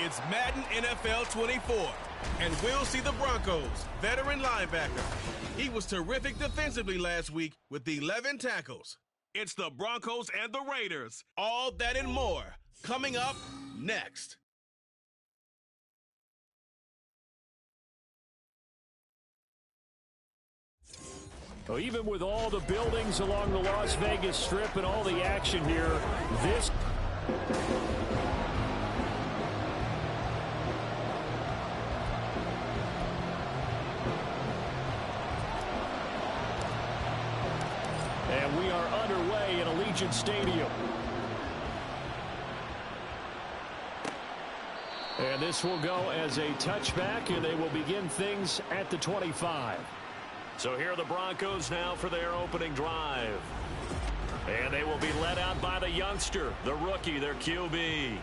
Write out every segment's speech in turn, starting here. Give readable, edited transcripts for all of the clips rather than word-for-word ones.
It's Madden NFL 24, and we'll see the Broncos veteran linebacker. He was terrific defensively last week with 11 tackles. It's the Broncos and the Raiders. All that and more coming up next. Well, even with all the buildings along the Las Vegas Strip and all the action here, this... And we are underway in Allegiant Stadium. And this will go as a touchback, and they will begin things at the 25. So here are the Broncos now for their opening drive. And they will be led out by the youngster, the rookie, their QB.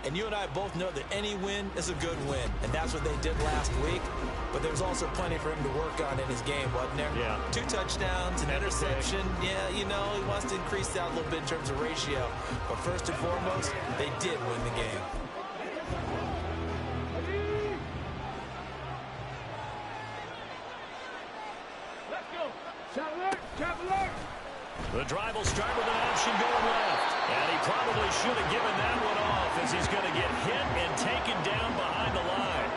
And you and I both know that any win is a good win, and that's what they did last week. But there's also plenty for him to work on in his game, wasn't there? Yeah. 2 touchdowns, an interception. Yeah, you know, he wants to increase that a little bit in terms of ratio. But first and foremost, they did win the game. Let's go. Shot alert. Trap alert. The drive will start with an option going left. And he probably should have given that one off as he's going to get hit and taken down behind the line.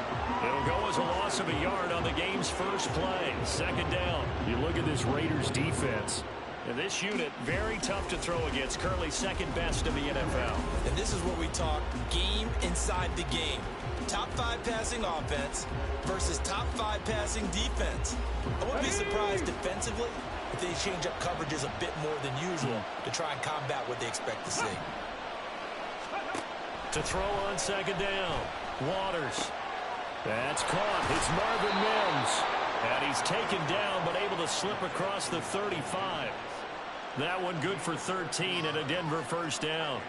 It'll go as a loss of a yard on the game's first play. Second down. You look at this Raiders defense. And this unit, very tough to throw against. Currently second best in the NFL. And this is what we talk game inside the game. Top 5 passing offense versus top 5 passing defense. I wouldn't be surprised defensively if they change up coverages a bit more than usual to try and combat what they expect to see. To throw on second down, Waters. That's caught. It's Marvin Mims. And he's taken down but able to slip across the 35. That one good for 13 and a Denver first down.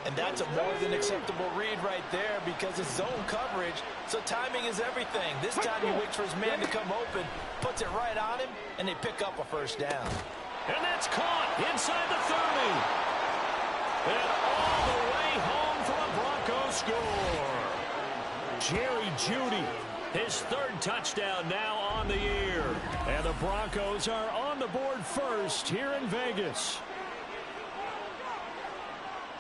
And that's a more than acceptable read right there because it's zone coverage, so timing is everything. This time he waits for his man to come open, puts it right on him, and they pick up a first down. And that's caught inside the 30. And all the way home for a Broncos score. Jerry Jeudy, his 3rd touchdown now on the year. And the Broncos are on the board first here in Vegas.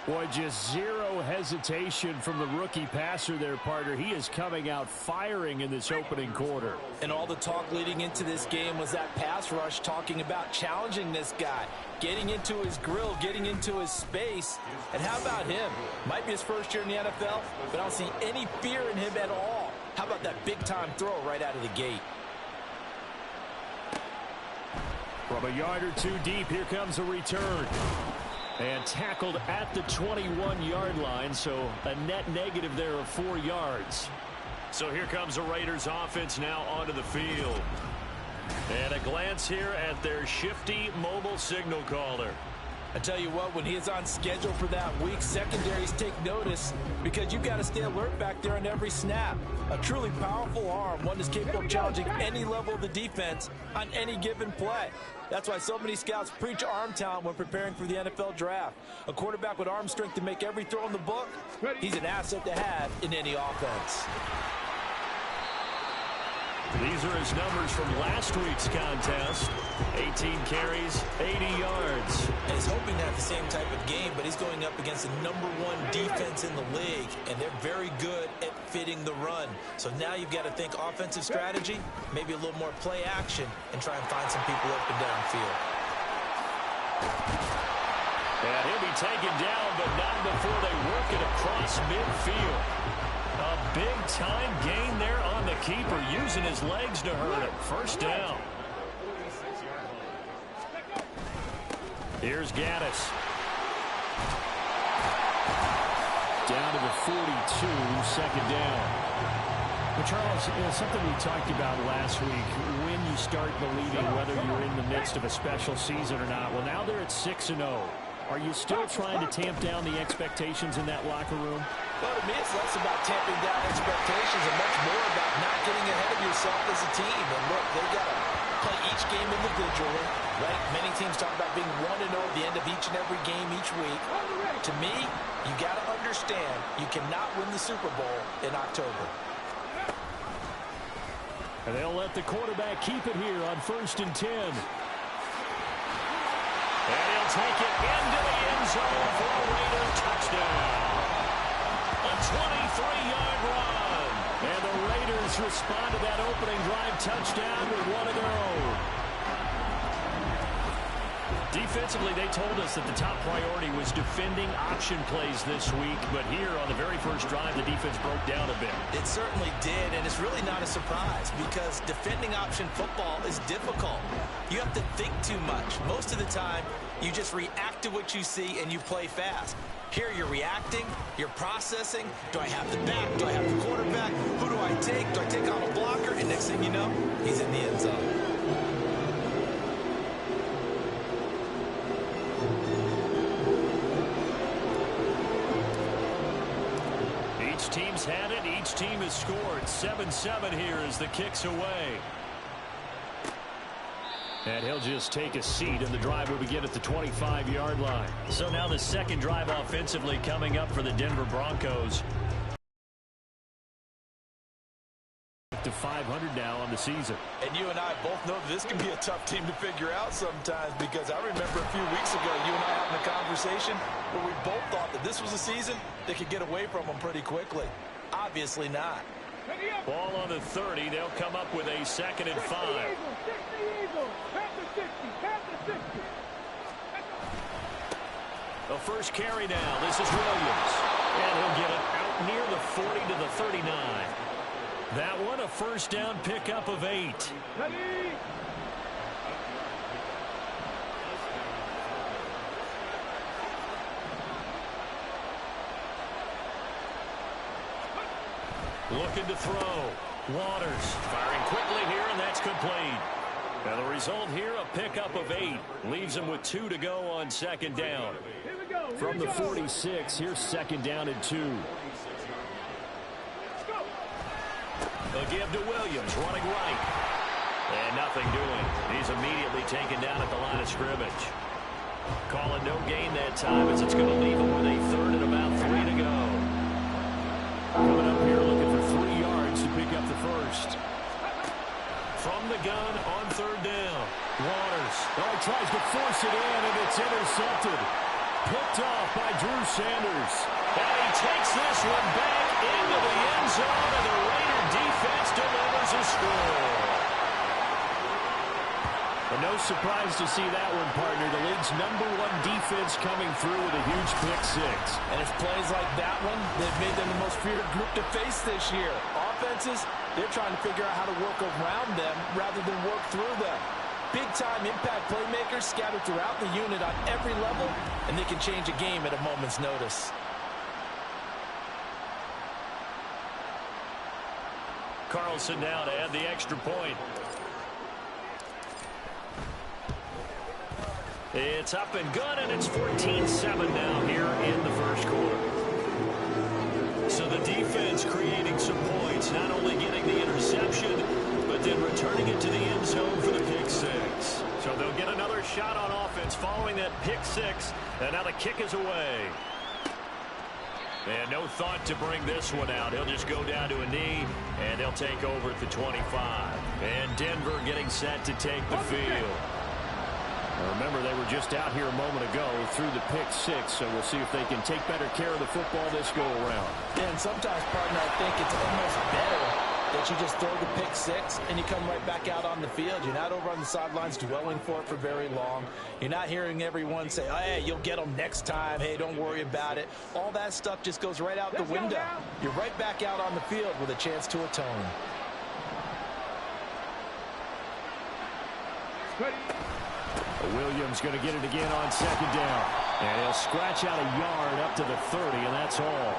Boy, just zero hesitation from the rookie passer there, partner. He is coming out firing in this opening quarter. And all the talk leading into this game was that pass rush talking about challenging this guy, getting into his grill, getting into his space. And how about him? Might be his first year in the NFL, but I don't see any fear in him at all. How about that big-time throw right out of the gate? From a yard or two deep, here comes a return. And tackled at the 21-yard line, so a net negative there of 4 yards. So here comes the Raiders offense now onto the field. And a glance here at their shifty mobile signal caller. I tell you what, when he is on schedule for that week, secondaries take notice because you've got to stay alert back there on every snap. A truly powerful arm, one that's capable of challenging any level of the defense on any given play. That's why so many scouts preach arm talent when preparing for the NFL draft. A quarterback with arm strength to make every throw in the book, he's an asset to have in any offense. These are his numbers from last week's contest. 18 carries, 80 yards. And he's hoping to have the same type of game, but he's going up against the #1 defense in the league, and they're very good at fitting the run. So now you've got to think offensive strategy, maybe a little more play action, and try and find some people open downfield. And he'll be taken down, but not before they work it across midfield. A big-time gain there on the keeper, using his legs to hurt him. First down. Here's Gaddis. Down to the 42, second down. Well, Charles, something we talked about last week, when you start believing whether you're in the midst of a special season or not. Well, now they're at 6-0. Are you still trying to tamp down the expectations in that locker room? Well, to me, it's less about tamping down expectations and much more about not getting ahead of yourself as a team. And look, they got a play each game individually, right? Many teams talk about being 1-0 at the end of each and every game each week. To me, you got to understand you cannot win the Super Bowl in October. And they'll let the quarterback keep it here on 1st and 10. And he'll take it into the end zone for a Raider touchdown. A 23-yard run. And the Raiders respond to that opening drive touchdown with 1 to go. Defensively, they told us that the top priority was defending option plays this week. But here on the very first drive, the defense broke down a bit. It certainly did, and it's really not a surprise because defending option football is difficult. You have to think too much. Most of the time, you just react to what you see and you play fast. Here you're reacting, you're processing. Do I have the back? Do I have the quarterback? Who do I take? Do I take on a blocker? And next thing you know, he's in the end zone. Each team's had it. Each team has scored. 7-7 here as the kick's away. And he'll just take a seat, and the drive will begin at the 25-yard line. So now the second drive offensively coming up for the Denver Broncos. To 500 now on the season. And you and I both know that this can be a tough team to figure out sometimes, because I remember a few weeks ago you and I having a conversation where we both thought that this was a season that could get away from them pretty quickly. Obviously not. Ball on the 30. They'll come up with a 2nd and 5. The first carry now. This is Williams. And he'll get it out near the 40 to the 39. That one, a first down pickup of 8. Looking to throw. Waters firing quickly here, and that's complete. And the result here, a pickup of 8. Leaves him with 2 to go on 2nd down. From the 46, here's 2nd down and 2. A give to Williams, running right. And nothing doing. He's immediately taken down at the line of scrimmage. Calling no gain that time as it's going to leave him with a 3rd and about 3 to go. Coming up here looking for 3 yards to pick up the first. From the gun on 3rd down. Waters. Oh, he tries to force it in, and it's intercepted. Picked off by Drew Sanders. And he takes this one back into the end zone, and the Raider defense delivers a score. And no surprise to see that one, partner. The league's #1 defense coming through with a huge pick 6. And it's plays like that one that made them the most feared group to face this year. Offenses, they're trying to figure out how to work around them rather than work through them. Big-time impact playmakers scattered throughout the unit on every level, and they can change a game at a moment's notice. Carlson now to add the extra point. It's up and good, and it's 14-7 now here in the first quarter. So the defense creating some points, not only getting the interception, but then returning it to the end zone for the pick 6. So they'll get another shot on offense following that pick 6, and now the kick is away. And no thought to bring this one out. He'll just go down to a knee, and they'll take over at the 25. And Denver getting set to take the field. Now remember, they were just out here a moment ago through the pick 6, so we'll see if they can take better care of the football this go-around. Yeah, and sometimes, partner, I think it's almost better that you just throw the pick 6 and you come right back out on the field. You're not over on the sidelines dwelling for it for very long. You're not hearing everyone say, oh, hey, you'll get them next time. Hey, don't worry about it. All that stuff just goes right out the window. You're right back out on the field with a chance to atone. Williams going to get it again on 2nd down. And he'll scratch out a yard up to the 30, and that's all.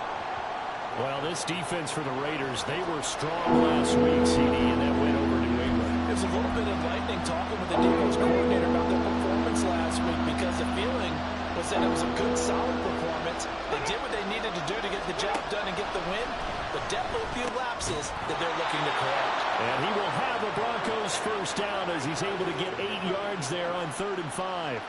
Well, this defense for the Raiders, they were strong last week, CD, and that went over New England. It was a little bit enlightening talking with the defense coordinator about their performance last week, because the feeling was that it was a good, solid performance. They did what they needed to do to get the job done and get the win, but definitely a few lapses that they're looking to correct. And he will have a Broncos first down as he's able to get 8 yards there on 3rd and 5.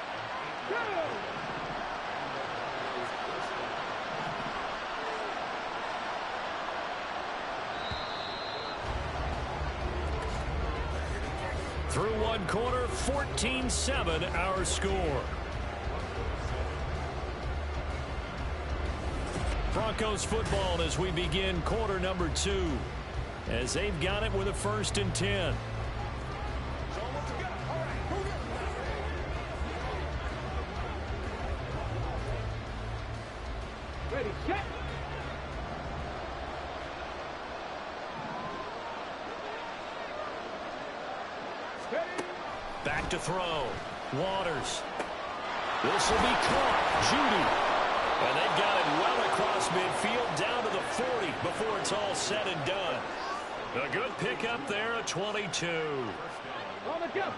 Through one quarter, 14-7 our score. Broncos football as we begin quarter number 2. As they've got it with a 1st and 10. Ready, set. Back to throw. Waters. This will be caught. Judy. And they've got it well across midfield down to the 40 before it's all said and done. A good pickup there at 22. On the go.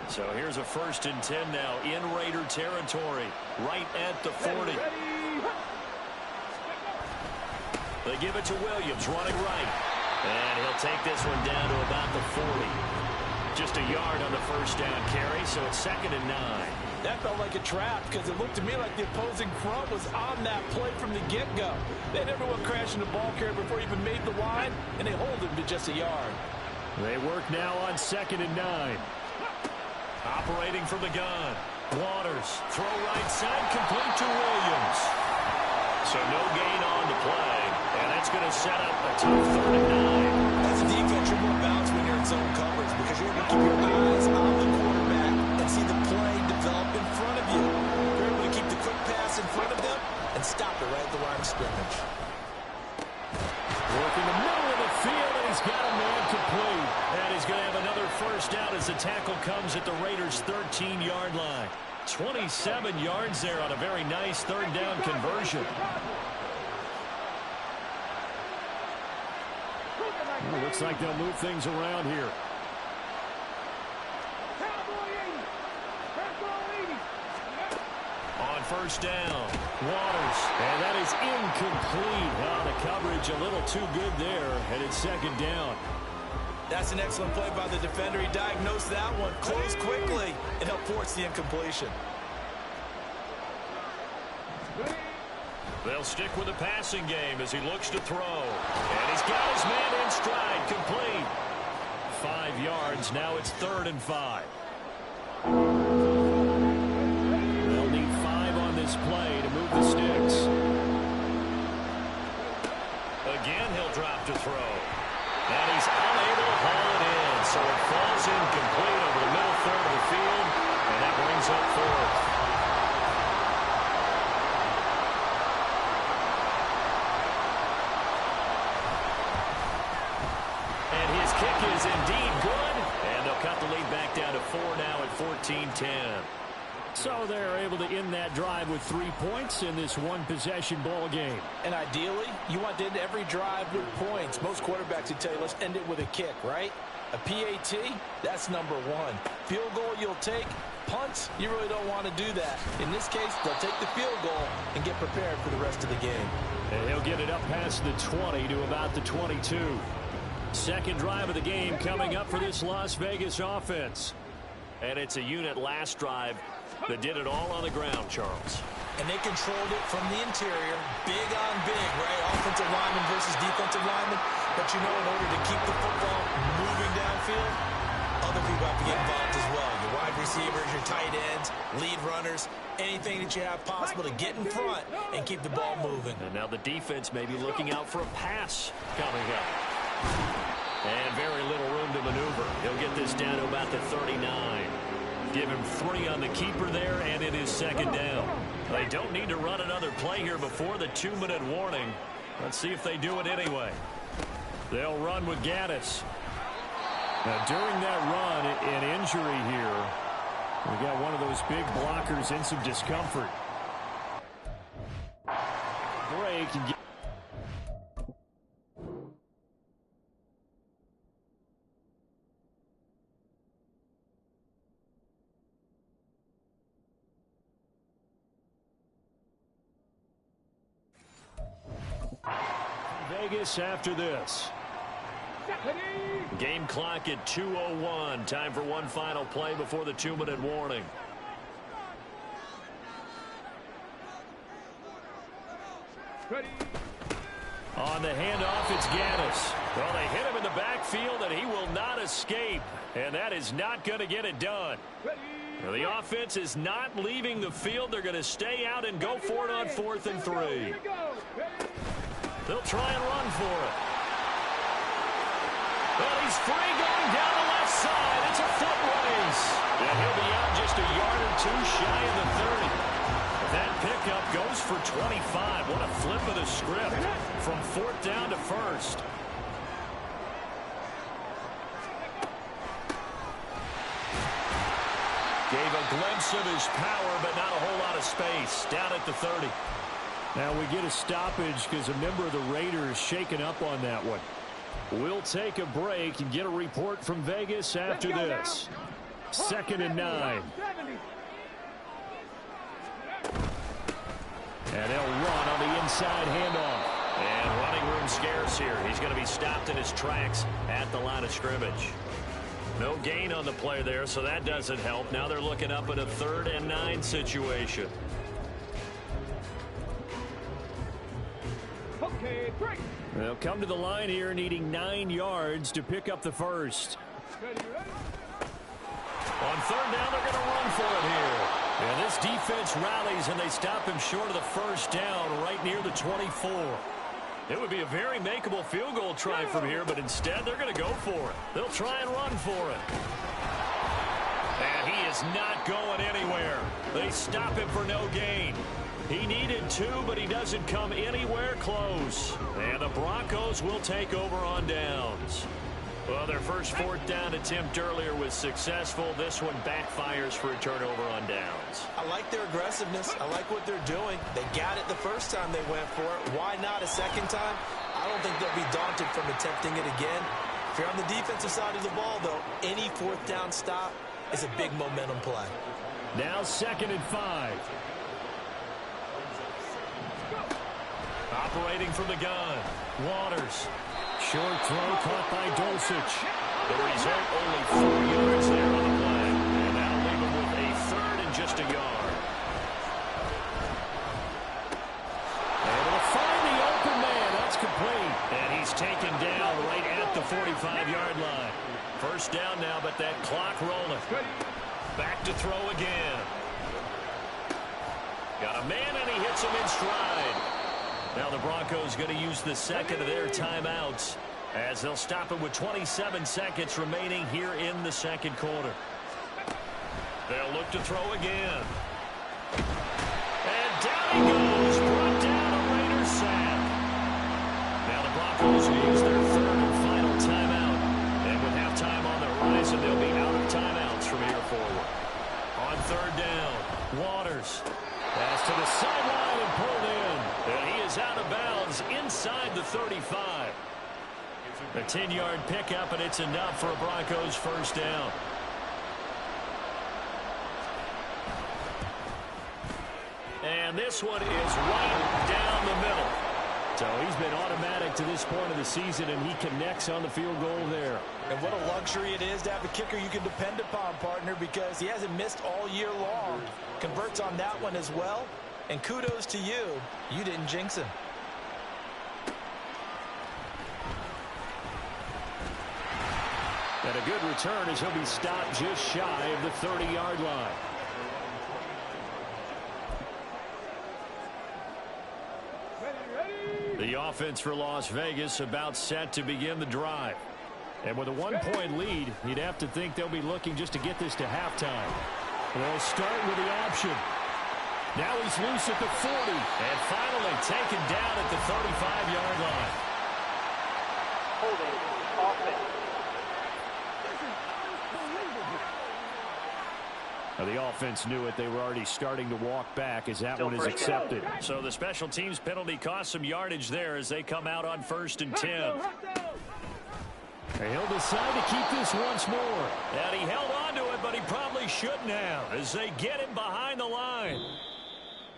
So here's a 1st and 10 now in Raider territory. Right at the 40. They give it to Williams running right. And he'll take this one down to about the 40. Just a yard on the 1st down carry, so it's 2nd and 9. That felt like a trap because it looked to me like the opposing front was on that play from the get-go. They had everyone crashing the ball carrier before he even made the line, and they hold him to just a yard. They work now on 2nd and 9. Operating from the gun. Waters. Throw right side, complete to Williams. So no gain on the play, and that's going to set up a tough 3rd and 9. As a defense, you're more balanced when you're in zone coverage because you're able to keep your eyes on the quarterback and see the play develop in front of you. You're able to keep the quick pass in front of them and stop it right at the line of scrimmage. Working the middle of the field, and he's got a man complete. And he's going to have another 1st down as the tackle comes at the Raiders' 13-yard line. 27 yards there on a very nice 3rd down conversion. Well, looks like they'll move things around here. On 1st down, Waters, and that is incomplete. Oh, the coverage a little too good there, and it's 2nd down. That's an excellent play by the defender. He diagnosed that one, closed quickly, and helped force the incompletion. They'll stick with the passing game as he looks to throw. And he's got his man in stride, complete. 5 yards, now it's 3rd and 5. They'll need 5 on this play to move the sticks. Again, he'll drop to throw. And he's unable to haul it in, so it falls incomplete over the middle 3rd of the field, and that brings up 4th. And his kick is indeed good, and they'll cut the lead back down to 4 now at 14-10. So they're able to end that drive with 3 points in this one-possession ball game. And ideally, you want to end every drive with points. Most quarterbacks would tell you, let's end it with a kick, right? A PAT, that's number 1. Field goal you'll take. Punts, you really don't want to do that. In this case, they'll take the field goal and get prepared for the rest of the game. And he'll get it up past the 20 to about the 22. 2nd drive of the game coming up for this Las Vegas offense. And it's a unit last drive that did it all on the ground, Charles. And they controlled it from the interior, big on big, right? Offensive lineman versus defensive lineman. But you know, in order to keep the football moving downfield, other people have to get involved as well. Your wide receivers, your tight ends, lead runners, anything that you have possible to get in front and keep the ball moving. And now the defense may be looking out for a pass coming up. And very little room to maneuver. He'll get this down to about the 39. Give him 3 on the keeper there, and it is 2nd down. They don't need to run another play here before the 2-minute warning. Let's see if they do it anyway. They'll run with Gaddis. Now, during that run, an injury here. We got one of those big blockers in some discomfort. Break and get. Vegas after this. Game clock at 2:01. Time for one final play before the 2-minute warning. Ready. On the handoff, it's Gaddis. Well, they hit him in the backfield, and he will not escape. And that is not going to get it done. Well, the offense is not leaving the field. They're going to stay out and go for it on 4th and 3. They'll try and run for it. Well, he's free going down the left side. It's a foot race. And he'll be out just a yard or two shy of the 30. That pickup goes for 25. What a flip of the script from 4th down to 1st. Gave a glimpse of his power, but not a whole lot of space. Down at the 30. Now we get a stoppage because a member of the Raiders shaken up on that one. We'll take a break and get a report from Vegas after this. 2nd and 9. And they'll run on the inside handoff. And running room scarce here. He's going to be stopped in his tracks at the line of scrimmage. No gain on the play there, so that doesn't help. Now they're looking up at a 3rd and 9 situation. Okay, break. They'll come to the line here needing 9 yards to pick up the first. Ready, ready. On 3rd down, they're going to run for it here. And this defense rallies, and they stop him short of the 1st down right near the 24. It would be a very makeable field goal try from here, but instead they're going to go for it. They'll try and run for it. And he is not going anywhere. They stop him for no gain. He needed 2, but he doesn't come anywhere close. And the Broncos will take over on downs. Well, their first 4th down attempt earlier was successful. This one backfires for a turnover on downs. I like their aggressiveness. I like what they're doing. They got it the first time they went for it. Why not a second time? I don't think they'll be daunted from attempting it again. If you're on the defensive side of the ball, though, any 4th down stop is a big momentum play. Now 2nd and 5. Operating from the gun. Waters. Short throw caught by Dulcich. The result, only 4 yards there on the play. And that'll leave him with a 3rd and just a yard. Able to find the open man. That's complete. And he's taken down right at the 45-yard line. First down now, but that clock rolling. Back to throw again. Got a man, and he hits him in stride. Now the Broncos going to use the second of their timeouts as they'll stop it with 27 seconds remaining here in the 2nd quarter. They'll look to throw again. And down he goes. Brought down a Raiders sack. Now the Broncos will use their 3rd and final timeout. And with halftime on the horizon, they'll be out of timeouts from here forward. On 3rd down, Waters. Pass to the sideline and pulled in. And he is out of bounds inside the 35. A 10-yard pickup, and it's enough for a Broncos first down. And this one is right down the middle. So he's been automatic to this point of the season, and he connects on the field goal there. And what a luxury it is to have a kicker you can depend upon, partner, because he hasn't missed all year long. Converts on that one as well. And kudos to you. You didn't jinx him. And a good return as he'll be stopped just shy of the 30-yard line. The offense for Las Vegas about set to begin the drive. And with a 1-point lead, you'd have to think they'll be looking just to get this to halftime. They'll start with the option. Now he's loose at the 40. And finally taken down at the 35-yard line. Holding offense. Now the offense knew it. They were already starting to walk back as that one is accepted. So the special teams penalty cost some yardage there as they come out on 1st and 10. And he'll decide to keep this once more. And he held on to it, but he probably shouldn't have as they get him behind the line.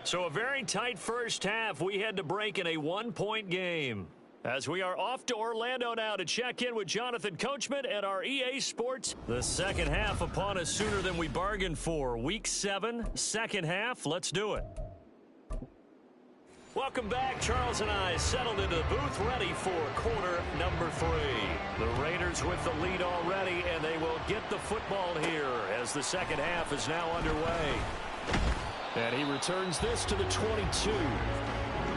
So a very tight first half. We had to break in a 1-point game. As we are off to Orlando now to check in with Jonathan Coachman at our EA Sports. The second half upon us sooner than we bargained for. Week 7, second half. Let's do it. Welcome back. Charles and I settled into the booth ready for quarter number 3. The Raiders with the lead already, and they will get the football here as the second half is now underway. And he returns this to the 22.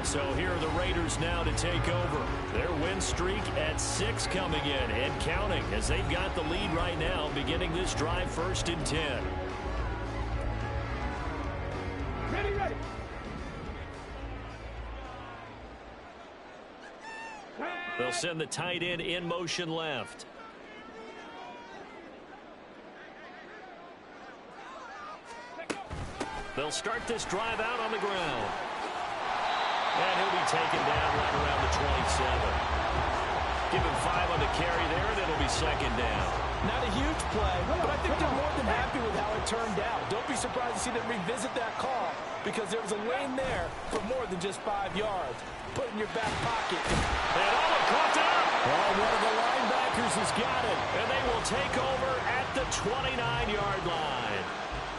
So here are the Raiders now to take over. Their win streak at 6 coming in and counting as they've got the lead right now beginning this drive 1st and 10. Ready. They'll send the tight end in motion left. They'll start this drive out on the ground. And he'll be taken down right around the 27. Give him 5 on the carry there, and it'll be second down. Not a huge play, but I think they're more than happy with how it turned out. Don't be surprised to see them revisit that call because there was a lane there for more than just 5 yards. Put it in your back pocket. And caught up. Oh, one of the linebackers has got it. And they will take over at the 29-yard line.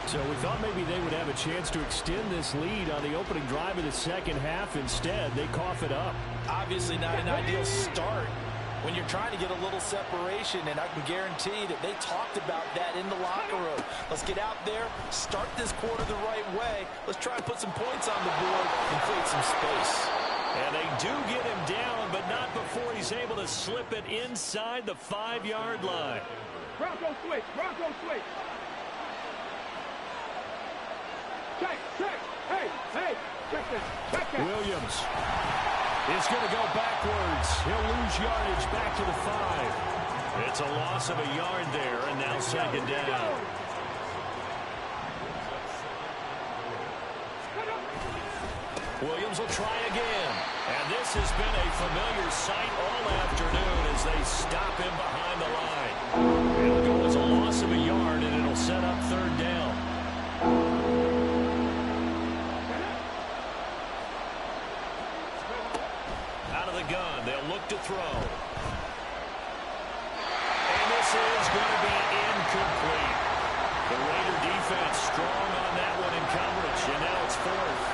So we thought maybe they would have a chance to extend this lead on the opening drive of the second half. Instead, they cough it up. Obviously not an ideal start when you're trying to get a little separation, and I can guarantee that they talked about that in the locker room. Let's get out there, start this quarter the right way. Let's try and put some points on the board and create some space. And they do get him down, but not before he's able to slip it inside the 5-yard line. Bronco switch. Check. Hey, check that. Williams is going to go backwards. He'll lose yardage back to the 5. It's a loss of a yard there, and now second down. Williams will try again. And this has been a familiar sight all afternoon as they stop him behind the line. It'll go as a loss of a yard, and it'll set up third down. Out of the gun, they'll look to throw. And this is going to be incomplete. The Raider defense strong on that one in coverage, and now it's 4th.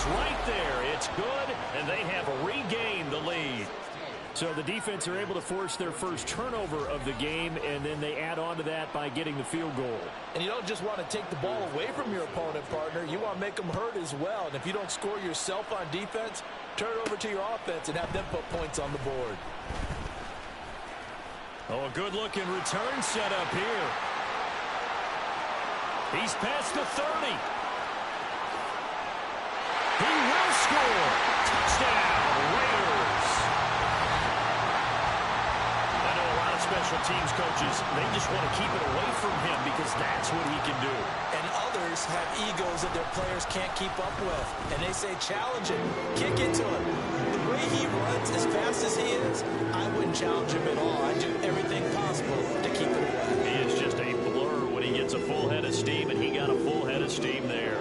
Right there. It's good, and they have regained the lead. So the defense are able to force their first turnover of the game, and then they add on to that by getting the field goal. And you don't just want to take the ball away from your opponent, partner. You want to make them hurt as well. And if you don't score yourself on defense, turn it over to your offense and have them put points on the board. Oh, a good-looking return set up here. He's past the 30. He will score. Touchdown, Raiders. I know a lot of special teams coaches, they just want to keep it away from him because that's what he can do. And others have egos that their players can't keep up with. And they say, challenge him, kick it to him. The way he runs as fast as he is, I wouldn't challenge him at all. I'd do everything possible to keep it away. He is just a blur when he gets a full head of steam, and he got a full head of steam there.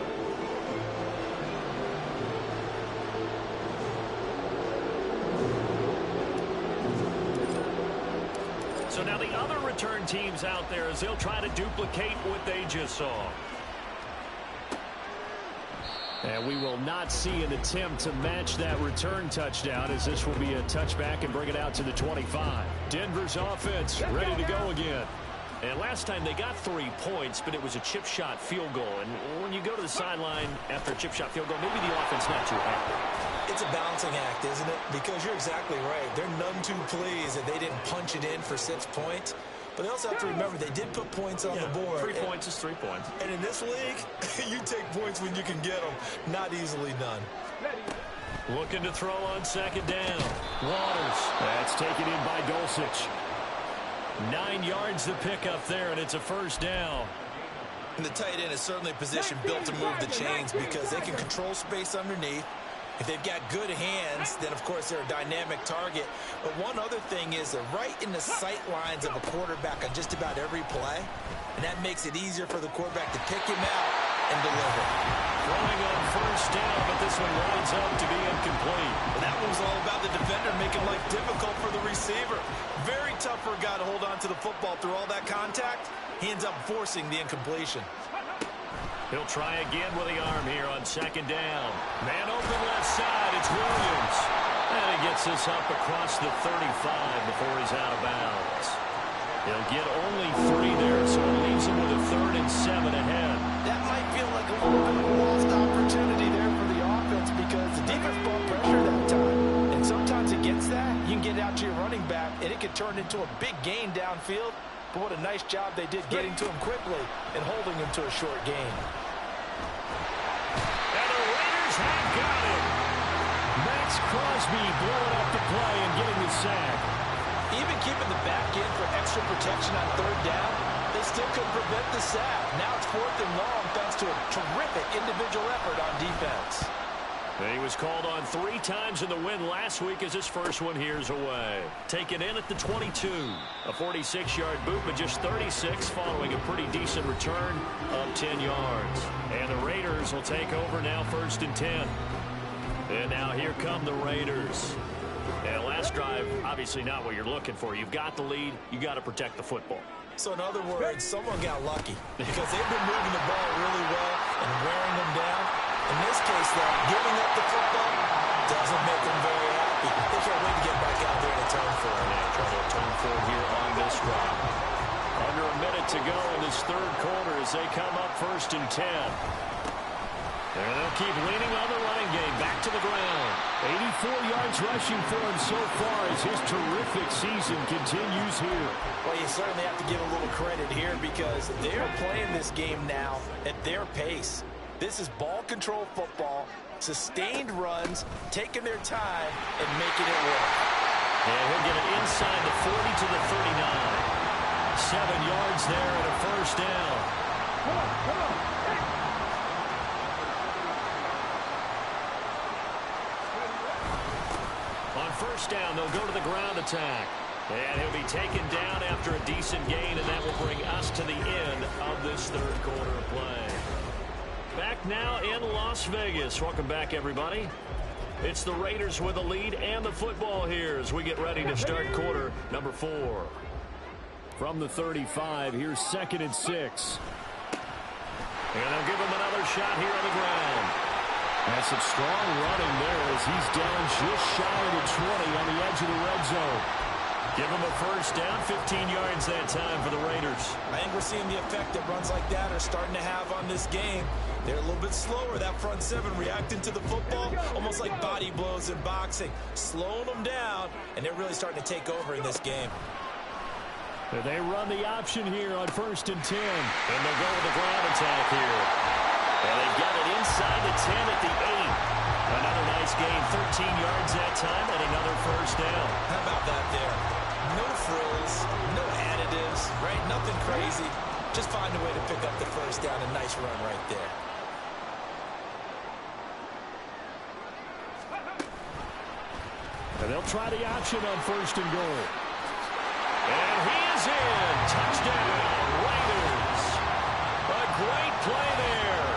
So now the other return teams out there as they'll try to duplicate what they just saw. And we will not see an attempt to match that return touchdown as this will be a touchback and bring it out to the 25. Denver's offense ready to go again. And last time they got 3 points, but it was a chip shot field goal. And when you go to the sideline after a chip shot field goal, maybe the offense not too happy. It's a balancing act, isn't it? Because you're exactly right. They're none too pleased that they didn't punch it in for 6 points. But they also have to remember they did put points on the board. 3 points is 3 points. And in this league, you take points when you can get them. Not easily done. Looking to throw on second down. Waters. That's taken in by Dulcich. 9 yards to pick up there, and it's a first down. And the tight end is certainly a position built to move the chains because they can control space underneath. If they've got good hands, then, of course, they're a dynamic target. But one other thing is they're right in the sight lines of a quarterback on just about every play, and that makes it easier for the quarterback to pick him out and deliver. Throwing on first down, but this one winds up to be incomplete. And that one was all about the defender making life difficult for the receiver. Very tough for a guy to hold on to the football through all that contact. He ends up forcing the incompletion. He'll try again with the arm here on second down. Man open left side, it's Williams. And he gets this up across the 35 before he's out of bounds. He'll get only 3 there, so it leaves him with a 3rd and 7 ahead. That might feel like a little bit of a lost opportunity there for the offense because the defense brought pressure that time. And sometimes against that, you can get out to your running back, and it can turn into a big gain downfield. But what a nice job they did getting to him quickly and holding him to a short gain. And the Raiders have got him. Max Crosby blowing up the play and getting the sack. Even keeping the back in for extra protection on 3rd down, they still couldn't prevent the sack. Now it's 4th and long thanks to a terrific individual effort on defense. He was called on 3 times in the win last week as his first one here's away. Taken in at the 22. A 46-yard boot, but just 36 following a pretty decent return of 10 yards. And the Raiders will take over now 1st and 10. And now here come the Raiders. And last drive, obviously not what you're looking for. You've got the lead. You got to protect the football. So in other words, someone got lucky because they've been moving the ball really well and wearing them down. In this case, though, giving up the football doesn't make them very happy. They can't wait to get back out there and atone for it. Yeah, try to atone for it here on this drive. Under a minute to go in this 3rd quarter as they come up 1st and 10. And they'll keep leaning on the running game. Back to the ground. 84 yards rushing for him so far as his terrific season continues here. Well, you certainly have to give a little credit here because they're playing this game now at their pace. This is ball control football, sustained runs, taking their time, and making it work. And he'll get it inside the 40 to the 39. 7 yards there and a first down. Come on. On first down, they'll go to the ground attack. And he'll be taken down after a decent gain, and that will bring us to the end of this 3rd quarter of play. Back now in Las Vegas. Welcome back, everybody. It's the Raiders with the lead and the football here as we get ready to start quarter number 4. From the 35, here's 2nd and 6. And they'll give him another shot here on the ground. And some strong running there as he's down just shy of the 20 on the edge of the red zone. Give him a first down, 15 yards that time for the Raiders. I think we're seeing the effect that runs like that are starting to have on this game. They're a little bit slower, that front 7 reacting to the football, almost like body blows in boxing, slowing them down, and they're really starting to take over in this game. They run the option here on 1st and 10. And they'll go with the ground attack here. And they've got it inside the 10 at the 8. Another nice gain, 13 yards that time, and another first down. How about that there? No frills, no additives, right? Nothing crazy. Just find a way to pick up the first down. A nice run right there. And they'll try the option on 1st and goal. And he is in. Touchdown, Raiders. A great play there.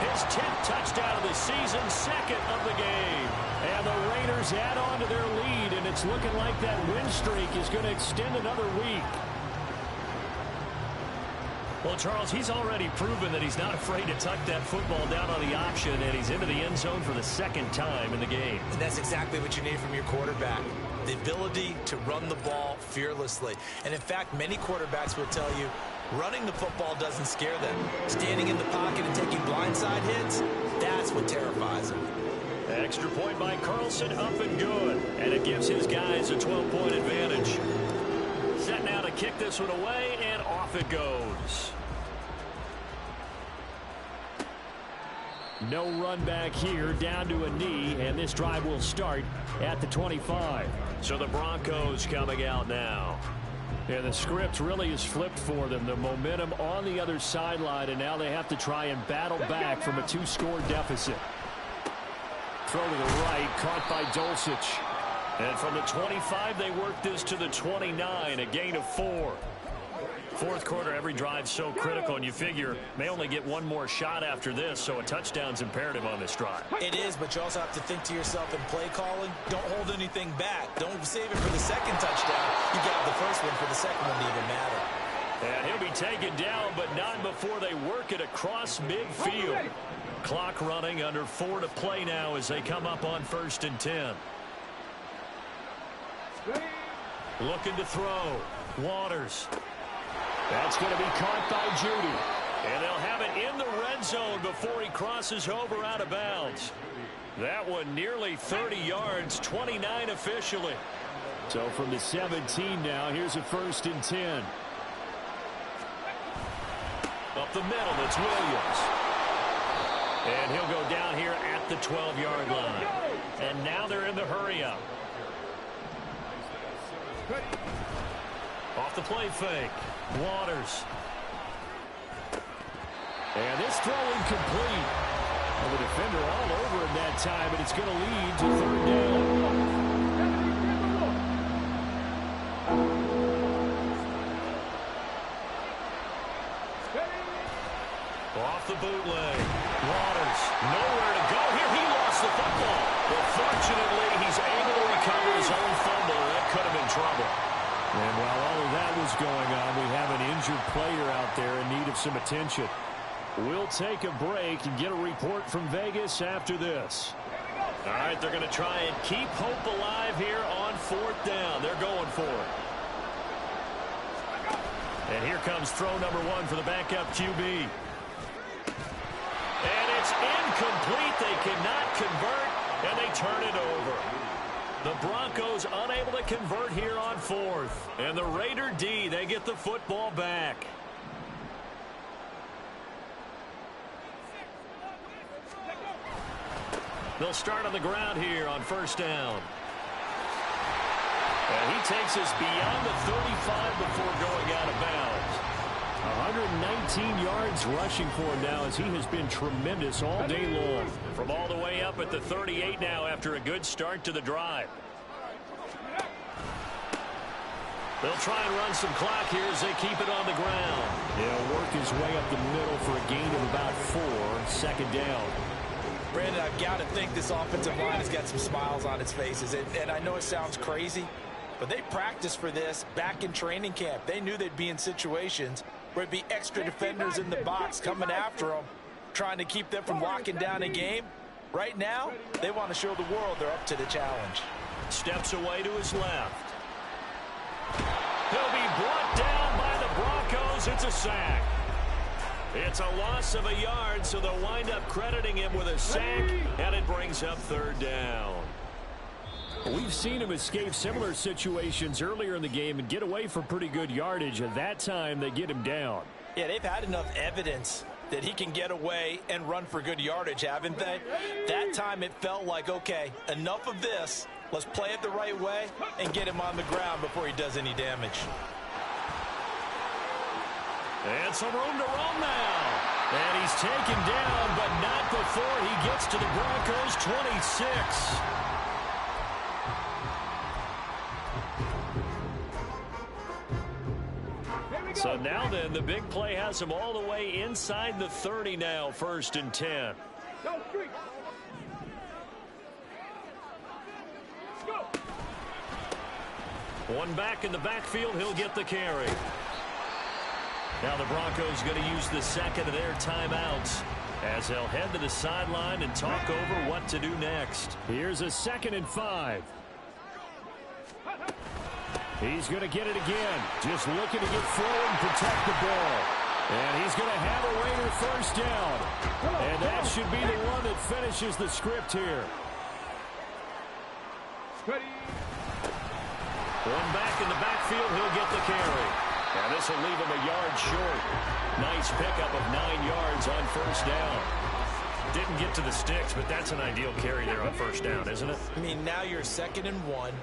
His 10th touchdown of the season, 2nd of the game. And the Raiders add on to their lead, and it's looking like that win streak is going to extend another week. Well, Charles, he's already proven that he's not afraid to tuck that football down on the option, and he's into the end zone for the 2nd time in the game. And that's exactly what you need from your quarterback. The ability to run the ball fearlessly. And in fact, many quarterbacks will tell you running the football doesn't scare them. Standing in the pocket and taking blindside hits, that's what terrifies them. Extra point by Carlson, up and good. And it gives his guys a 12-point advantage. Set now to kick this one away, and off it goes. No run back here, down to a knee, and this drive will start at the 25. So the Broncos coming out now. And the script really is flipped for them. The momentum on the other sideline, and now they have to try and battle back from a 2-score deficit. throw to the right, caught by Dulcich. And from the 25, they work this to the 29, a gain of 4. Fourth quarter, every drive so critical, and you figure may only get one more shot after this, so a touchdown's imperative on this drive. It is, but you also have to think to yourself in play calling, don't hold anything back. Don't save it for the second touchdown. You got the first one for the second one to even matter. And he'll be taken down, but not before they work it across midfield. Clock running, under 4 to play now as they come up on 1st and 10. Looking to throw. Waters. That's going to be caught by Judy. And they'll have it in the red zone before he crosses over out of bounds. That one nearly 30 yards, 29 officially. So from the 17 now, here's a 1st and 10. Up the middle, it's Williams. And he'll go down here at the 12-yard line. And now they're in the hurry-up. Off the play fake. Waters. And this throw incomplete. Well, the defender all over him that time, but it's going to lead to 3rd down. Off the bootleg. Waters. Nowhere to go here. He lost the football. But fortunately, he's able to recover his own fumble. That could have been trouble. And while all of that was going on, we have an injured player out there in need of some attention. We'll take a break and get a report from Vegas after this. All right, they're going to try and keep hope alive here on 4th down. They're going for it. And here comes throw number 1 for the backup QB. And it's incomplete. They cannot convert, and they turn it over. The Broncos unable to convert here on 4th. And the Raider D, they get the football back. They'll start on the ground here on 1st down. And he takes us beyond the 35 before going out of bounds. 119 yards rushing for him now as he has been tremendous all day long. From all the way up at the 38 now after a good start to the drive. They'll try and run some clock here as they keep it on the ground. He'll work his way up the middle for a gain of about 4. 2nd down. Brandon, I've got to think this offensive line has got some smiles on its faces. And I know it sounds crazy, but they practiced for this back in training camp. They knew they'd be in situations where it'd be extra defenders in the box coming after them, trying to keep them from locking down a game. Right now, they want to show the world they're up to the challenge. Steps away to his left. He'll be brought down by the Broncos. It's a sack. It's a loss of a yard, so they'll wind up crediting him with a sack, and it brings up 3rd down. We've seen him escape similar situations earlier in the game and get away for pretty good yardage. At that time, they get him down. Yeah, they've had enough evidence that he can get away and run for good yardage, haven't they? That time it felt like, okay, enough of this. Let's play it the right way and get him on the ground before he does any damage. And some room to roam now. And he's taken down, but not before he gets to the Broncos' 26. So now then, the big play has him all the way inside the 30 now, 1st and 10. One back in the backfield, he'll get the carry. Now the Broncos going to use the second of their timeouts as they'll head to the sideline and talk over what to do next. Here's a 2nd and 5. He's going to get it again. Just looking to get forward and protect the ball. And he's going to have a Raider 1st down. And that should be the one that finishes the script here. One back in the backfield, he'll get the carry. And this will leave him a yard short. Nice pickup of 9 yards on 1st down. Didn't get to the sticks, but that's an ideal carry there on 1st down, isn't it? I mean, now you're 2nd and 1.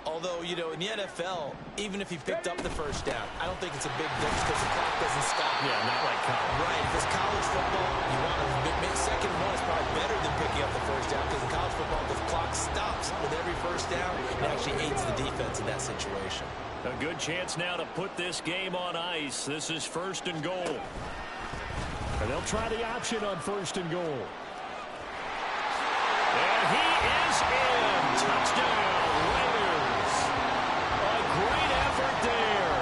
Although, you know, in the NFL, even if he picked up the first down, I don't think it's a big difference because the clock doesn't stop. Yeah, not like college. Right, if it's college football, you want to make second and one is probably better than picking up the first down because in college football, the clock stops with every first down. It actually aids the defense in that situation. A good chance now to put this game on ice. This is 1st and goal. And they'll try the option on 1st and goal. And he is in. Touchdown, Raiders. A great effort there.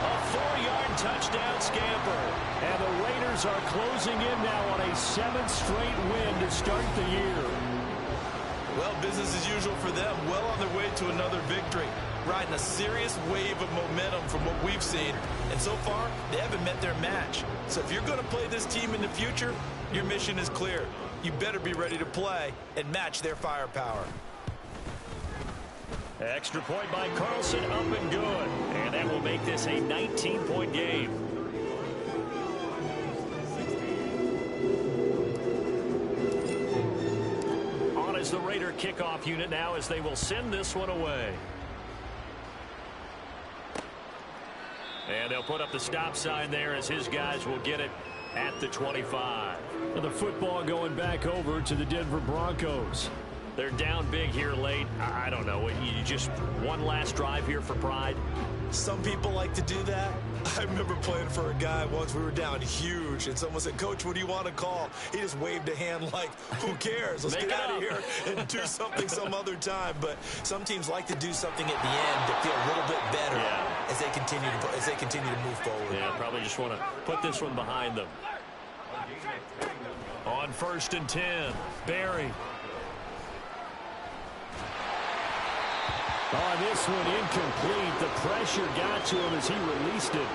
A 4-yard touchdown scamper. And the Raiders are closing in now on a 7th straight win to start the year. Well, business as usual for them. Well on their way to another victory. Riding a serious wave of momentum from what we've seen. And so far, they haven't met their match. So if you're going to play this team in the future, your mission is clear. You better be ready to play and match their firepower. Extra point by Carlson, up and good. And that will make this a 19-point game. On is the Raider kickoff unit now as they will send this one away. And they'll put up the stop sign there as his guys will get it at the 25. The football going back over to the Denver Broncos. They're down big here late. I don't know. You just one last drive here for pride. Some people like to do that. I remember playing for a guy once. We were down huge, and someone said, "Coach, what do you want to call?" He just waved a hand like, "Who cares? Let's get out of here and do something some other time." But some teams like to do something at the end to feel a little bit better as they continue to move forward. Yeah, probably just want to put this one behind them. On 1st and 10, Barry. On this one, incomplete. The pressure got to him as he released it.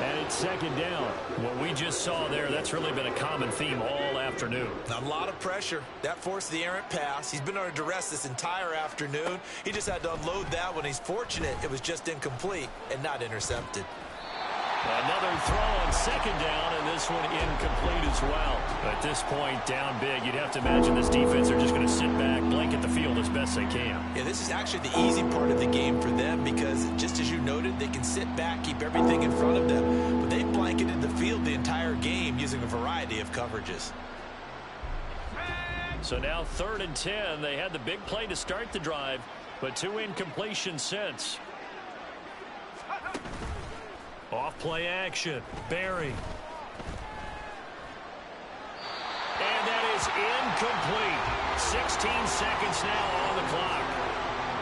And it's 2nd down. What we just saw there, that's really been a common theme all afternoon. A lot of pressure. That forced the errant pass. He's been under duress this entire afternoon. He just had to unload that one. He's fortunate it was just incomplete and not intercepted. Another throw on 2nd down, and this one incomplete as well. At this point, down big, you'd have to imagine this defense are just going to sit back, blanket the field as best they can. Yeah, this is actually the easy part of the game for them because, just as you noted, they can sit back, keep everything in front of them. But they blanketed the field the entire game using a variety of coverages. So now 3rd and 10. They had the big play to start the drive, but 2 incompletions since. Off play action. Barry. And that is incomplete. 16 seconds now on the clock.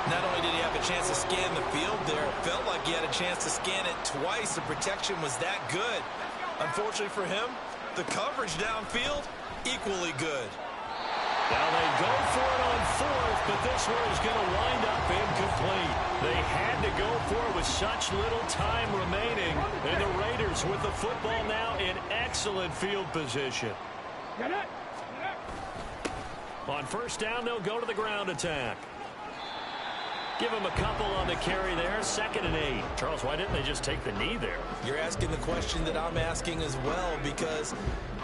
Not only did he have a chance to scan the field there, it felt like he had a chance to scan it twice. The protection was that good. Unfortunately for him, the coverage downfield, equally good. Now they go for it on 4th, but this one is going to wind up incomplete. They had to go for it with such little time remaining. And the Raiders with the football now in excellent field position. On 1st down, they'll go to the ground attack. Give them a couple on the carry there. 2nd and 8. Charles, why didn't they just take the knee there? You're asking the question that I'm asking as well, because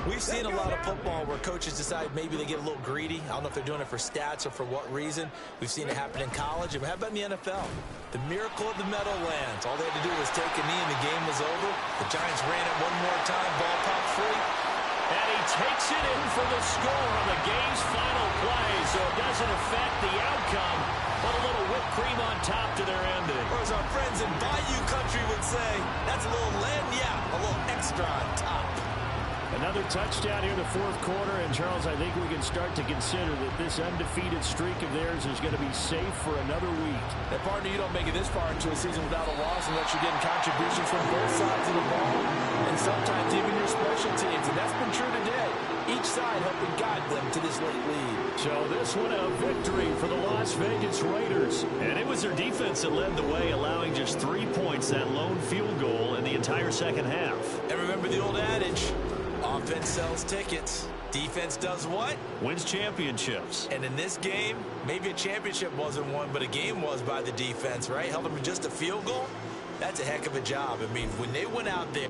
we've seen a lot of football where coaches decide maybe they get a little greedy. I don't know if they're doing it for stats or for what reason. We've seen it happen in college. And how about in the NFL? The miracle of the Meadowlands. All they had to do was take a knee and the game was over. The Giants ran it one more time. Ball popped free. And he takes it in for the score on the game's final play, so it doesn't affect the outcome, but a little whipped cream on top to their ending. Or as our friends in Bayou Country would say, that's a little a little extra on top. Another touchdown here in the 4th quarter, and Charles, I think we can start to consider that this undefeated streak of theirs is going to be safe for another week. And partner, you don't make it this far into a season without a loss unless you're getting contributions from both sides of the ball, and sometimes even your special teams, and that's been true today. Each side helping guide them to this late lead. So this one a victory for the Las Vegas Raiders. And it was their defense that led the way, allowing just 3 points, that lone field goal in the entire second half. And remember the old adage, offense sells tickets. Defense does what? Wins championships. And in this game, maybe a championship wasn't won, but a game was by the defense, right? Held them to just a field goal. That's a heck of a job. I mean, when they went out there,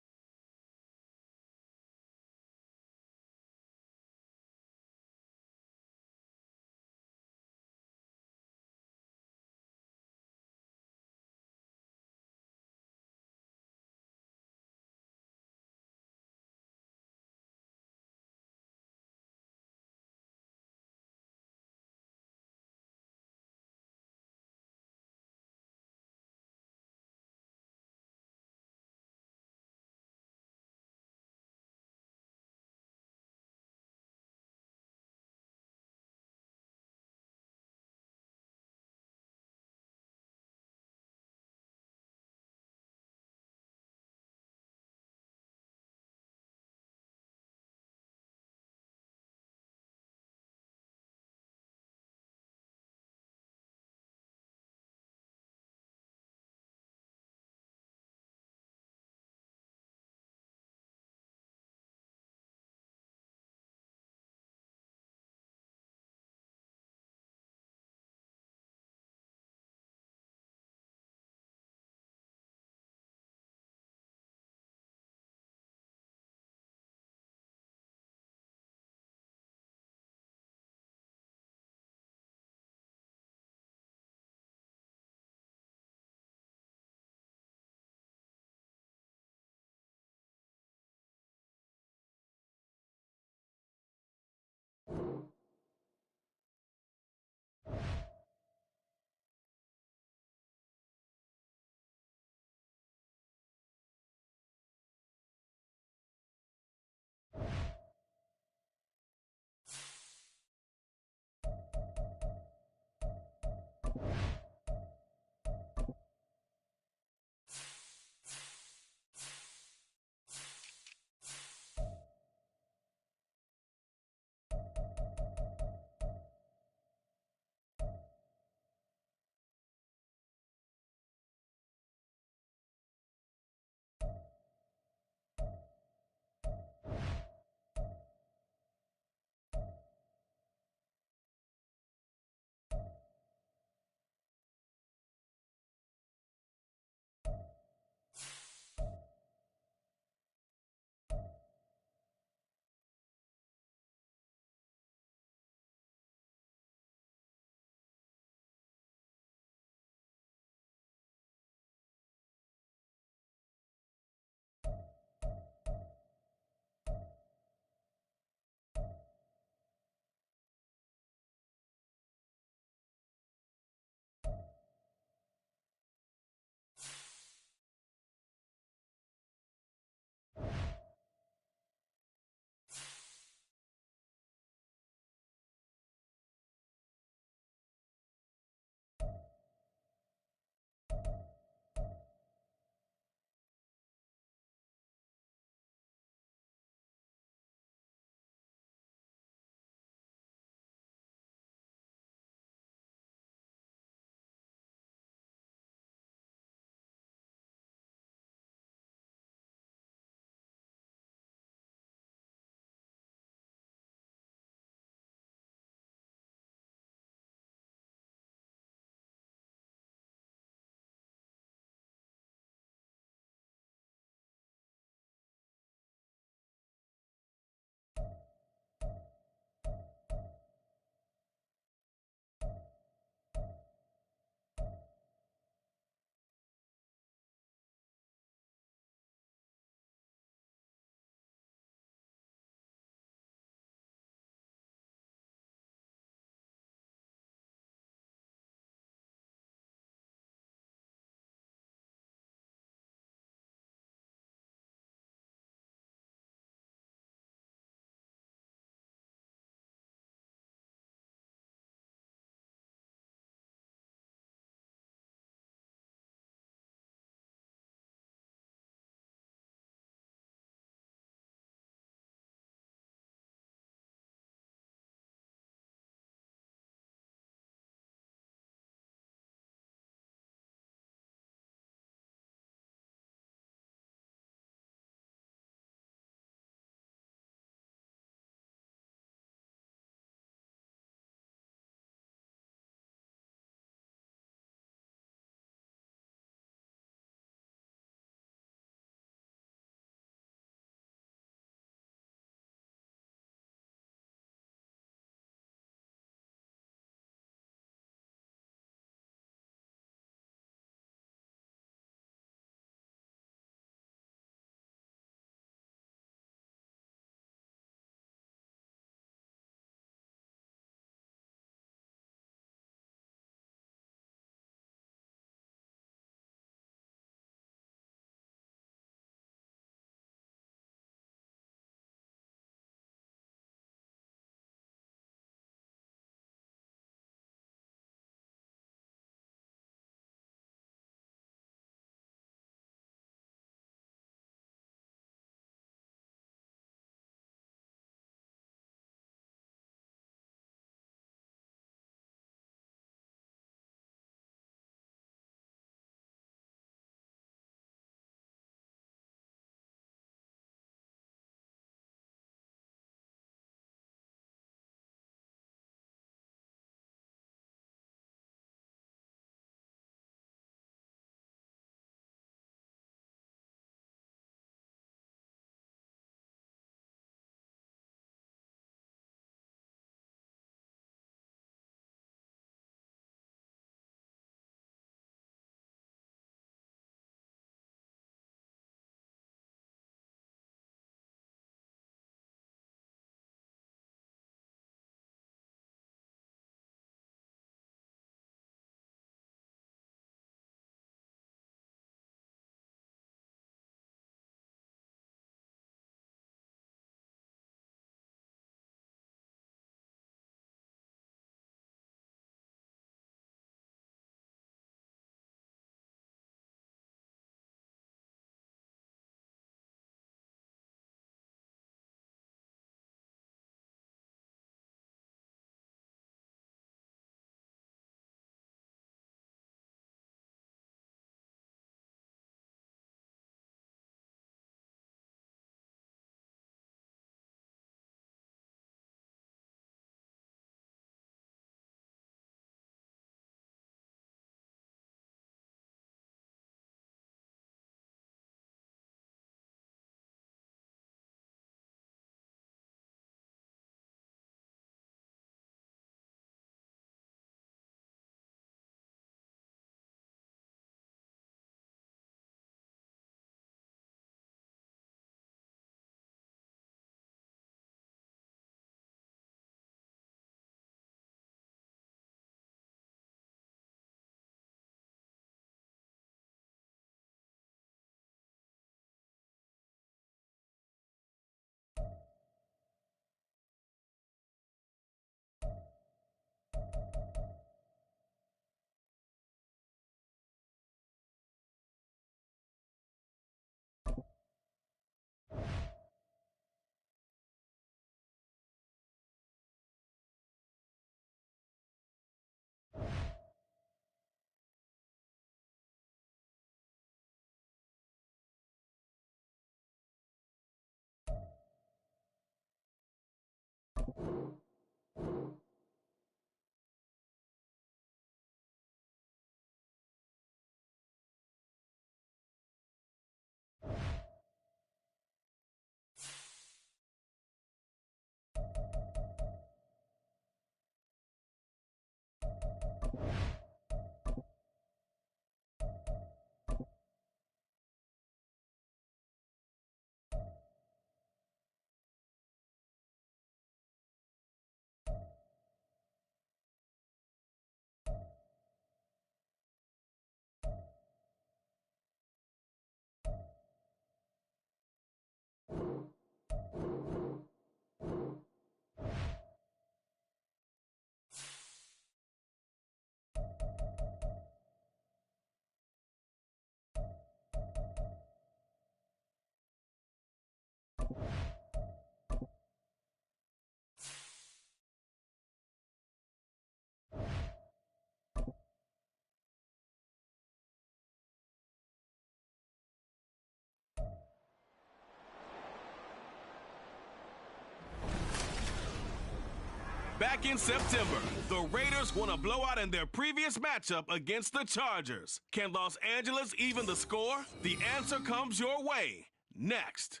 Back in September, the Raiders won a blowout in their previous matchup against the Chargers. Can Los Angeles even the score? The answer comes your way next.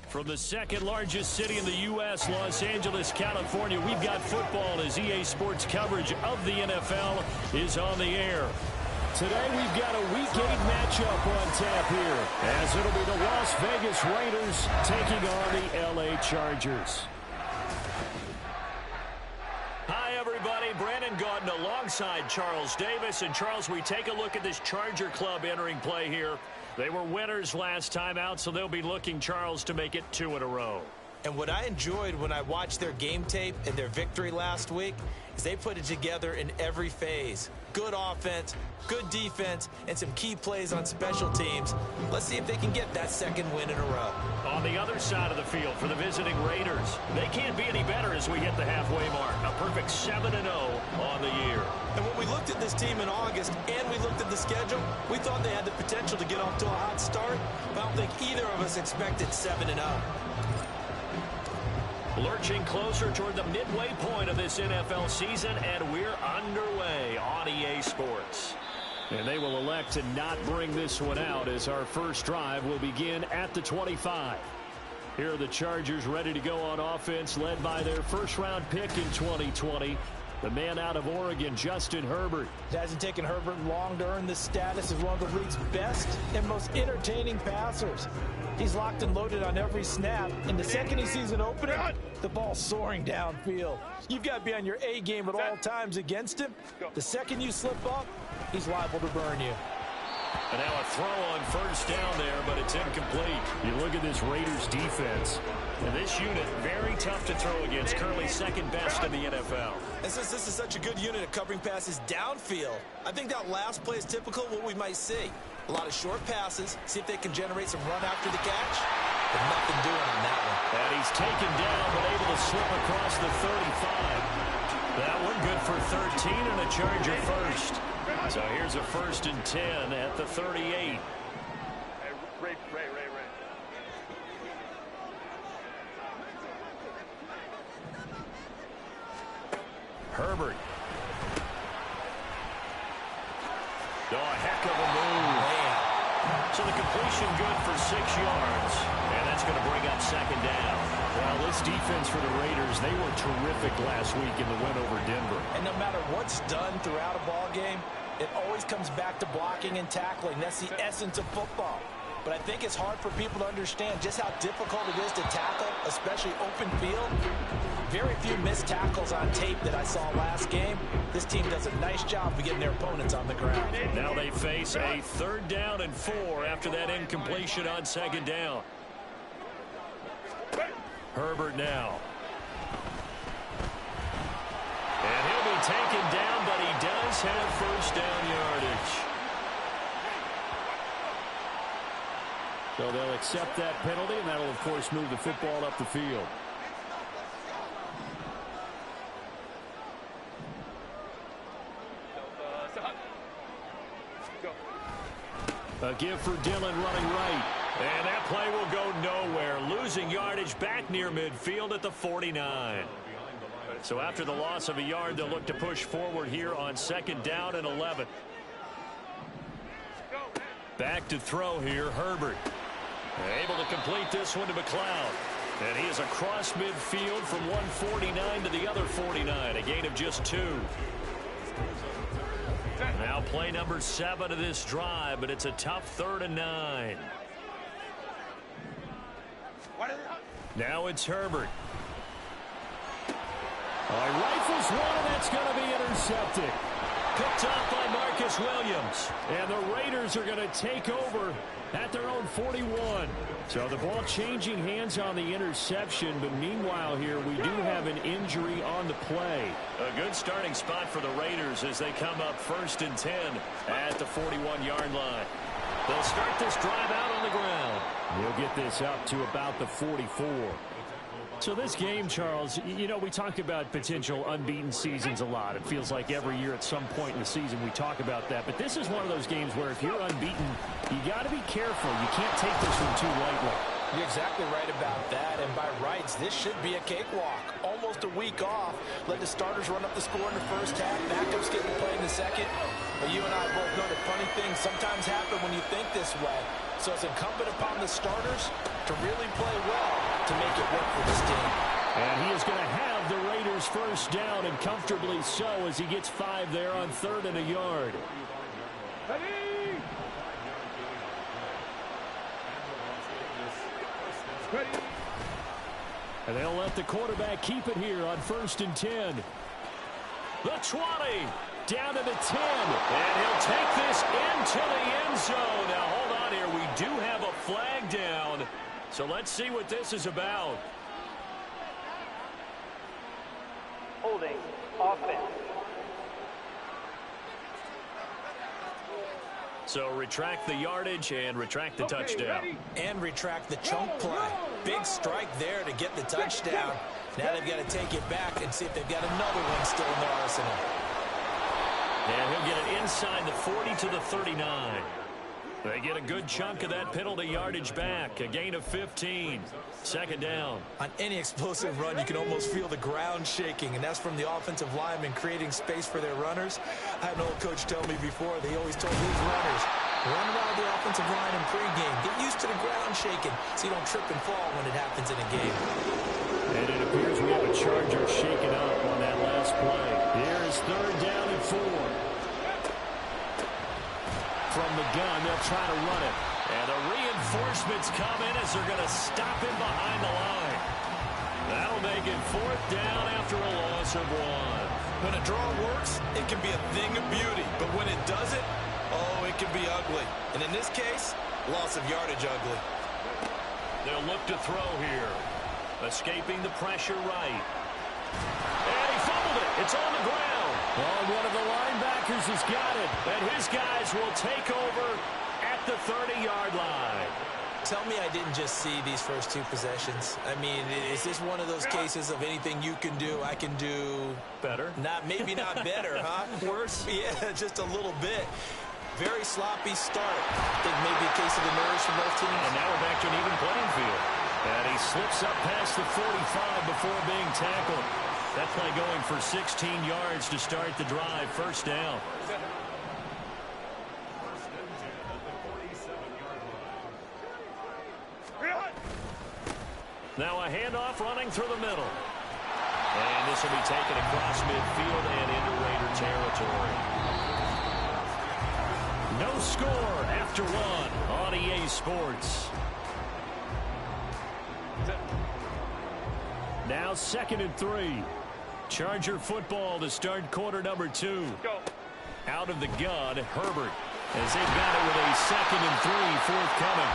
From the second largest city in the U.S., Los Angeles, California, we've got football as EA Sports coverage of the NFL is on the air. Today we've got a Week 8 matchup on tap here, as it'll be the Las Vegas Raiders taking on the L.A. Chargers. Hi, everybody. Brandon Gordon alongside Charles Davis. And, Charles, we take a look at this Charger club entering play here. They were winners last time out, so they'll be looking, Charles, to make it 2 in a row. And what I enjoyed when I watched their game tape and their victory last week is they put it together in every phase. Good offense, good defense, and some key plays on special teams. Let's see if they can get that second win in a row. On the other side of the field for the visiting Raiders, they can't be any better as we hit the halfway mark. A perfect 7-0 on the year. And when we looked at this team in August and we looked at the schedule, we thought they had the potential to get off to a hot start, but I don't think either of us expected 7-0. Lurching closer toward the midway point of this NFL season, and we're underway on EA Sports. And they will elect to not bring this one out as our first drive will begin at the 25. Here are the Chargers ready to go on offense, led by their first-round pick in 2020, the man out of Oregon, Justin Herbert. It hasn't taken Herbert long to earn this status as one of the league's best and most entertaining passers. He's locked and loaded on every snap, and the second he sees an opening, the ball's soaring downfield. You've got to be on your A game at all times against him. The second you slip up, he's liable to burn you. And now a throw on first down there, but it's incomplete. You look at this Raiders defense, and this unit, very tough to throw against, currently second best in the NFL. And since this is such a good unit at covering passes downfield, I think that last play is typical of what we might see. A lot of short passes, see if they can generate some run after the catch, but nothing doing on that one. And he's taken down, but able to slip across the 35. That one good for 13 and a Charger first. So here's a 1st and 10 at the 38. Ray. Herbert. Oh, a heck of a move. Man. So the completion good for 6 yards. And that's going to bring up 2nd down. Well, this defense for the Raiders, they were terrific last week in the win over Denver. And no matter what's done throughout a ball game, it always comes back to blocking and tackling. That's the essence of football. But I think it's hard for people to understand just how difficult it is to tackle, especially open field. Very few missed tackles on tape that I saw last game. This team does a nice job of getting their opponents on the ground. Now they face a 3rd down and 4 after that incompletion on 2nd down. Herbert now. And he'll be taken down, but he does have 1st down yardage. So they'll accept that penalty, and that'll, of course, move the football up the field. A give for Dillon running right. And that play will go nowhere. Losing yardage back near midfield at the 49. So after the loss of a yard, they'll look to push forward here on 2nd down and 11. Back to throw here, Herbert. Able to complete this one to McLeod. And he is across midfield from 149 to the other 49. A gain of just 2. Now play number 7 of this drive, but it's a tough 3rd and 9. Now it's Herbert. Rifles one, and that's going to be intercepted. Picked off by Marcus Williams. And the Raiders are going to take over at their own 41. So the ball changing hands on the interception, but meanwhile here we do have an injury on the play. A good starting spot for the Raiders as they come up 1st and 10 at the 41-yard line. They'll start this drive out on the ground. They'll get this up to about the 44. So this game, Charles, you know, we talk about potential unbeaten seasons a lot. It feels like every year at some point in the season we talk about that. But this is one of those games where if you're unbeaten, you got to be careful. You can't take this one too lightly. You're exactly right about that, and by rights, this should be a cakewalk. Almost a week off. Let the starters run up the score in the first half, backups get to play in the second. But you and I both know that funny things sometimes happen when you think this way. So it's incumbent upon the starters to really play well to make it work for this team. And he is going to have the Raiders first down, and comfortably so, as he gets 5 there on 3rd and a yard. And they'll let the quarterback keep it here on 1st and 10. The 20, down to the 10, and he'll take this into the end zone. Now, hold on here. We do have a flag down, so let's see what this is about. Holding, offense. So retract the yardage and retract the touchdown. And retract the chunk play. Big strike there to get the touchdown. Now they've got to take it back and see if they've got another one still in their arsenal. And he'll get it inside the 40 to the 39. They get a good chunk of that penalty yardage back. A gain of 15. 2nd down. On any explosive run, you can almost feel the ground shaking, and that's from the offensive linemen creating space for their runners. I had an old coach tell me before, they always told his runners, run around the offensive line in pregame. Get used to the ground shaking so you don't trip and fall when it happens in a game. And it appears we have a Charger shaken up on that last play. Here's 3rd down and 4. From the gun, they'll try to run it. And the reinforcements come in as they're going to stop him behind the line. That'll make it 4th down after a loss of 1. When a draw works, it can be a thing of beauty. But when it doesn't, oh, it can be ugly. And in this case, loss of yardage ugly. They'll look to throw here. Escaping the pressure right. And he fumbled it. It's on the ground. Oh, one of the linebackers has got it. And his guys will take over at the 30-yard line. Tell me I didn't just see these first 2 possessions. I mean, is this one of those cases of anything you can do, I can do better? Maybe not better, huh? Worse? Yeah, just a little bit. Very sloppy start. I think maybe a case of the nerves from both teams. And now we're back to an even playing field. And he slips up past the 45 before being tackled. That play going for 16 yards to start the drive. 1st down. Now a handoff running through the middle. And this will be taken across midfield and into Raider territory. No score after 1 on EA Sports. Now 2nd and 3. Charger football to start quarter number 2. Out of the gun, Herbert, as they've got it with a 2nd and 3 forthcoming.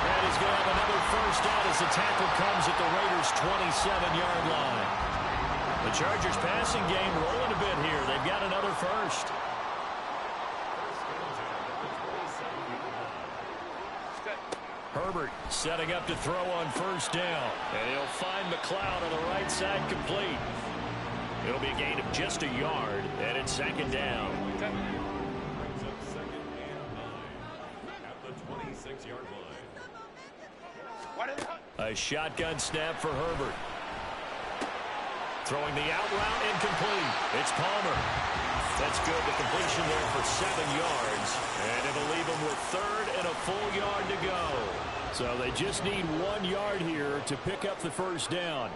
And he's going to have another first down as the tackle comes at the Raiders' 27-yard line. The Chargers passing game rolling a bit here. They've got another first. Herbert setting up to throw on 1st down. And he'll find McLeod on the right side complete. It'll be a gain of just a yard, and it's 2nd down. Brings up 2nd and 9 at the 26-yard line. A shotgun snap for Herbert. Throwing the out route incomplete. It's Palmer. That's good. The completion there for 7 yards. And it'll leave them with 3rd and a full yard to go. So they just need 1 yard here to pick up the first down.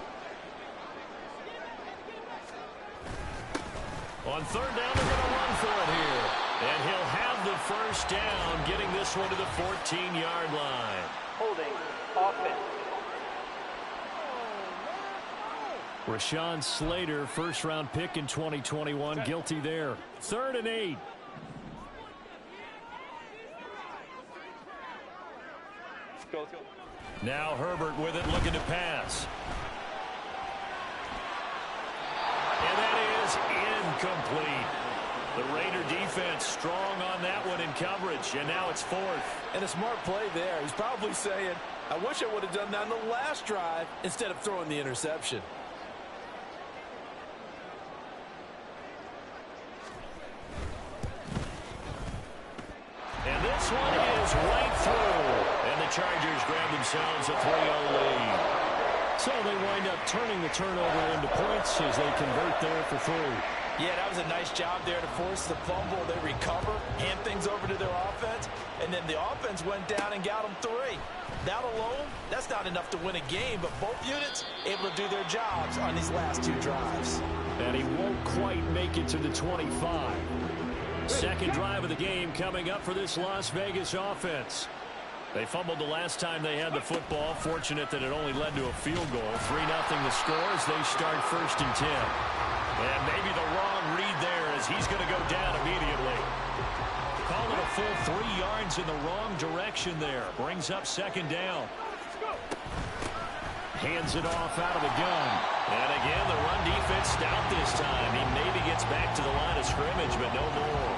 On 3rd down, they're going to run for it here. And he'll have the first down, getting this one to the 14-yard line. Holding, offense. Rashawn Slater, first-round pick in 2021, guilty there. 3rd and 8. Now Herbert with it, looking to pass. And that is incomplete. The Raider defense strong on that one in coverage, and now it's 4th. And a smart play there. He's probably saying, I wish I would have done that on the last drive instead of throwing the interception. And this one is right through. And the Chargers grab themselves a 3-0 lead. So they wind up turning the turnover into points as they convert there for 3. Yeah, that was a nice job there to force the fumble. They recover, hand things over to their offense, and then the offense went down and got them 3. That alone, that's not enough to win a game, but both units able to do their jobs on these last 2 drives. And he won't quite make it to the 25. Second drive of the game coming up for this Las Vegas offense. They fumbled the last time they had the football. Fortunate that it only led to a field goal. 3-0 the score as they start 1st and 10. And maybe the wrong read there as he's going to go down immediately. Call it a full 3 yards in the wrong direction there. Brings up 2nd down. Hands it off out of the gun. And again, the run defense stout this time. He maybe gets back to the line of scrimmage, but no more.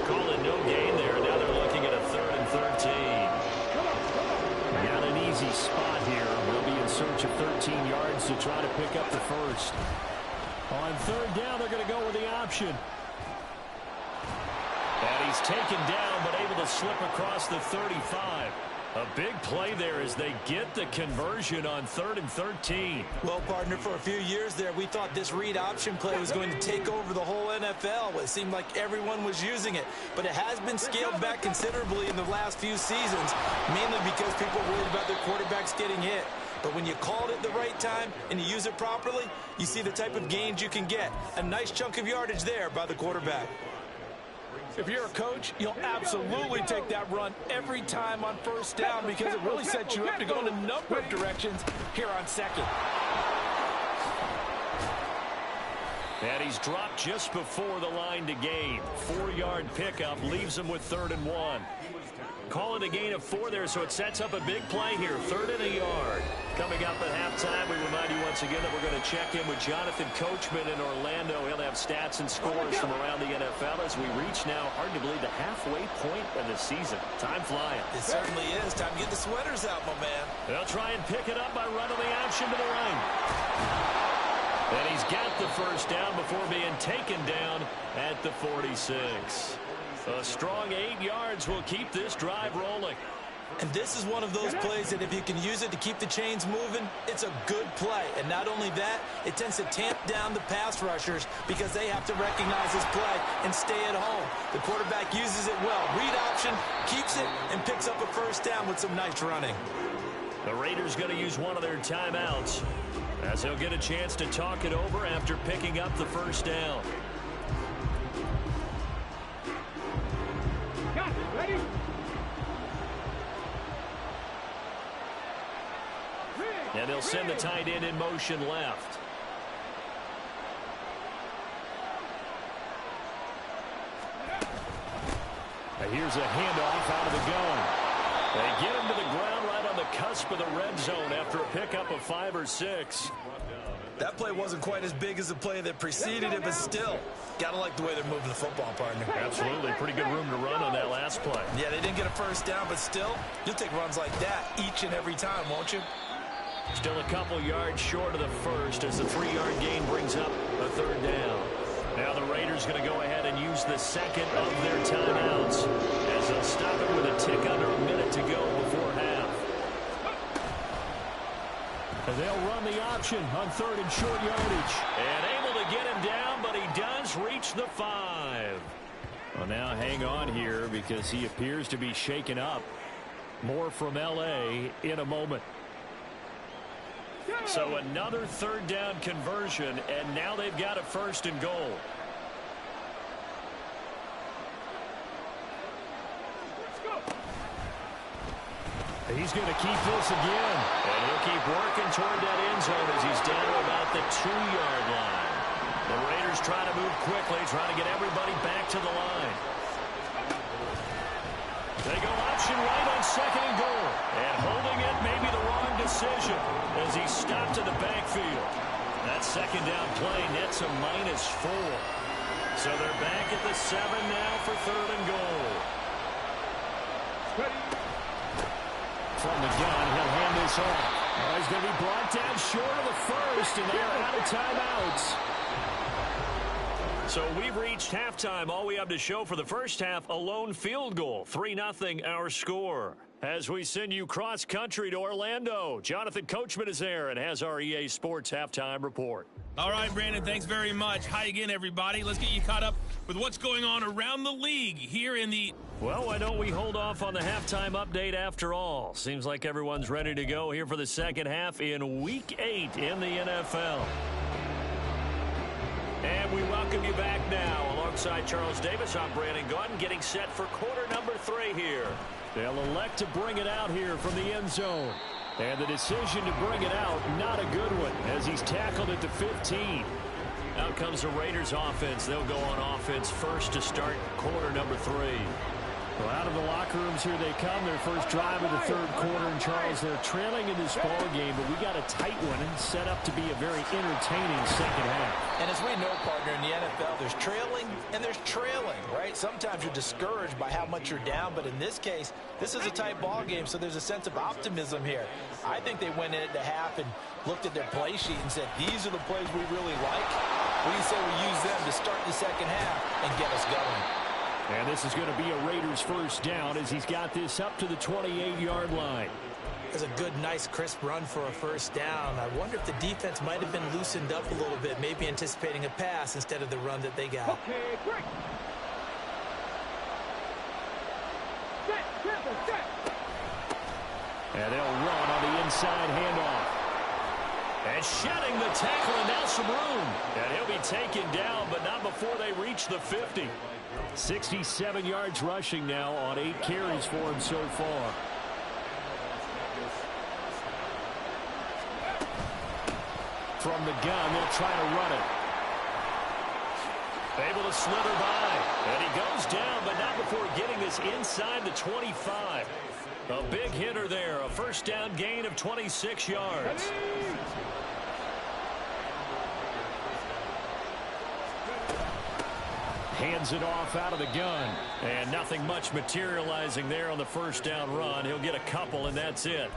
Call it no gain there. Now they're looking at a 3rd and 13. Not an easy spot here. They'll be in search of 13 yards to try to pick up the first. On 3rd down, they're going to go with the option. And he's taken down, but able to slip across the 35. A big play there as they get the conversion on 3rd and 13. Well, partner, for a few years there, we thought this read option play was going to take over the whole NFL. It seemed like everyone was using it, but it has been scaled back considerably in the last few seasons, mainly because people are worried about their quarterbacks getting hit. But when you call it at the right time and you use it properly, you see the type of gains you can get. A nice chunk of yardage there by the quarterback. If you're a coach, you'll absolutely take that run every time on 1st down because it really sets you up to go in a number of directions here on 2nd. And he's dropped just before the line to gain. 4-yard pickup leaves him with 3rd and 1. Call it a gain of 4 there, so it sets up a big play here. 3rd and a yard. Coming up at halftime, we remind you once again that we're going to check in with Jonathan Coachman in Orlando. He'll have stats and scores from around the NFL as we reach now, hard to believe, the halfway point of the season. Time flying. It certainly is. Time to get the sweaters out, my man. They'll try and pick it up by running the option to the right. And he's got the 1st down before being taken down at the 46. A strong 8 yards will keep this drive rolling. And this is one of those plays that if you can use it to keep the chains moving, it's a good play. And not only that, it tends to tamp down the pass rushers because they have to recognize this play and stay at home. The quarterback uses it well. Read option, keeps it, and picks up a 1st down with some nice running. The Raiders going to use one of their timeouts as they'll get a chance to talk it over after picking up the 1st down. Got it, ready? And they'll send the tight end in motion left. And here's a handoff out of the gun. They get him to the ground right on the cusp of the red zone after a pickup of 5 or 6. That play wasn't quite as big as the play that preceded it, but still, gotta like the way they're moving the football, partner. Absolutely. Pretty good room to run on that last play. Yeah, they didn't get a 1st down, but still, you'll take runs like that each and every time, won't you? Still a couple yards short of the 1st as the 3-yard gain brings up a 3rd down. Now the Raiders going to go ahead and use the 2nd of their timeouts as they'll stop it with a tick under a minute to go before half. And they'll run the option on 3rd and short yardage. And able to get him down, but he does reach the 5. Well, now hang on here because he appears to be shaken up. More from L.A. in a moment. So another 3rd down conversion, and now they've got a 1st and goal. He's going to keep this again. And he'll keep working toward that end zone as he's down to about the 2-yard line. The Raiders trying to move quickly, trying to get everybody back to the line. They go option right on 2nd and goal. And holding it may be the wrong decision as he's stopped in the backfield. That 2nd down play nets a -4. So they're back at the 7 now for 3rd and goal. From the gun, he'll hand this off. Oh, he's going to be brought down short of the 1st, and they are out of timeouts. So we've reached halftime. All we have to show for the first half, a lone field goal. 3-0 our score. As we send you cross-country to Orlando, Jonathan Coachman is there and has our EA Sports halftime report. All right, Brandon, thanks very much. Hi again, everybody. Let's get you caught up with what's going on around the league here in the... Well, why don't we hold off on the halftime update after all? Seems like everyone's ready to go here for the second half in Week 8 in the NFL. And we welcome you back now. Alongside Charles Davis, I'm Brandon Gaudin, getting set for quarter number 3 here. They'll elect to bring it out here from the end zone. And the decision to bring it out, not a good one, as he's tackled at the 15. Out comes the Raiders offense. They'll go on offense first to start quarter number 3. Well, out of the locker rooms here they come. Their first drive of the third quarter. And, Charles, they're trailing in this ball game, but we got a tight one and set up to be a very entertaining second half. And as we know, partner, in the NFL, there's trailing and there's trailing, right? Sometimes you're discouraged by how much you're down, but in this case, this is a tight ball game, so there's a sense of optimism here. I think they went in at the half and looked at their play sheet and said, these are the plays we really like. What do you say we use them to start the second half and get us going? And this is going to be a Raiders first down as he's got this up to the 28-yard line. It's a good, nice, crisp run for a first down. I wonder if the defense might have been loosened up a little bit, maybe anticipating a pass instead of the run that they got. Okay, break. Set. And they'll run on the inside handoff. And shedding the tackle, and now some room. And he'll be taken down, but not before they reach the 50. 67 yards rushing now on 8 carries for him so far. From the gun, they'll try to run it. Able to slither by. And he goes down, but not before getting this inside the 25. A big hitter there. A first down gain of 26 yards. Hands it off out of the gun. And nothing much materializing there on the first down run. He'll get a couple, and that's it.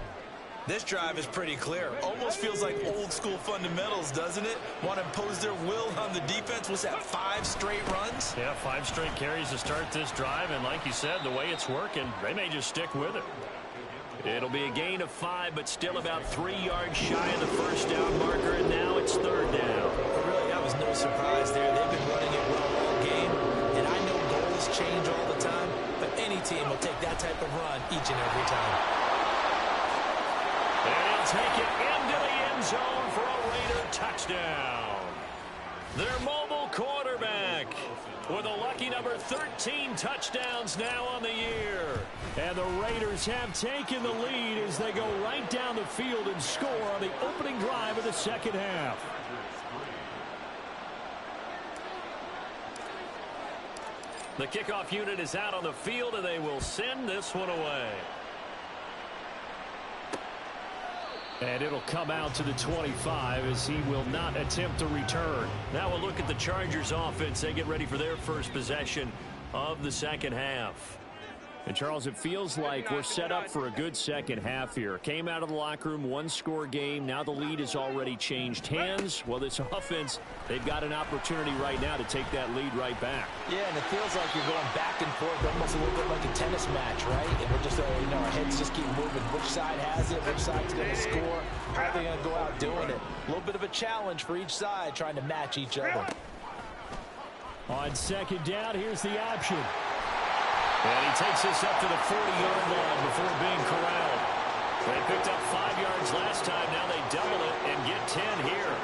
This drive is pretty clear. Almost feels like old school fundamentals, doesn't it? Want to impose their will on the defense. What's that, 5 straight runs? Yeah, 5 straight carries to start this drive. And like you said, the way it's working, they may just stick with it. It'll be a gain of 5, but still about 3 yards shy of the first down marker. And now it's third down. Really, that was no surprise there. They've been running it well all game. And I know goals change all the time, but any team will take that type of run each and every time. And he'll take it into the end zone for a Raider touchdown. Their mobile quarterback with a lucky number 13 touchdowns now on the year. And the Raiders have taken the lead as they go right down the field and score on the opening drive of the second half. The kickoff unit is out on the field, and they will send this one away. And it'll come out to the 25 as he will not attempt to return. Now we'll look at the Chargers offense. They get ready for their first possession of the second half. And, Charles, it feels like we're set up for a good second half here. Came out of the locker room, 1-score game. Now the lead has already changed hands. Well, this offense, they've got an opportunity right now to take that lead right back. Yeah, and it feels like you're going back and forth, almost a little bit like a tennis match, right? And we're just, our heads just keep moving. Which side has it? Which side's going to score? How are they going to go out doing it? A little bit of a challenge for each side, trying to match each other. On second down, here's the option. And he takes this up to the 40-yard line before being corralled. They picked up 5 yards last time. Now they double it and get 10 here.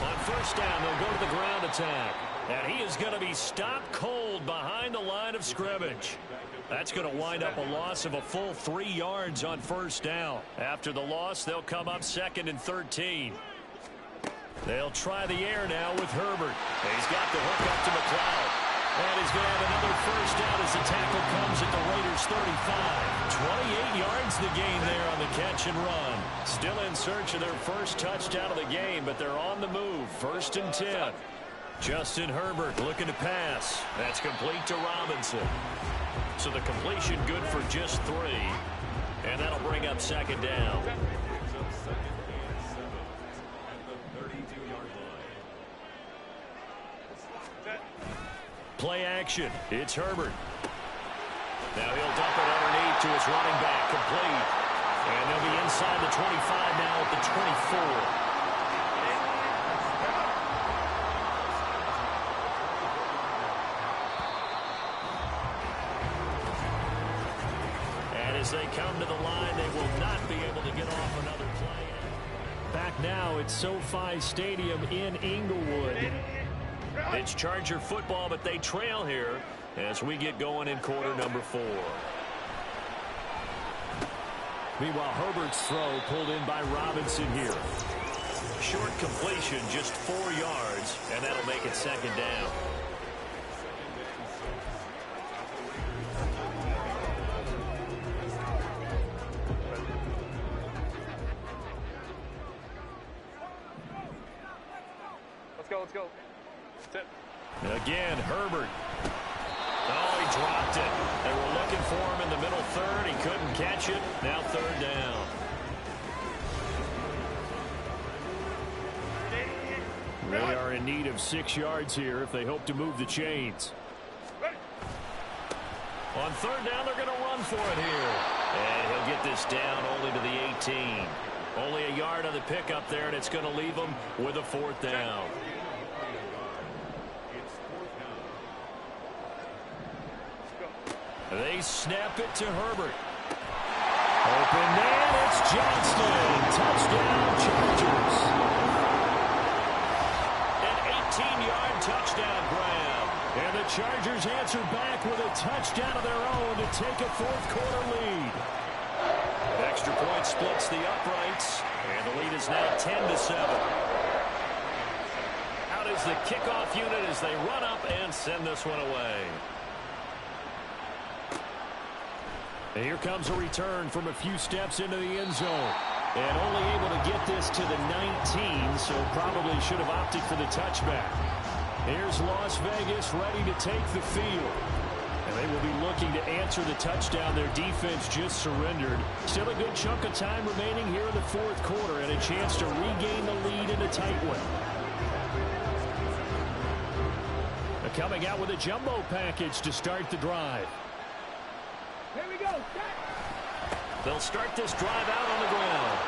On first down, they'll go to the ground attack. And he is going to be stopped cold behind the line of scrimmage. That's going to wind up a loss of a full 3 yards on first down. After the loss, they'll come up 2nd and 13. They'll try the air now with Herbert. He's got the hook up to McLeod. And he's going to have another first down as the tackle comes at the Raiders' 35. 28 yards the gain there on the catch and run. Still in search of their first touchdown of the game, but they're on the move. 1st and 10. Justin Herbert looking to pass. That's complete to Robinson. So the completion good for just 3. And that'll bring up second down. Brings up second and 7 at the 32-yard line. Play action. It's Herbert. Now he'll dump it underneath to his running back. Complete. And they'll be inside the 25 now at the 24. As they come to the line, they will not be able to get off another play. Back now at SoFi Stadium in Inglewood. It's Charger football, but they trail here as we get going in quarter number 4. Meanwhile, Herbert's throw pulled in by Robinson here. Short completion, just 4 yards, and that'll make it second down. Let's go. Tip. Again, Herbert. Oh, he dropped it. They were looking for him in the middle third. He couldn't catch it. Now third down. They are in need of 6 yards here if they hope to move the chains. On third down, they're going to run for it here. And he'll get this down only to the 18. Only a yard on the pickup there, and it's going to leave them with a 4th down. They snap it to Herbert. Open man, it's Johnston. Touchdown, Chargers. An 18-yard touchdown grab. And the Chargers answer back with a touchdown of their own to take a fourth-quarter lead. An extra point splits the uprights, and the lead is now 10-7. Out is the kickoff unit as they run up and send this one away. And here comes a return from a few steps into the end zone. And only able to get this to the 19, so probably should have opted for the touchback. Here's Las Vegas ready to take the field. And they will be looking to answer the touchdown their defense just surrendered. Still a good chunk of time remaining here in the fourth quarter and a chance to regain the lead in a tight one. They're coming out with a jumbo package to start the drive. Here we go. They'll start this drive out on the ground.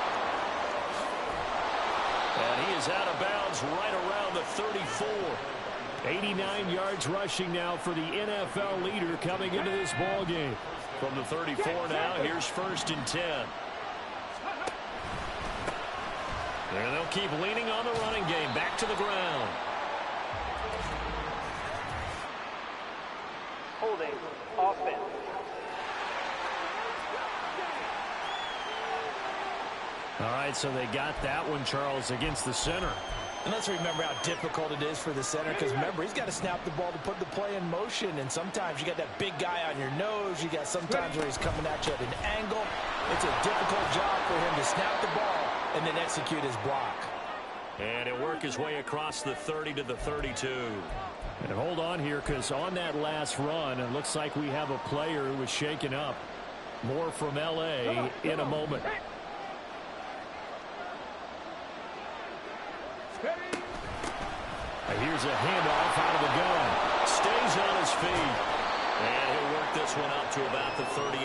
And he is out of bounds right around the 34. 89 yards rushing now for the NFL leader coming into this ball game. From the 34 now, here's 1st and 10. And they'll keep leaning on the running game. Back to the ground. Holding. Offense. All right, so they got that one, Charles, against the center. And let's remember how difficult it is for the center, because remember, he's got to snap the ball to put the play in motion, and sometimes you got that big guy on your nose. You got sometimes where he's coming at you at an angle. It's a difficult job for him to snap the ball and then execute his block. And he'll work his way across the 30 to the 32. And hold on here, because on that last run, it looks like we have a player who was shaken up. More from L.A. in a moment. Here's a handoff out of the gun. Stays on his feet. And he'll work this one out to about the 38.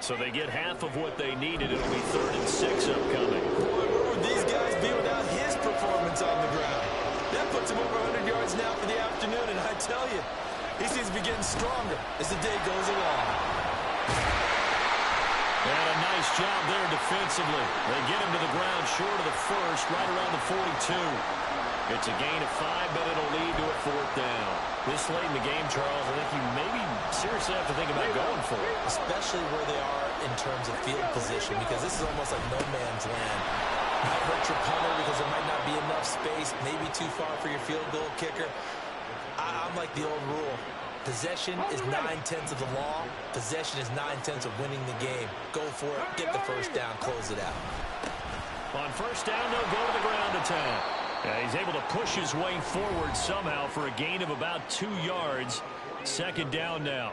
So they get half of what they needed. It'll be 3rd and 6 upcoming. Boy, where would these guys be without his performance on the ground? That puts him over 100 yards now for the afternoon, and I tell you, he seems to be getting stronger as the day goes along. And a nice job there defensively. They get him to the ground short of the first, right around the 42. It's a gain of 5, but it'll lead to a 4th down. This late in the game, Charles, I think you maybe seriously have to think about going for it. Especially where they are in terms of field position, because this is almost like no man's land. Might hurt your punter because there might not be enough space, maybe too far for your field goal kicker. I'm like the old rule. Possession is 9/10 of the law. Possession is 9/10 of winning the game. Go for it, get the first down, close it out. On first down, they'll go to the ground attack. He's able to push his way forward somehow for a gain of about 2 yards. Second down now.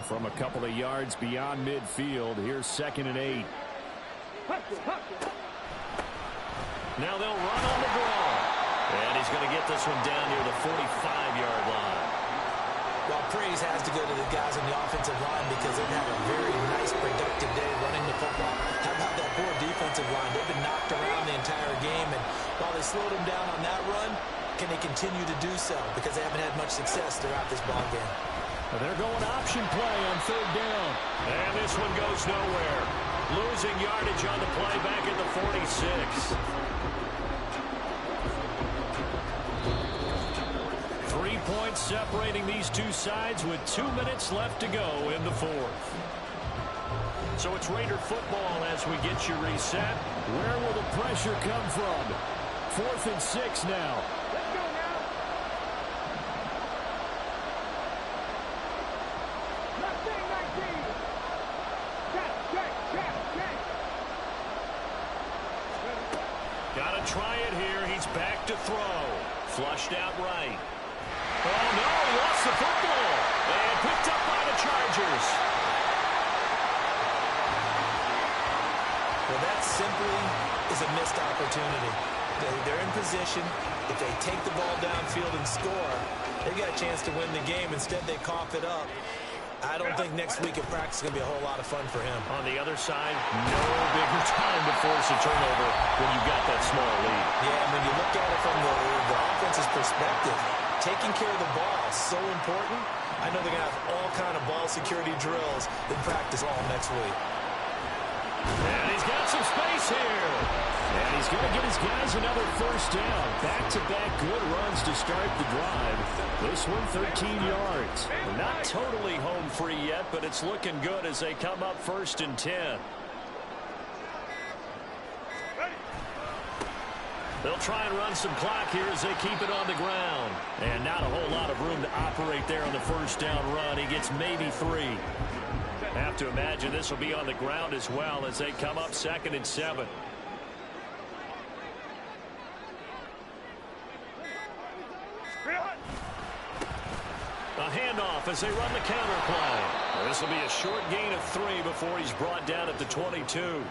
From a couple of yards beyond midfield, here's 2nd and 8. Now they'll run on the draw. And he's going to get this one down near the 45-yard line. Well, praise has to go to the guys on the offensive line because they've had a very nice, productive day running the football. How about that poor defensive line? They've been knocked around the entire game, and while they slowed them down on that run, can they continue to do so? Because they haven't had much success throughout this ball game. Well, they're going option play on 3rd down. And this one goes nowhere. Losing yardage on the play back at the 46. 3 points separating these two sides with 2 minutes left to go in the 4th. So it's Raider football as we get you reset. Where will the pressure come from? 4th and 6 now. Let's go now. Mustang 19. Check. Got to try it here. He's back to throw. Flushed out right. Oh, no, he lost the football. And picked up by the Chargers. Well, that simply is a missed opportunity. They're in position. If they take the ball downfield and score, they got a chance to win the game. Instead, they cough it up. I don't think next week at practice is going to be a whole lot of fun for him. On the other side, no bigger time to force a turnover when you've got that small lead. Yeah, and when you look at it from the offense's perspective, taking care of the ball is so important. I know they're going to have all kind of ball security drills in practice all next week. And he's got some space here. And he's going to get his guys another 1st down. Back-to-back good runs to start the drive. This one 13 yards. Not totally home free yet, but it's looking good as they come up 1st and 10. They'll try and run some clock here as they keep it on the ground. And not a whole lot of room to operate there on the 1st down run. He gets maybe 3. Have to imagine this will be on the ground as well as they come up 2nd and 7. A handoff as they run the counter play. This will be a short gain of 3 before he's brought down at the 22.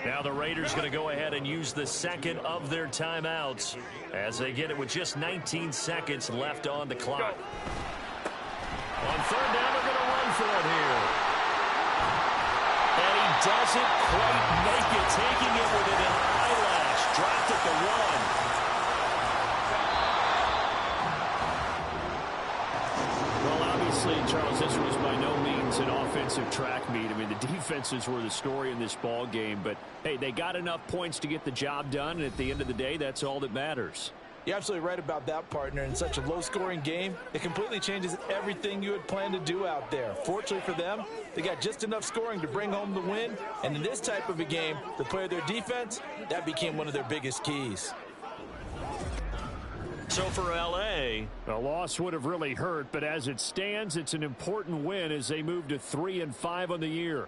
Now the Raiders going to go ahead and use the 2nd of their timeouts as they get it with just 19 seconds left on the clock. On 3rd down, they're going to run for it here. And he doesn't quite make it, taking it within an eyelash. Dropped at the 1. Charles, this was by no means an offensive track meet. I mean, the defenses were the story in this ball game, but hey, they got enough points to get the job done, and at the end of the day, that's all that matters. You're absolutely right about that, partner. In such a low-scoring game, it completely changes everything you had planned to do out there. Fortunately for them, they got just enough scoring to bring home the win, and in this type of a game, to play their defense, that became one of their biggest keys. So for L.A., a loss would have really hurt, but as it stands, it's an important win as they move to 3-5 on the year.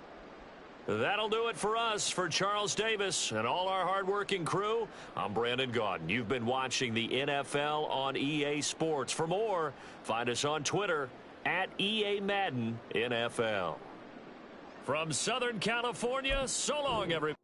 That'll do it for us. For Charles Davis and all our hardworking crew, I'm Brandon Gaudin. You've been watching the NFL on EA Sports. For more, find us on Twitter at EA Madden NFL. From Southern California, so long, everybody.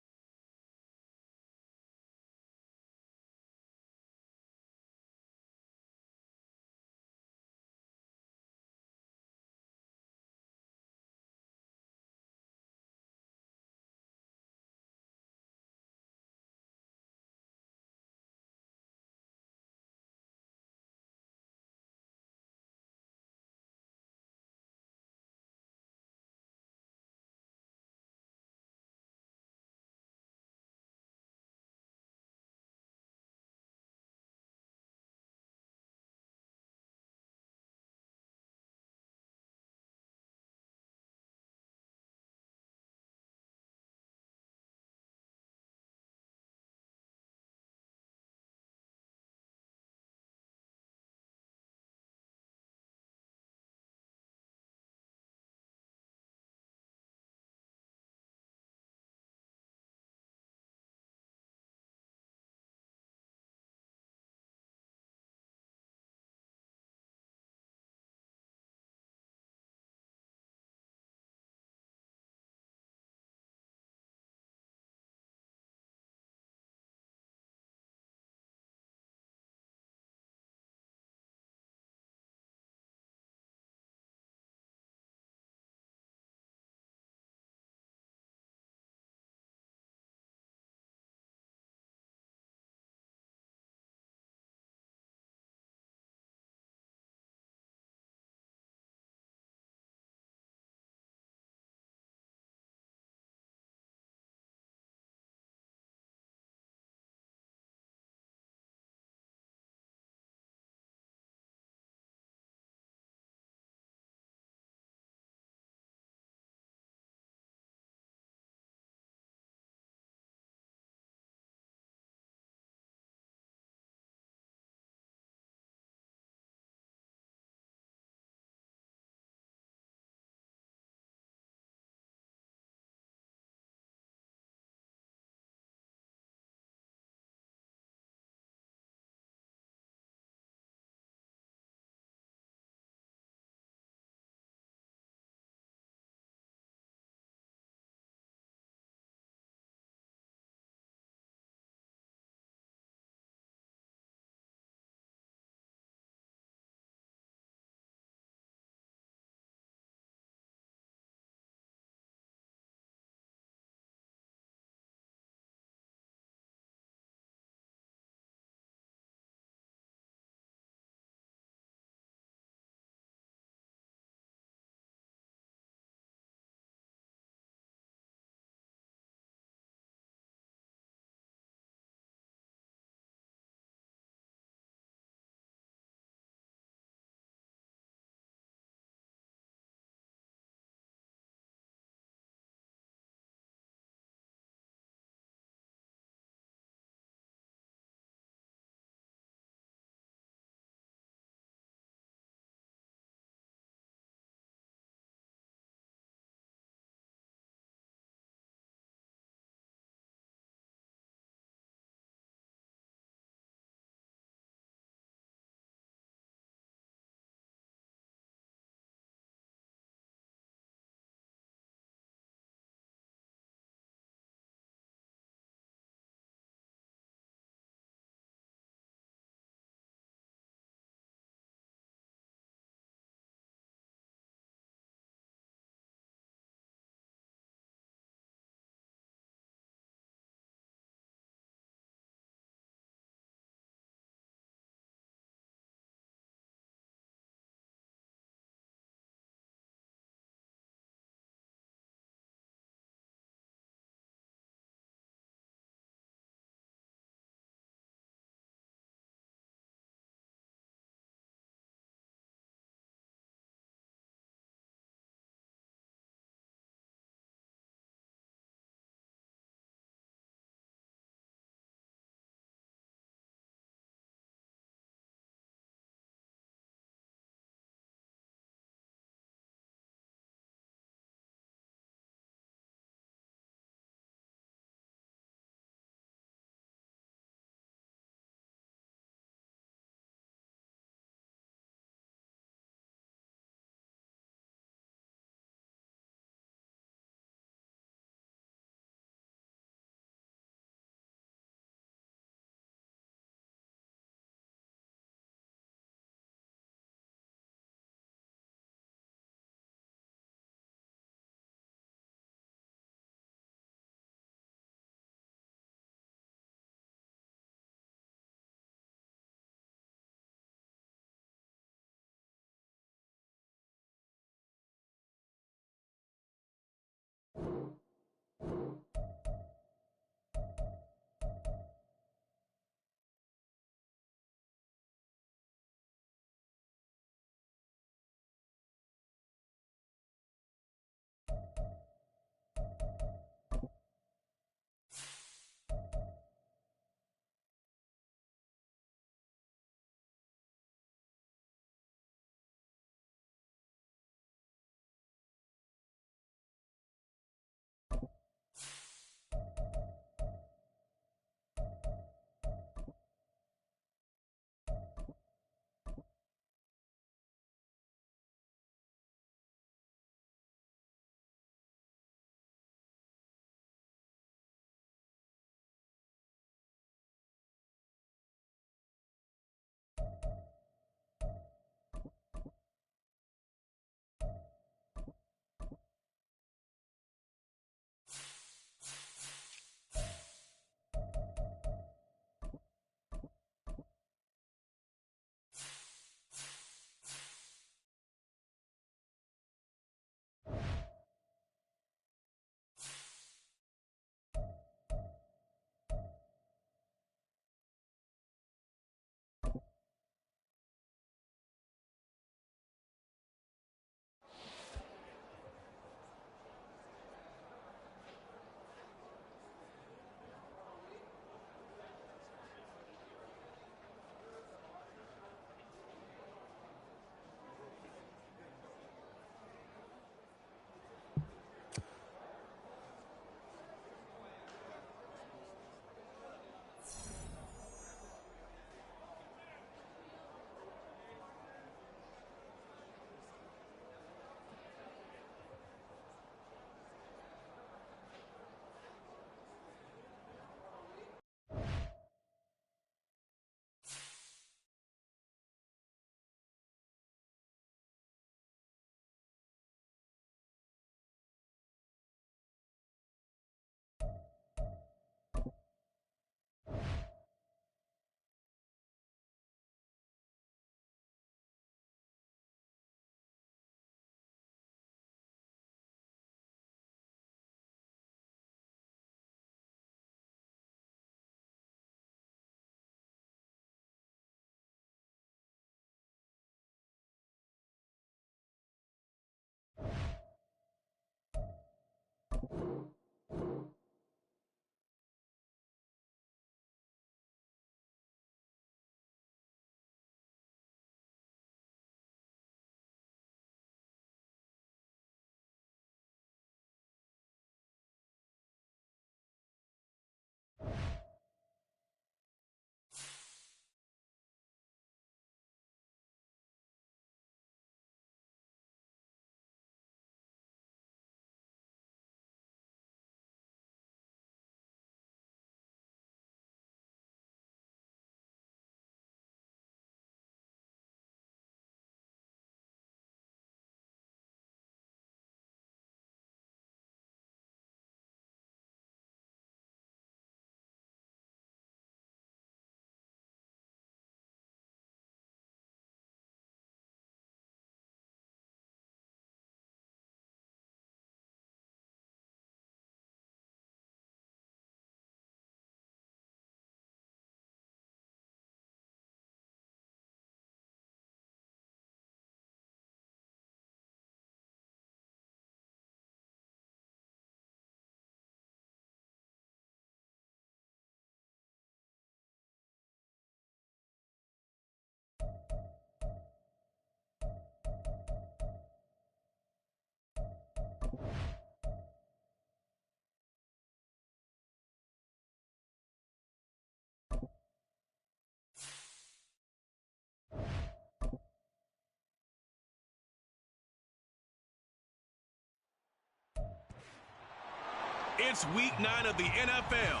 It's week 9 of the NFL.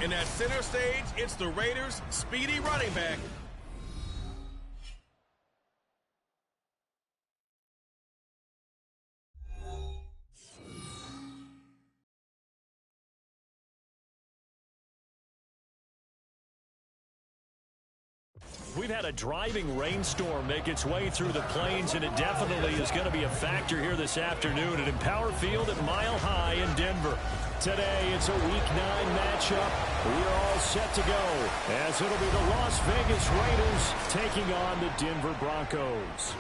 And at center stage, it's the Raiders' speedy running back. We've had a driving rainstorm make its way through the plains, and it definitely is going to be a factor here this afternoon at Empower Field at Mile High in Denver. Today, it's a Week 9 matchup. We are all set to go, as it'll be the Las Vegas Raiders taking on the Denver Broncos.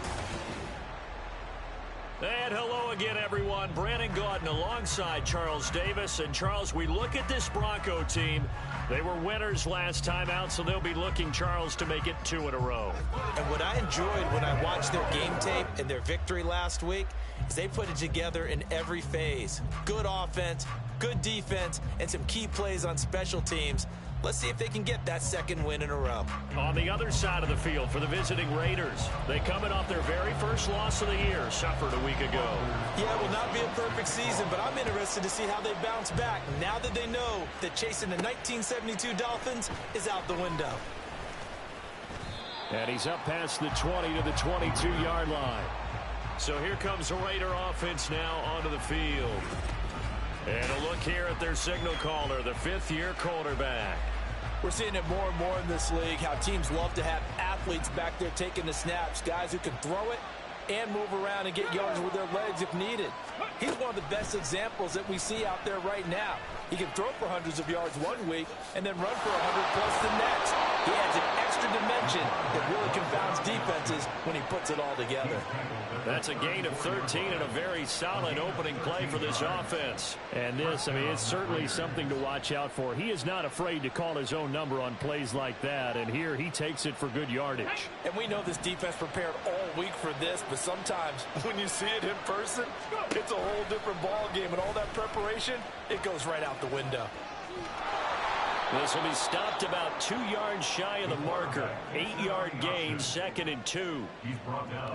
And hello again, everyone. Brandon Gaudin alongside Charles Davis. And, Charles, we look at this Bronco team. They were winners last time out, so they'll be looking, Charles, to make it 2 in a row. And what I enjoyed when I watched their game tape and their victory last week is they put it together in every phase. Good offense, good defense, and some key plays on special teams. Let's see if they can get that second win in a row. On the other side of the field for the visiting Raiders, they coming off their very first loss of the year, suffered a week ago. Yeah, it will not be a perfect season, but I'm interested to see how they bounce back now that they know that chasing the 1972 Dolphins is out the window. And he's up past the 20 to the 22-yard line. So here comes the Raider offense now onto the field. And a look here at their signal caller, the fifth-year quarterback. We're seeing it more and more in this league, how teams love to have athletes back there taking the snaps, guys who can throw it and move around and get yards with their legs if needed. He's one of the best examples that we see out there right now. He can throw for hundreds of yards one week and then run for 100-plus the next. He adds an extra dimension that really confounds defenses when he puts it all together. That's a gain of 13 and a very solid opening play for this offense. And this, I mean, it's certainly something to watch out for. He is not afraid to call his own number on plays like that, and here he takes it for good yardage. And we know this defense prepared all week for this, but sometimes when you see it in person, it's a whole different ball game, and all that preparation, it goes right out the window. This will be stopped about 2 yards shy of the marker. 8-yard gain, 2nd and 2.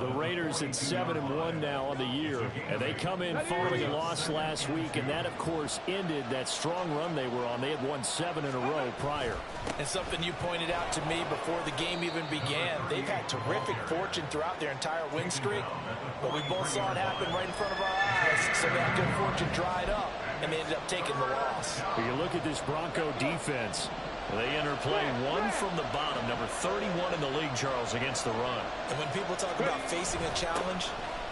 The Raiders at 7-1 now on the year. And they come in following a loss last week, and that, of course, ended that strong run they were on. They had won 7 in a row prior. And something you pointed out to me before the game even began, they've had terrific fortune throughout their entire win streak, but we both saw it happen right in front of our eyes, so that good fortune dried up, and they ended up taking the loss. You look at this Bronco defense. They enter play 1 from the bottom, number 31 in the league, Charles, against the run. And when people talk about facing a challenge,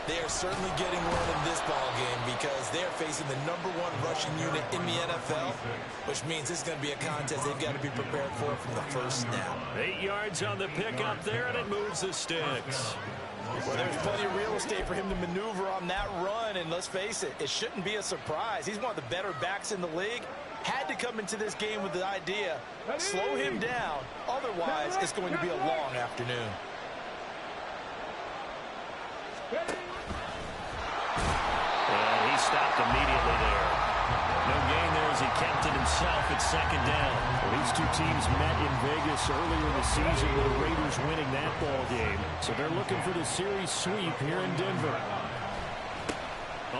they are certainly getting one in this ball game because they're facing the #1 rushing unit in the NFL, which means this is going to be a contest they've got to be prepared for from the first snap. 8 yards on the pickup there, and it moves the sticks. Well, there's plenty of real estate for him to maneuver on that run, and let's face it, it shouldn't be a surprise. He's one of the better backs in the league. Had to come into this game with the idea, slow him down, otherwise it's going to be a long afternoon. And he stopped immediately there. No gain there as he kept it himself at second down. Well, these two teams met in Vegas earlier in the season with the Raiders winning that ball game. So they're looking for the series sweep here in Denver.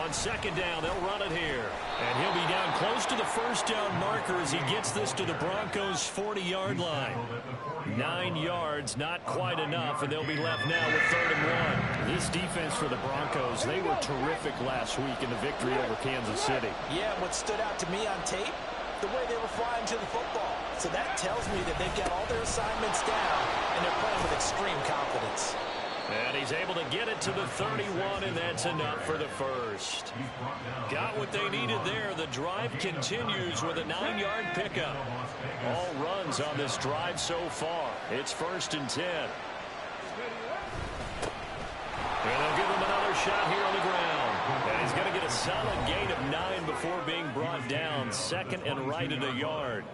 On second down, they'll run it here. And he'll be down close to the first down marker as he gets this to the Broncos' 40-yard line. 9 yards, not quite enough, and they'll be left now with 3rd and 1. This defense for the Broncos, they were terrific last week in the victory over Kansas City. Yeah, what stood out to me on tape, the way they were flying to the football. So that tells me that they've got all their assignments down, and they're playing with extreme confidence. And he's able to get it to the 31, and that's enough for the first. Got what they needed there. The drive continues with a 9-yard pickup. All runs on this drive so far. It's 1st and 10. And they'll give him another shot here on the ground. And he's going to get a solid gain of 9 before being brought down. 2nd and right at a yard.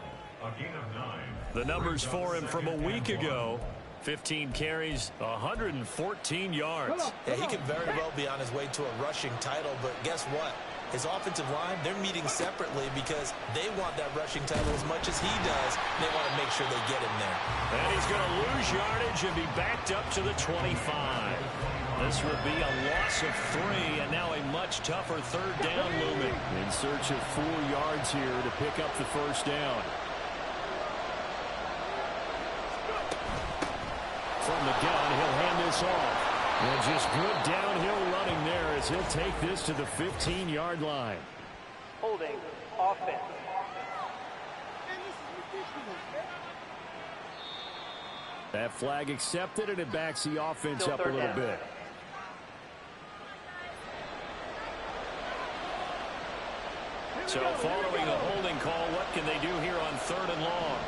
The numbers for him from a week ago. 15 carries, 114 yards. Yeah, he could very well be on his way to a rushing title, but guess what? His offensive line, they're meeting separately because they want that rushing title as much as he does. They want to make sure they get him there. And he's going to lose yardage and be backed up to the 25. This would be a loss of 3, and now a much tougher 3rd down looming. In search of 4 yards here to pick up the first down. From the gun, he'll hand this off. And just good downhill running there as he'll take this to the 15-yard line. Holding offense. That flag accepted, and it backs the offense Still up a little down. bit. So following the holding call, what can they do here on 3rd and long?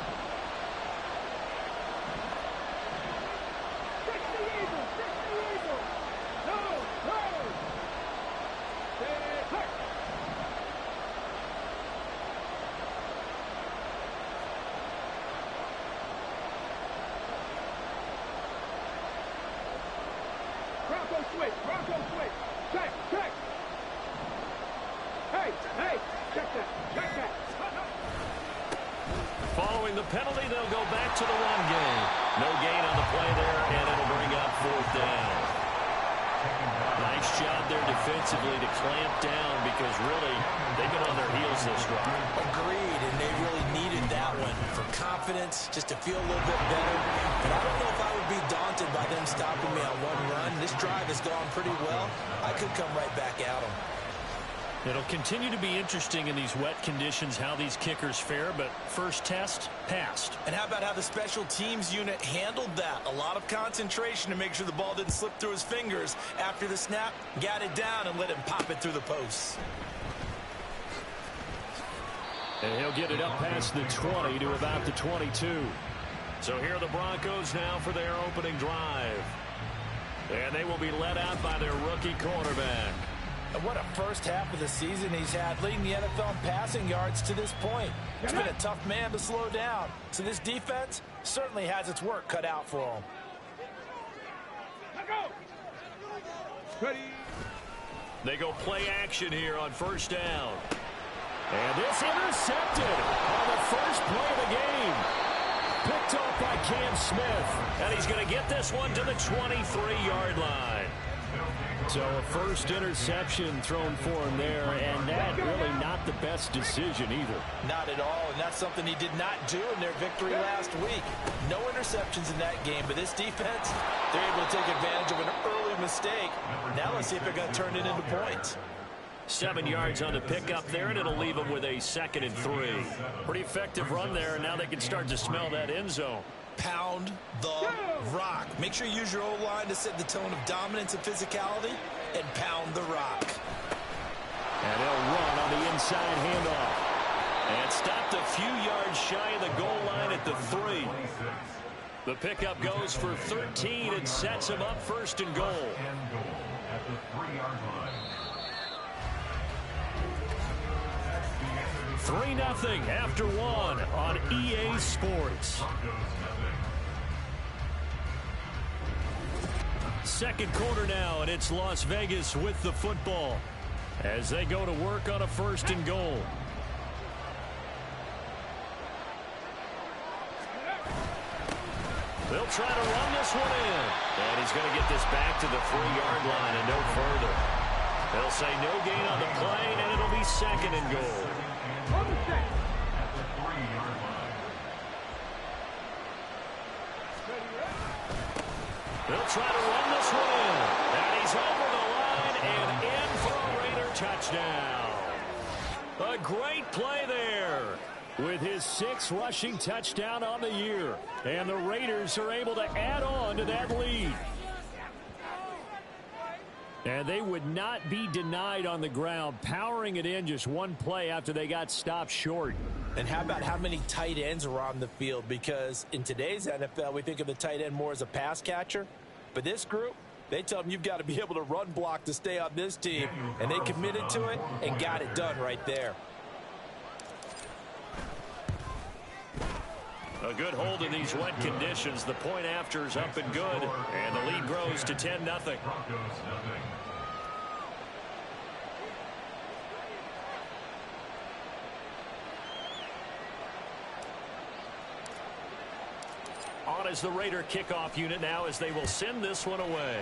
Bronco switch. Check. Hey, check that. Following the penalty, they'll go back to the run game. No gain on the play there, and it'll bring up 4th down. Nice job there defensively to clamp down because really they've been on their heels this drive. Agreed, and they really needed that one for confidence, just to feel a little bit better. But I don't know if I would be daunted by them stopping me on one run. This drive has gone pretty well. I could come right back at them. It'll continue to be interesting in these wet conditions how these kickers fare, but first test, passed. And how about how the special teams unit handled that? A lot of concentration to make sure the ball didn't slip through his fingers. After the snap, got it down and let him pop it through the posts. And he'll get it up past the 20 to about the 22. So here are the Broncos now for their opening drive. And they will be led out by their rookie quarterback. And what a first half of the season he's had, leading the NFL in passing yards to this point. It's been a tough man to slow down. So this defense certainly has its work cut out for him. They go play action here on 1st down. And this intercepted on the first play of the game. Picked off by Cam Smith. And he's going to get this one to the 23-yard line. So a first interception thrown for him there, and that really not the best decision either. Not at all, and that's something he did not do in their victory last week. No interceptions in that game, but this defense, they're able to take advantage of an early mistake. Now let's see if they're going to turn it into points. 7 yards on the pickup there, and it'll leave them with a 2nd and 3. Pretty effective run there, and now they can start to smell that end zone. Pound the rock. Make sure you use your O-line to set the tone of dominance and physicality, and pound the rock. And they'll run on the inside handoff. And stopped a few yards shy of the goal line at the 3. The pickup goes for 13 and sets him up first and goal. At the 3-yard line. 3-0 after one on EA Sports. Second quarter now, and it's Las Vegas with the football as they go to work on a first and goal. They'll try to run this one in. And he's going to get this back to the 3-yard line and no further. They'll say no gain on the play, and it'll be second and goal. They'll try to run this one in. And he's over the line and in for a Raider touchdown. A great play there with his 6th rushing touchdown on the year. And the Raiders are able to add on to that lead. And they would not be denied on the ground, powering it in just one play after they got stopped short. And how about how many tight ends are on the field? Because in today's NFL, we think of the tight end more as a pass catcher. But this group, they tell them you've got to be able to run block to stay on this team. And they committed to it and got it done right there. A good hold in these wet conditions. The point after is up and good. And the lead grows to 10-0. On is the Raider kickoff unit now as they will send this one away.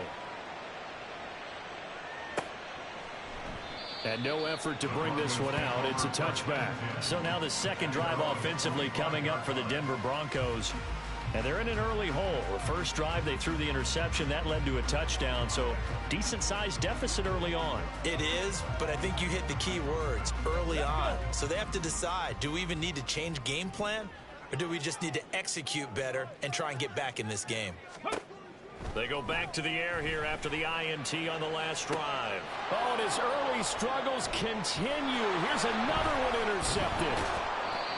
And no effort to bring this one out. It's a touchback. So now the second drive offensively coming up for the Denver Broncos. And they're in an early hole. The first drive, they threw the interception. That led to a touchdown. So decent-sized deficit early on. It is, but I think you hit the key words, early on. So they have to decide, do we even need to change game plan? Or do we just need to execute better and try and get back in this game? They go back to the air here after the INT on the last drive. Oh, and his early struggles continue. Here's another one intercepted.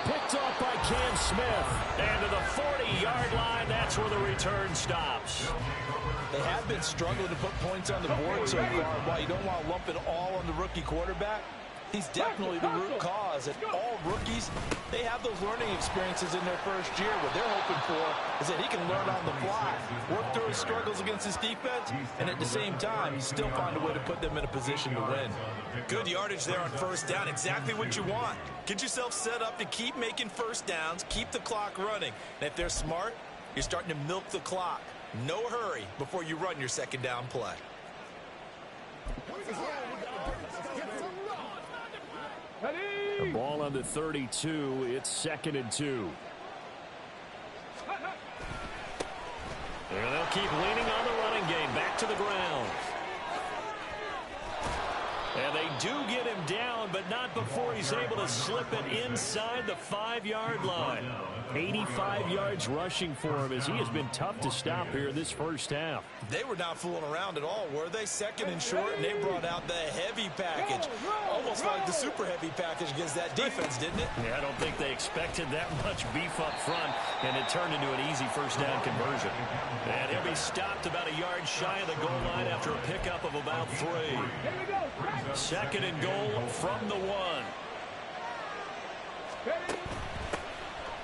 Picked off by Cam Smith. And to the 40-yard line, that's where the return stops. They have been struggling to put points on the board so far. While you don't want to lump it all on the rookie quarterback, he's definitely the root cause. And all rookies, they have those learning experiences in their first year. What they're hoping for is that he can learn on the fly, work through his struggles against his defense, and at the same time, still find a way to put them in a position to win. Good yardage there on first down. Exactly what you want. Get yourself set up to keep making first downs, keep the clock running. And if they're smart, you're starting to milk the clock. No hurry before you run your second down play. The ball on the 32. It's 2nd and 2. And they'll keep leaning on the running game. Back to the ground. And they do get him down, but not before he's able to slip it inside the 5-yard line. 85 yards rushing for him as he has been tough to stop here this first half. They were not fooling around at all, were they? Second and short, and they brought out the heavy package. Almost like the super heavy package against that defense, didn't it? Yeah, I don't think they expected that much beef up front, and it turned into an easy first down conversion. And he'll be stopped about a yard shy of the goal line after a pickup of about 3. 2nd and goal from the 1.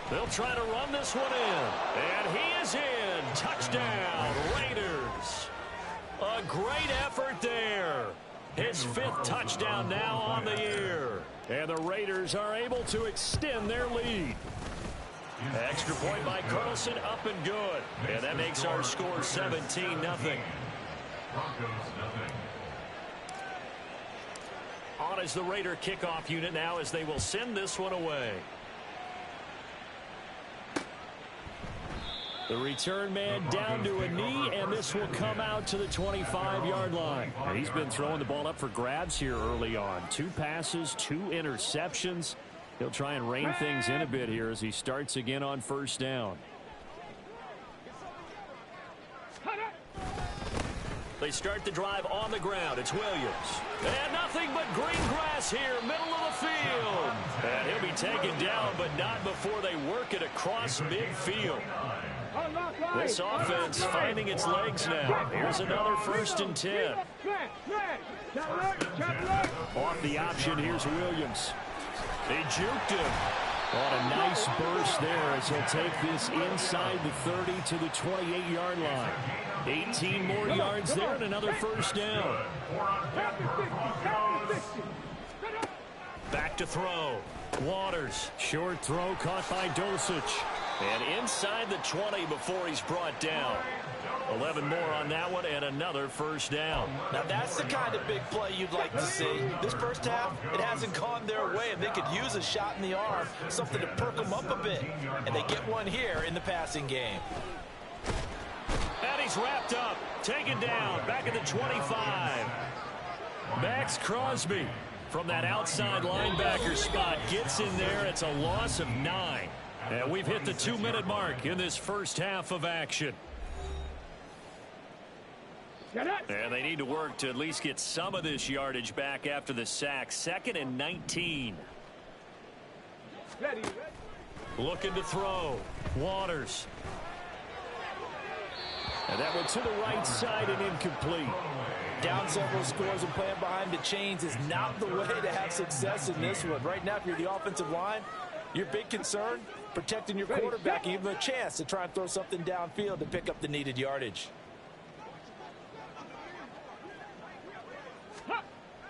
They'll try to run this one in. And he is in. Touchdown, Raiders. A great effort there. His 5th touchdown now on the year. And the Raiders are able to extend their lead. Extra point by Carlson, up and good. And that makes our score 17-0. On is the Raider kickoff unit now as they will send this one away. The return man down to a knee, and this will come out to the 25-yard line. And he's been throwing the ball up for grabs here early on. 2 passes, 2 interceptions. He'll try and rein things in a bit here as he starts again on first down. They start the drive on the ground. It's Williams. And nothing but green grass here, middle of the field. And he'll be taken down, but not before they work it across midfield. This offense finding its legs now. Here's another 1st and 10. Off the option, here's Williams. They juked him. What a nice burst there as he'll take this inside the 30 to the 28-yard line. 18 more yards there and another 1st down. Back to throw. Waters. Short throw caught by Dulcich. And inside the 20 before he's brought down. 11 more on that one and another 1st down. Now that's the kind of big play you'd like to see. This first half, it hasn't gone their way, and they could use a shot in the arm, something to perk them up a bit. And they get one here in the passing game. And he's wrapped up, taken down, back at the 25. Max Crosby From that outside linebacker spot, gets in there. It's a loss of 9. And we've hit the 2-minute mark in this first half of action. And they need to work to at least get some of this yardage back after the sack. 2nd and 19. Looking to throw. Waters. And that one to the right side and incomplete. Down several scores and playing behind the chains is not the way to have success in this one. Right now, if you're the offensive line, your big concern, protecting your quarterback, and give him a chance to try and throw something downfield to pick up the needed yardage.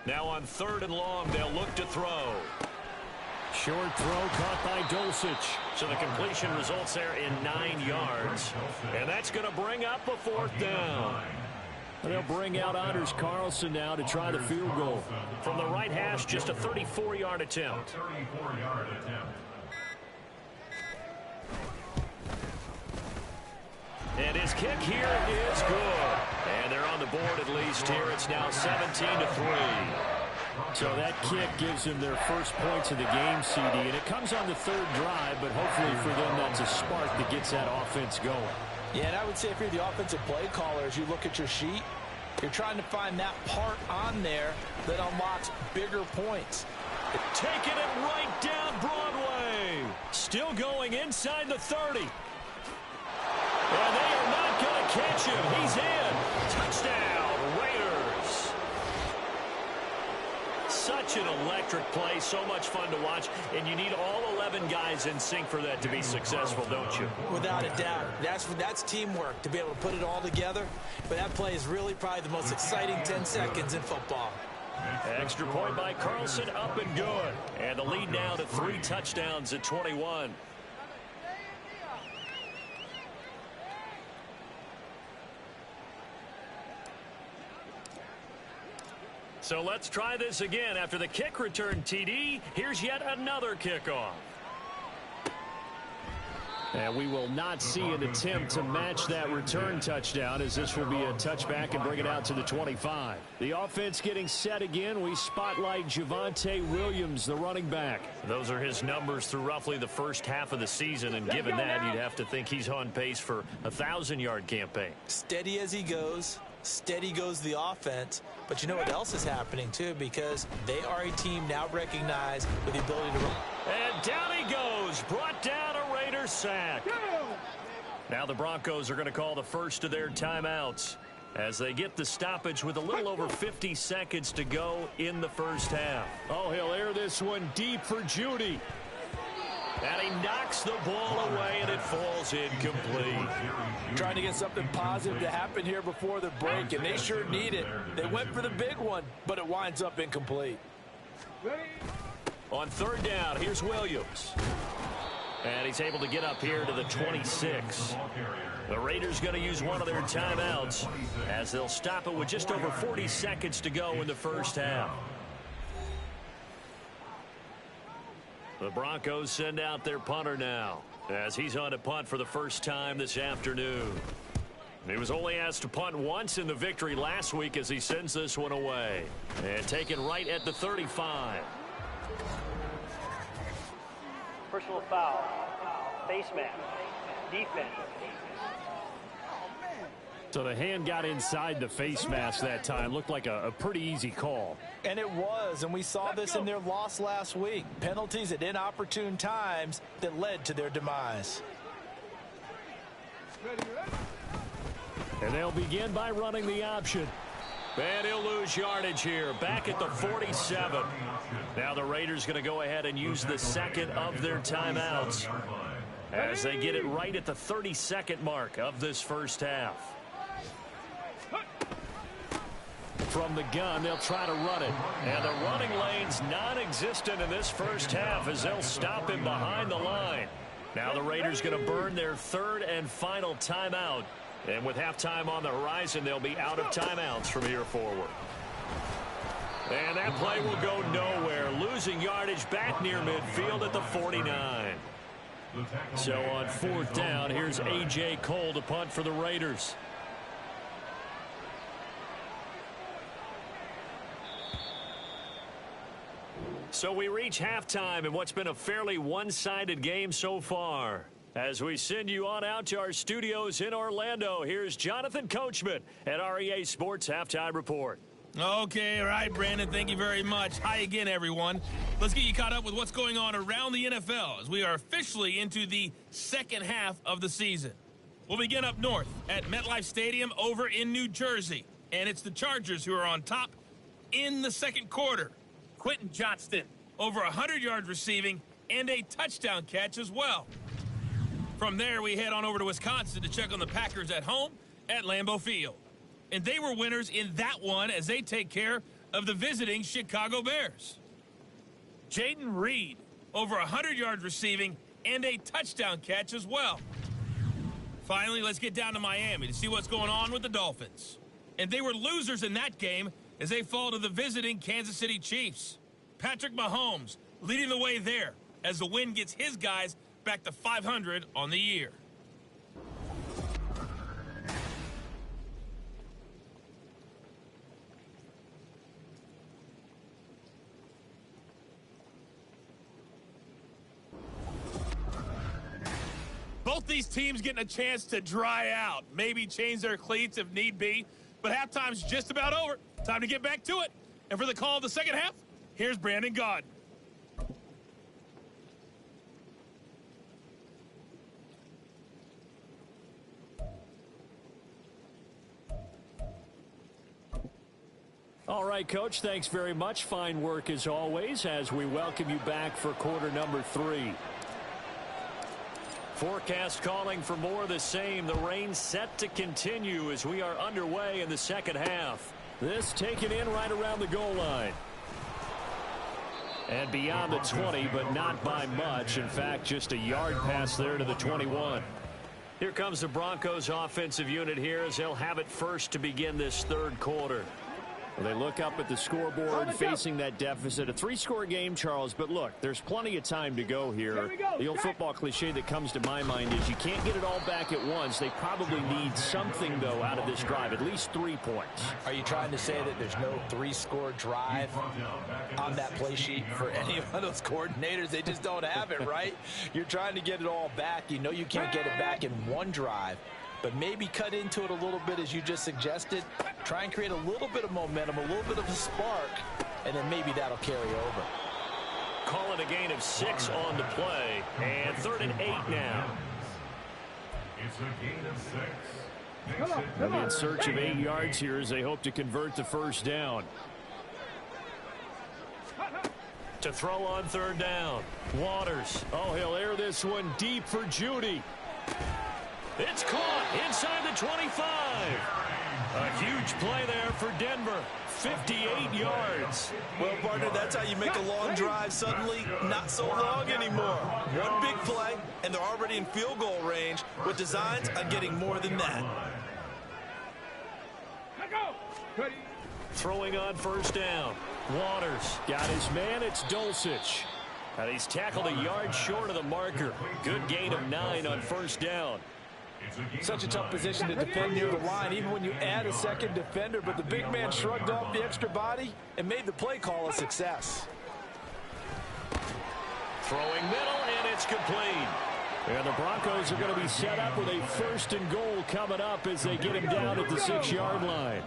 Now on 3rd and long, they'll look to throw. Short throw caught by Dulcich. So the completion results there in 9 yards. And that's going to bring up a 4th down. They'll bring out Anders Carlson now to try the field goal. From the right hash, just a 34-yard attempt. And his kick here is good. And they're on the board at least here. It's now 17-3. So that kick gives them their first points of the game, CD. And it comes on the 3rd drive, but hopefully for them that's a spark that gets that offense going. Yeah, and I would say if you're the offensive play caller, as you look at your sheet, you're trying to find that part on there that unlocks bigger points. Taking it right down Broadway. Still going inside the 30. And they are not going to catch him. He's in. Touchdown, Raiders. Such an electric play, so much fun to watch, and you need all 11 guys in sync for that to be successful, don't you? Without a doubt. That's teamwork, to be able to put it all together. But that play is really probably the most exciting 10 seconds in football. Extra point by Carlson, up and good. And the lead now to 3 touchdowns at 21. So let's try this again. After the kick return, TD, here's yet another kickoff. And we will not see an attempt to match that return touchdown, as this will be a touchback and bring it out to the 25. The offense getting set again. We spotlight Javonte Williams, the running back. Those are his numbers through roughly the first half of the season, and given that, you'd have to think he's on pace for a 1,000-yard campaign. Steady as he goes. Steady goes the offense. But you know what else is happening, too, because they are a team now recognized with the ability to run. And down he goes. Brought down a Raiders sack. Now the Broncos are going to call the first of their timeouts as they get the stoppage with a little over 50 seconds to go in the first half. Oh, he'll air this one deep for Judy. And he knocks the ball away, and it falls incomplete. Trying to get something positive to happen here before the break, and they sure need it. They went for the big one, but it winds up incomplete. On 3rd down, here's Williams. And he's able to get up here to the 26. The Raiders going to use one of their timeouts as they'll stop it with just over 40 seconds to go in the first half. The Broncos send out their punter now as he's on to punt for the first time this afternoon. He was only asked to punt once in the victory last week as he sends this one away. And taken right at the 35. Personal foul. Face mask. Defense. So the hand got inside the face mask that time. Looked like a pretty easy call. And it was, and we saw this in their loss last week. Penalties at inopportune times that led to their demise. And they'll begin by running the option. And he'll lose yardage here, back at the 47. Now the Raiders going to go ahead and use the second of their timeouts as they get it right at the 32nd mark of this first half. From the gun, they'll try to run it. And the running lane's non-existent in this first half as they'll stop him behind the line. Now the Raiders going to burn their third and final timeout. And with halftime on the horizon, they'll be out of timeouts from here forward. And that play will go nowhere, losing yardage back near midfield at the 49. So on fourth down, here's A.J. Cole to punt for the Raiders. So we reach halftime in what's been a fairly one-sided game so far. As we send you on out to our studios in Orlando, here's Jonathan Coachman at REA Sports Halftime Report. Okay, all right, Brandon, thank you very much. Hi again, everyone. Let's get you caught up with what's going on around the NFL as we are officially into the second half of the season. We'll begin up north at MetLife Stadium over in New Jersey. And it's the Chargers who are on top in the second quarter. Quentin Johnston, over 100 yards receiving and a touchdown catch as well. From there, we head on over to Wisconsin to check on the Packers at home at Lambeau Field. And they were winners in that one as they take care of the visiting Chicago Bears. Jaden Reed, over 100 yards receiving and a touchdown catch as well. Finally, let's get down to Miami to see what's going on with the Dolphins. And they were losers in that game as they fall to the visiting Kansas City Chiefs. Patrick Mahomes leading the way there as the win gets his guys back to 500 on the year. Both these teams getting a chance to dry out, maybe change their cleats if need be, but halftime's just about over. Time to get back to it. And for the call of the second half, here's Brandon Gaudin. All right, Coach, thanks very much. Fine work as always as we welcome you back for quarter number 3. Forecast calling for more of the same. The rain set to continue as we are underway in the second half. This taken in right around the goal line. And beyond the 20, but not by much. In fact, just a yard pass there to the 21. Here comes the Broncos offensive unit here as they'll have it first to begin this third quarter. Well, they look up at the scoreboard facing that deficit. A 3-score game, Charles, but look, there's plenty of time to go here. The old football cliche that comes to my mind is you can't get it all back at once. They probably need something, though, out of this drive, at least 3 points. Are you trying to say that there's no 3-score drive on that play sheet for any one of those coordinators? They just don't have it, right? You're trying to get it all back. You know you can't get it back in one drive. But maybe cut into it a little bit as you just suggested. Try and create a little bit of momentum, a little bit of a spark, and then maybe that'll carry over. Call it a gain of 6 on the play. And 3rd and 8 now. It's a gain of 6. They'll be in search of 8 yards here as they hope to convert the first down. To throw on 3rd down. Waters. Oh, he'll air this one deep for Judy. It's caught inside the 25. A huge play there for Denver. 58 yards. Well, partner, that's how you make a long drive suddenly not so long anymore. One big play, and they're already in field goal range with designs on getting more than that. Throwing on 1st down. Waters. Got his man. It's Dulcich. And he's tackled a yard short of the marker. Good gain of 9 on 1st down. Such a tough position to defend near the line, even when you add a second defender. But the big man shrugged off the extra body and made the play call a success. Throwing middle, and it's complete. And the Broncos are going to be set up with a 1st and goal coming up as they get him down at the 6-yard line.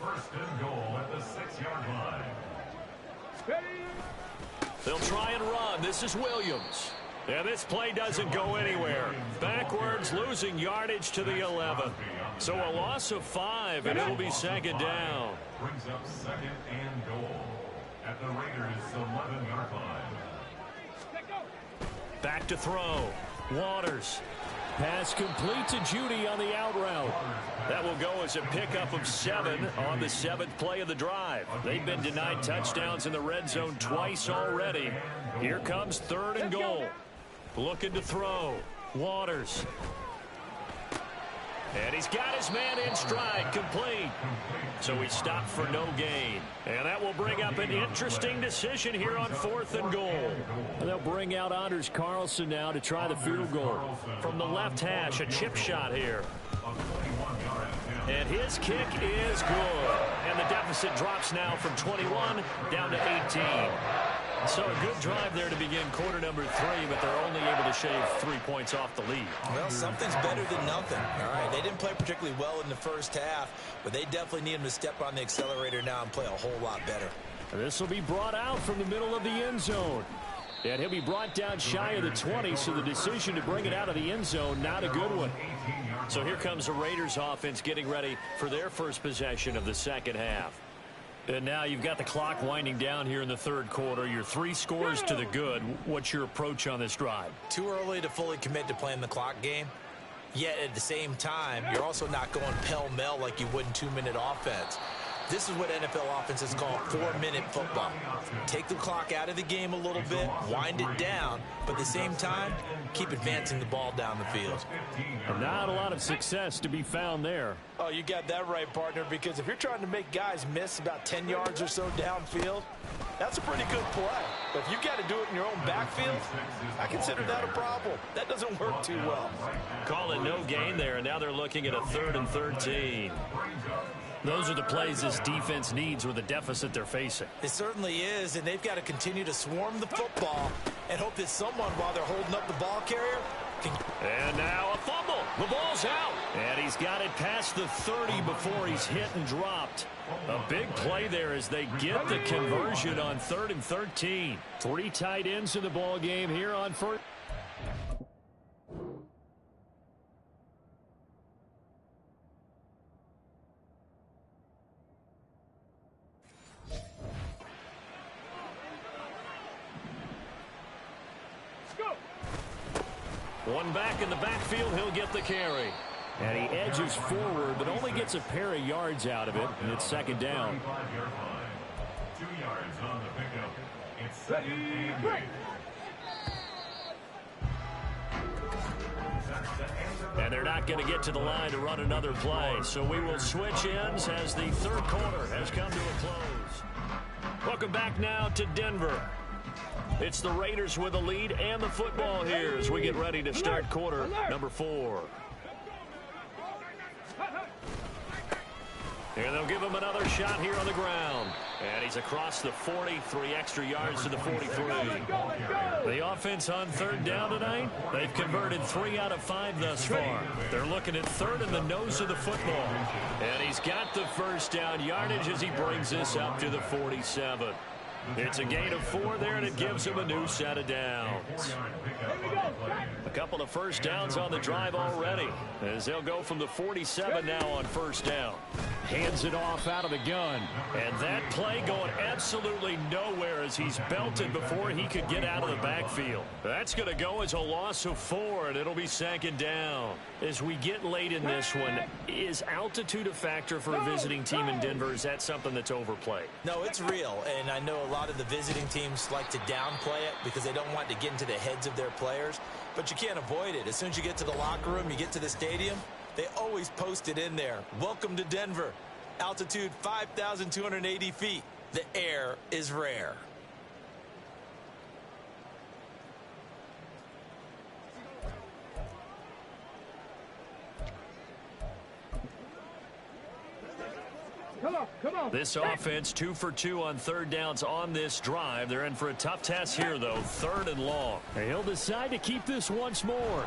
1st and goal at the 6-yard line. They'll try and run. This is Williams. And this play doesn't go anywhere. Backwards, losing yardage to the 11. So a loss of 5, and it'll be second down. Brings up second and goal at the Raiders' 11-yard line. Back to throw. Waters. Pass complete to Judy on the out route. That will go as a pickup of 7 on the 7th play of the drive. They've been denied touchdowns in the red zone twice already. Here comes 3rd and goal. Looking to throw. Waters. And he's got his man in stride, complete. So he stopped for no gain. And that will bring up an interesting decision here on 4th and goal. And they'll bring out Anders Carlson now to try the field goal. From the left hash, a chip shot here. And his kick is good. And the deficit drops now from 21 down to 18. So a good drive there to begin quarter number 3, but they're only able to shave 3 points off the lead. Well, something's better than nothing. All right, they didn't play particularly well in the first half, but they definitely need him to step on the accelerator now and play a whole lot better. This will be brought out from the middle of the end zone. And he'll be brought down shy of the 20, so the decision to bring it out of the end zone, not a good one. So here comes the Raiders offense getting ready for their first possession of the second half. And now you've got the clock winding down here in the 3rd quarter. You're 3 scores to the good. What's your approach on this drive? Too early to fully commit to playing the clock game. Yet at the same time, you're also not going pell-mell like you would in 2-minute offense. This is what NFL offenses call 4-minute football. Take the clock out of the game a little bit, wind it down, but at the same time, keep advancing the ball down the field. And not a lot of success to be found there. Oh, you got that right, partner, because if you're trying to make guys miss about 10 yards or so downfield, that's a pretty good play. But if you've got to do it in your own backfield, I consider that a problem. That doesn't work too well. Call it no gain there, and now they're looking at a 3rd and 13. Those are the plays this defense needs with the deficit they're facing. It certainly is, and they've got to continue to swarm the football and hope that someone, while they're holding up the ball carrier, can... And now a fumble. The ball's out. And he's got it past the 30 before he's hit and dropped. A big play there as they get the conversion on 3rd and 13. 3 tight ends in the ball game here on 1st. One back in the backfield, he'll get the carry. And he edges forward, but only gets a pair of yards out of it, and it's second down. 2 yards on the pickup. It's second and 8. And they're not going to get to the line to run another play, so we will switch ends as the 3rd quarter has come to a close. Welcome back now to Denver. It's the Raiders with the lead and the football here as we get ready to start quarter number 4. And they'll give him another shot here on the ground. And he's across the 40, 3 extra yards to the 43. The offense on 3rd down tonight, they've converted 3 out of 5 thus far. They're looking at 3rd in the nose of the football. And he's got the first down yardage as he brings this up to the 47. It's a gain of 4 there, and it gives him a new set of downs. A couple of first downs on the drive already, as they'll go from the 47 now on 1st down. Hands it off out of the gun. And that play going absolutely nowhere as he's belted before he could get out of the backfield. That's going to go as a loss of 4, and it'll be second down. As we get late in this one, is altitude a factor for a visiting team in Denver? Is that something that's overplayed? No, it's real, and I know a lot of the visiting teams like to downplay it because they don't want to get into the heads of their players, but you can't avoid it. As soon as you get to the locker room, you get to the stadium, they always post it in there. Welcome to Denver. Altitude 5,280 feet. The air is rare. Come on. This offense 2 for 2 on 3rd downs on this drive. They're in for a tough task here, though. 3rd and long. And he'll decide to keep this once more.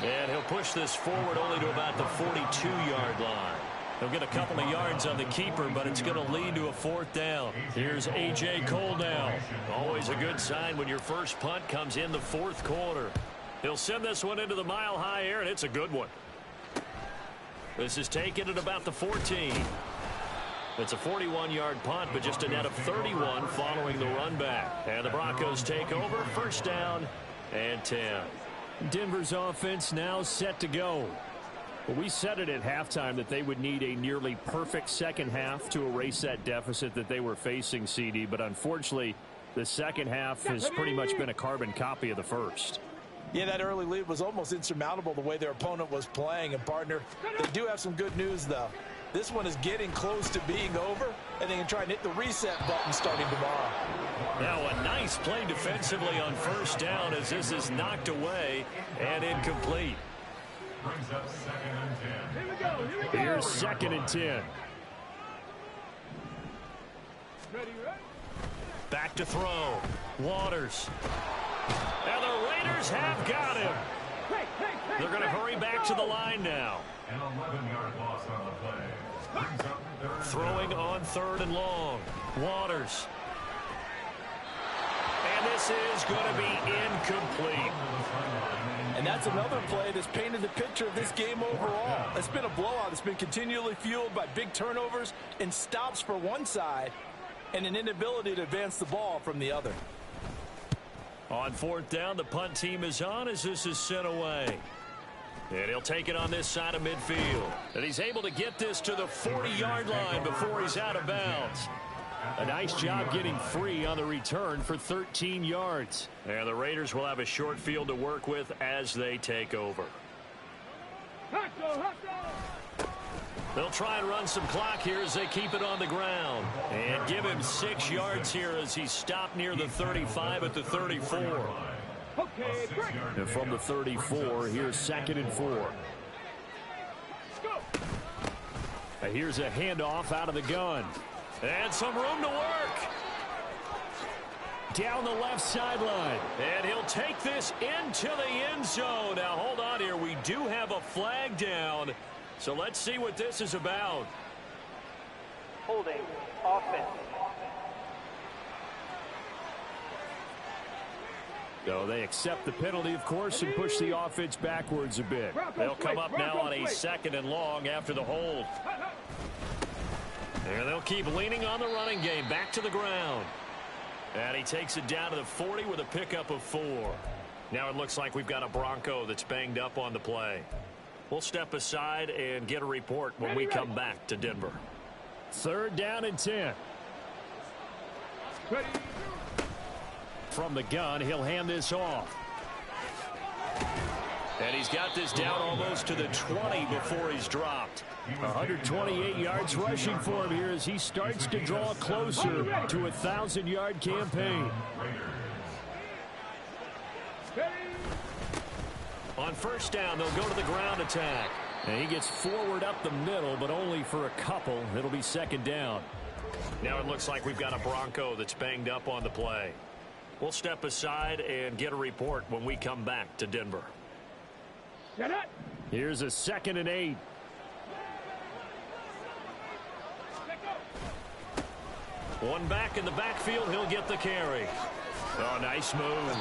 And he'll push this forward only to about the 42-yard line. He'll get a couple of yards on the keeper, but it's going to lead to a 4th down. Here's A.J. Cole now. Always a good sign when your first punt comes in the 4th quarter. He'll send this one into the mile-high air, and it's a good one. This is taken at about the 14. It's a 41-yard punt, but just a net of 31 following the run back. And the Broncos take over, 1st down and 10. Denver's offense now set to go. Well, we said it at halftime that they would need a nearly perfect second half to erase that deficit that they were facing, CD. But unfortunately, the second half has pretty much been a carbon copy of the first. Yeah, that early lead was almost insurmountable the way their opponent was playing. And, partner, they do have some good news, though. This one is getting close to being over, and they can try and hit the reset button starting tomorrow. Now a nice play defensively on 1st down as this is knocked away and incomplete. Brings up 2nd and 10. Here we go. Here's 2nd and 10. Ready? Back to throw. Waters. And the Raiders have got him. They're going to hurry back to the line now. An 11-yard loss on the play. Brings up 3rd Throwing on 3rd and long. Waters. And this is going to be incomplete. And that's another play that's painted the picture of this game overall. It's been a blowout. It's been continually fueled by big turnovers and stops for one side and an inability to advance the ball from the other. On 4th down, the punt team is on as this is sent away. And he'll take it on this side of midfield. And he's able to get this to the 40-yard line before he's out of bounds. A nice job getting free on the return for 13 yards. And the Raiders will have a short field to work with as they take over. They'll try and run some clock here as they keep it on the ground. And give him 6 yards here as he's stopped near the 35 at the 34. And from the 34, here's 2nd and 4. And here's a handoff out of the gun. And some room to work. Down the left sideline. And he'll take this into the end zone. Now, hold on here. We do have a flag down. So let's see what this is about. Holding. Offense. So they accept the penalty, of course, and push the offense backwards a bit. They'll come up now on a 2nd and long after the hold. And they'll keep leaning on the running game. Back to the ground. And he takes it down to the 40 with a pickup of 4. Now it looks like we've got a Bronco that's banged up on the play. We'll step aside and get a report when we come back to Denver. 3rd down and 10. From the gun, he'll hand this off. And he's got this down almost to the 20 before he's dropped. 128 yards rushing for him here as he starts to draw closer to a 1,000-yard campaign. On 1st down, they'll go to the ground attack. And he gets forward up the middle, but only for a couple. It'll be 2nd down. Now it looks like we've got a Bronco that's banged up on the play. We'll step aside and get a report when we come back to Denver. Here's a 2nd and 8. One back in the backfield, he'll get the carry. Oh, nice move.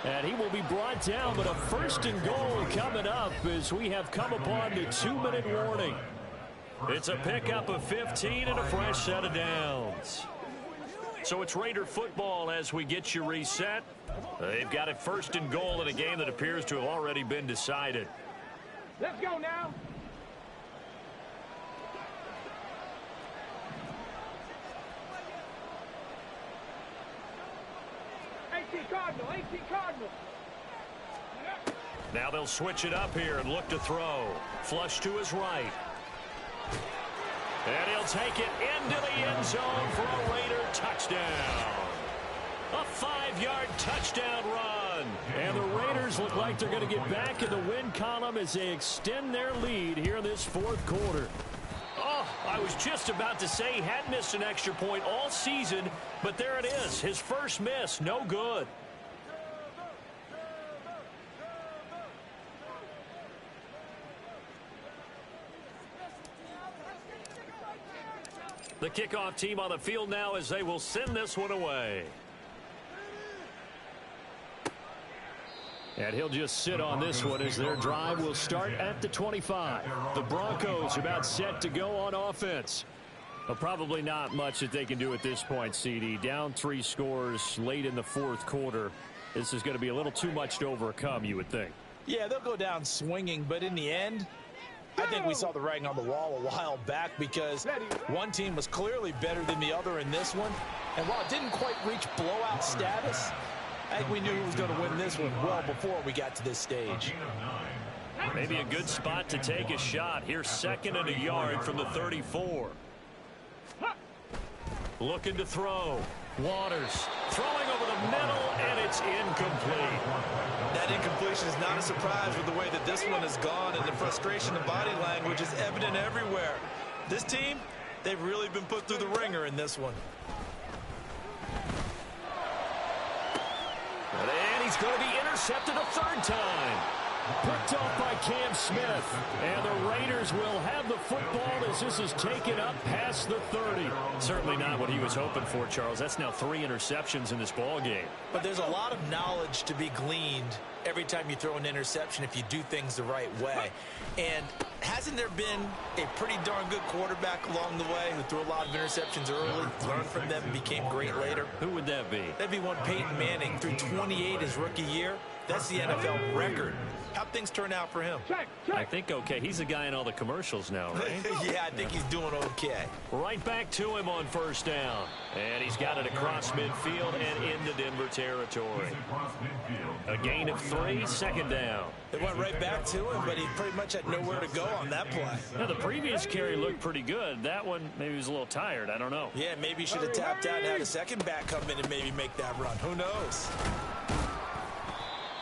And he will be brought down, but a 1st and goal coming up as we have come upon the 2-minute warning. It's a pickup of 15 and a fresh set of downs. So it's Raider football as we get you reset. They've got it 1st and goal in a game that appears to have already been decided. Let's go now. Cardinal. Now they'll switch it up here and look to throw. Flush to his right. And he'll take it into the end zone for a Raider touchdown. A 5-yard touchdown run. And the Raiders look like they're going to get back in the win column as they extend their lead here in this 4th quarter. Oh, I was just about to say he hadn't missed an extra point all season, but there it is. His first miss, no good. The kickoff team on the field now as they will send this one away. And he'll just sit on this one as their drive will start at the 25. The Broncos about set to go on offense. Well, probably not much that they can do at this point, CD. Down 3 scores late in the fourth quarter. This is going to be a little too much to overcome, you would think. Yeah, they'll go down swinging, but in the end, I think we saw the writing on the wall a while back because one team was clearly better than the other in this one. And while it didn't quite reach blowout status, I think we knew who was going to win this one well before we got to this stage. Maybe a good spot to take a shot. Here's 2nd and a yard from the 34. Looking to throw. Waters throwing over the middle, and it's incomplete. That incompletion is not a surprise with the way that this one has gone, and the frustration of body language is evident everywhere. This team, they've really been put through the ringer in this one. And he's going to be intercepted a 3rd time. Picked off by Cam Smith. And the Raiders will have the football as this is taken up past the 30. Certainly not what he was hoping for, Charles. That's now 3 interceptions in this ball game. But there's a lot of knowledge to be gleaned every time you throw an interception if you do things the right way. And hasn't there been a pretty darn good quarterback along the way who threw a lot of interceptions early, learned from them, and became great later? Who would that be? That'd be one Peyton Manning. Threw 28 his rookie year. That's the NFL record. How'd things turn out for him? I think okay. He's the guy in all the commercials now, right? Yeah, I think he's doing okay. Right back to him on 1st down. And he's got it across midfield and into Denver territory. A gain of 3, 2nd down. They went right back to him, but he pretty much had nowhere to go on that play. Now, the previous carry looked pretty good. That one, maybe he was a little tired. I don't know. Yeah, maybe he should have tapped out and had a second back come in and maybe make that run. Who knows?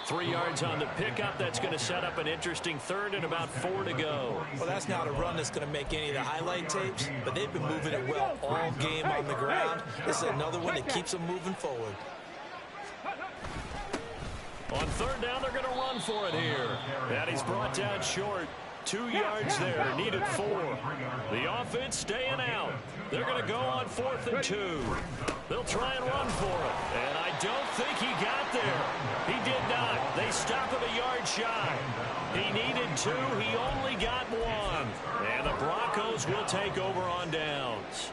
3 yards on the pickup. That's going to set up an interesting 3rd and about 4 to go. Well, that's not a run that's going to make any of the highlight tapes, but they've been moving it well all game on the ground. This is another one that keeps them moving forward. On 3rd down, they're going to run for it here. And he's brought down short. 2 yards there, needed 4. The offense staying out. They're going to go on 4th and 2. They'll try and run for it. And I don't think he got there. He did not. They stop him a yard shy. He needed 2. He only got 1. And the Broncos will take over on downs.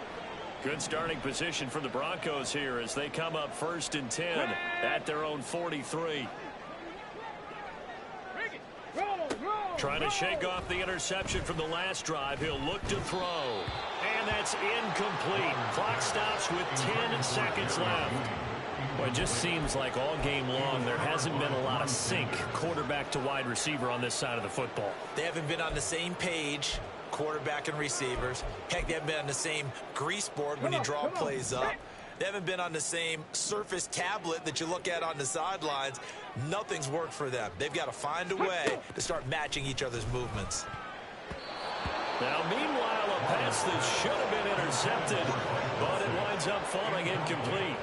Good starting position for the Broncos here as they come up 1st and 10 at their own 43. Trying to shake off the interception from the last drive. He'll look to throw. And that's incomplete. Clock stops with 10 seconds left. Well, it just seems like all game long there hasn't been a lot of sync quarterback to wide receiver on this side of the football. They haven't been on the same page, quarterback and receivers. Heck, they haven't been on the same grease board when you draw plays up. They haven't been on the same Surface tablet that you look at on the sidelines. Nothing's worked for them. They've got to find a way to start matching each other's movements. Now, meanwhile, a pass that should have been intercepted, but it winds up falling incomplete.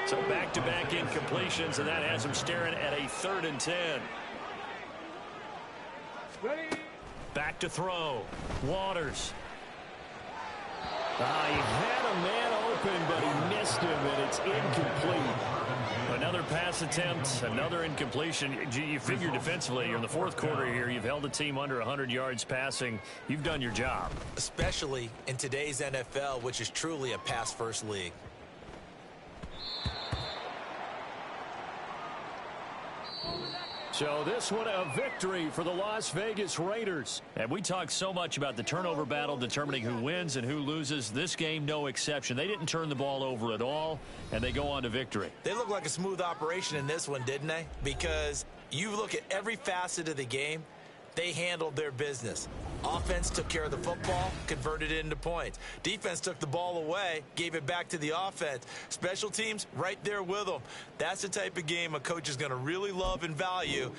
So back-to-back incompletions, and that has him staring at a 3rd and 10. Back to throw. Waters. He had a man open, but he missed him, and it's incomplete. Another pass attempt, another incompletion. You figure defensively, you're in the 4th quarter here. You've held a team under 100 yards passing. You've done your job. Especially in today's NFL, which is truly a pass-first league. So this one a victory for the Las Vegas Raiders. And we talk so much about the turnover battle determining who wins and who loses. This game, no exception. They didn't turn the ball over at all, and they go on to victory. They look like a smooth operation in this one, didn't they? Because you look at every facet of the game, they handled their business. Offense took care of the football, converted it into points. Defense took the ball away, gave it back to the offense. Special teams, right there with them. That's the type of game a coach is going to really love and value.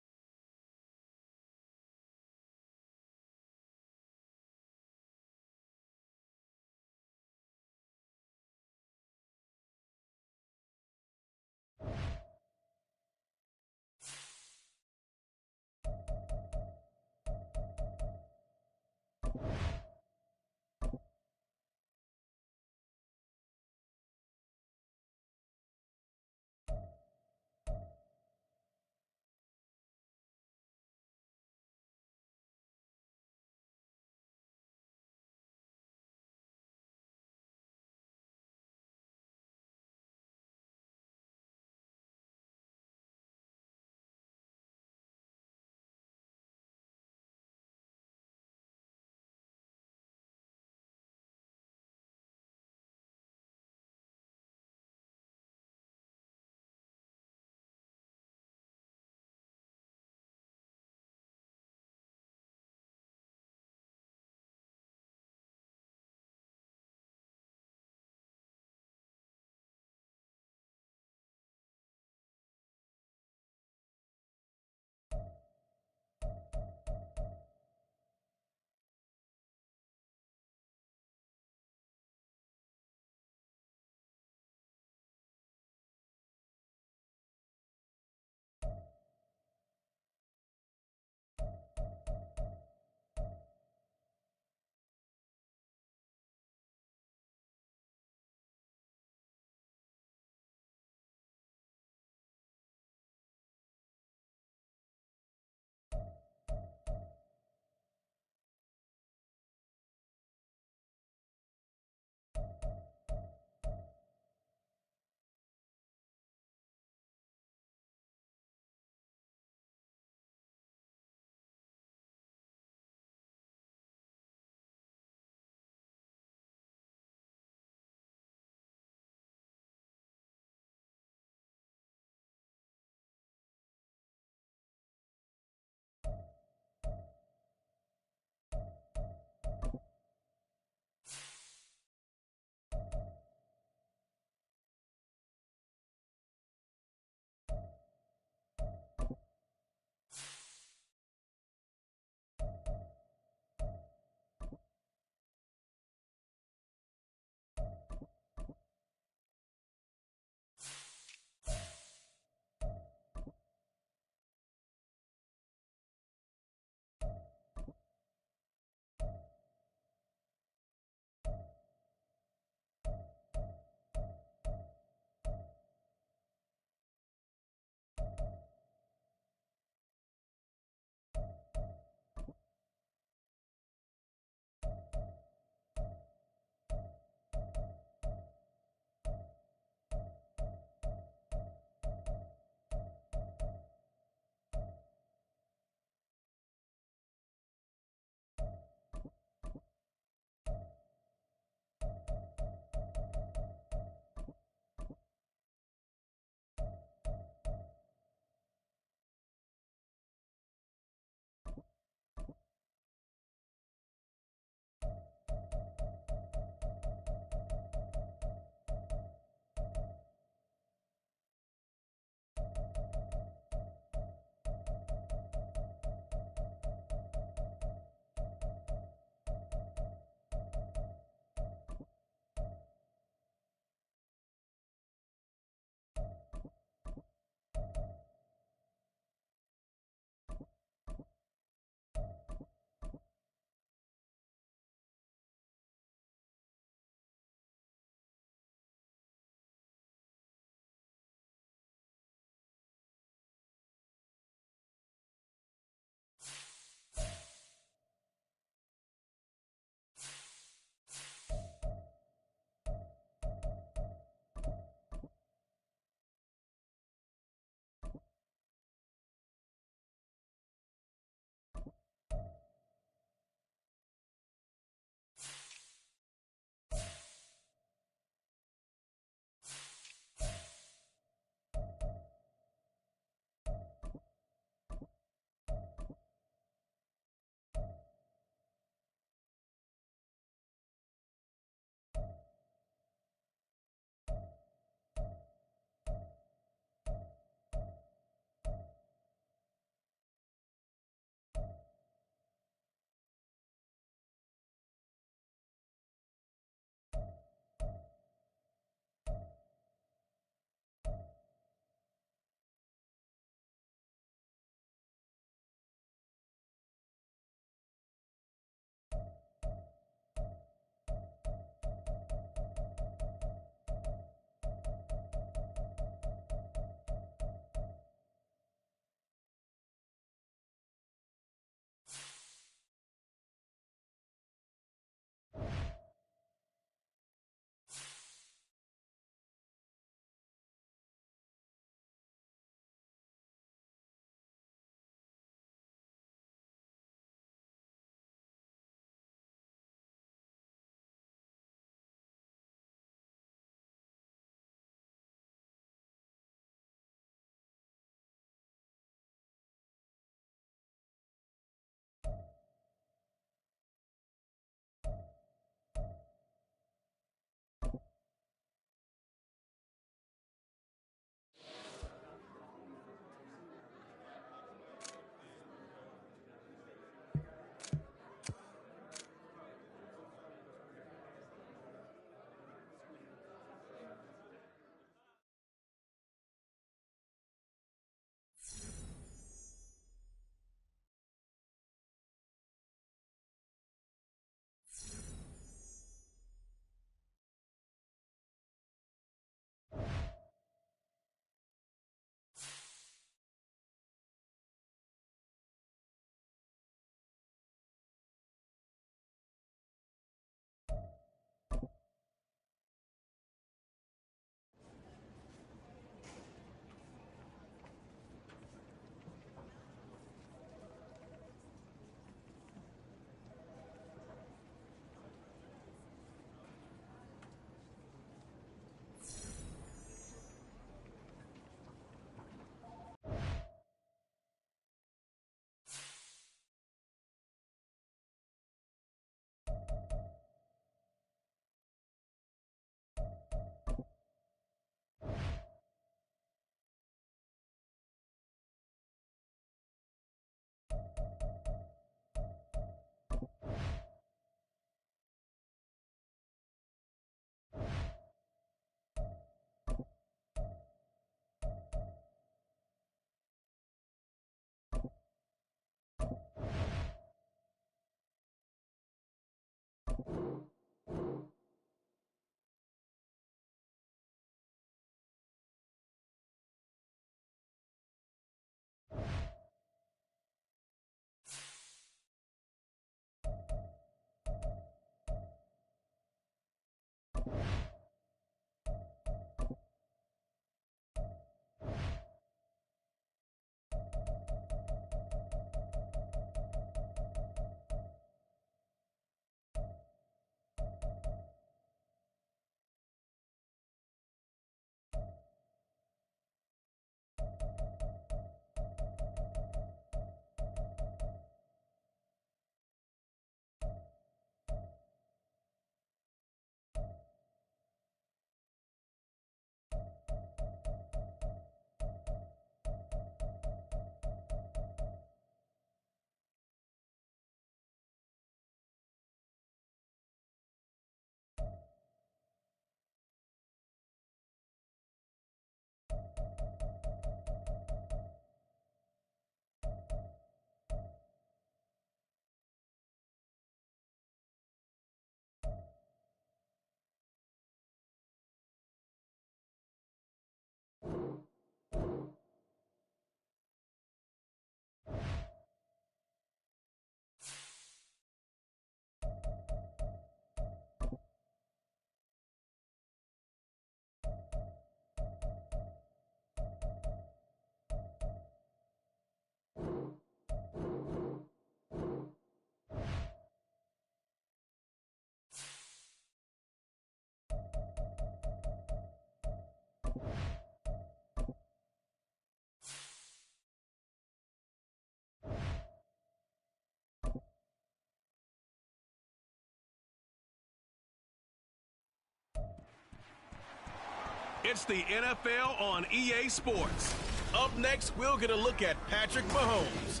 It's the NFL on EA Sports. Up next, we'll get a look at Patrick Mahomes.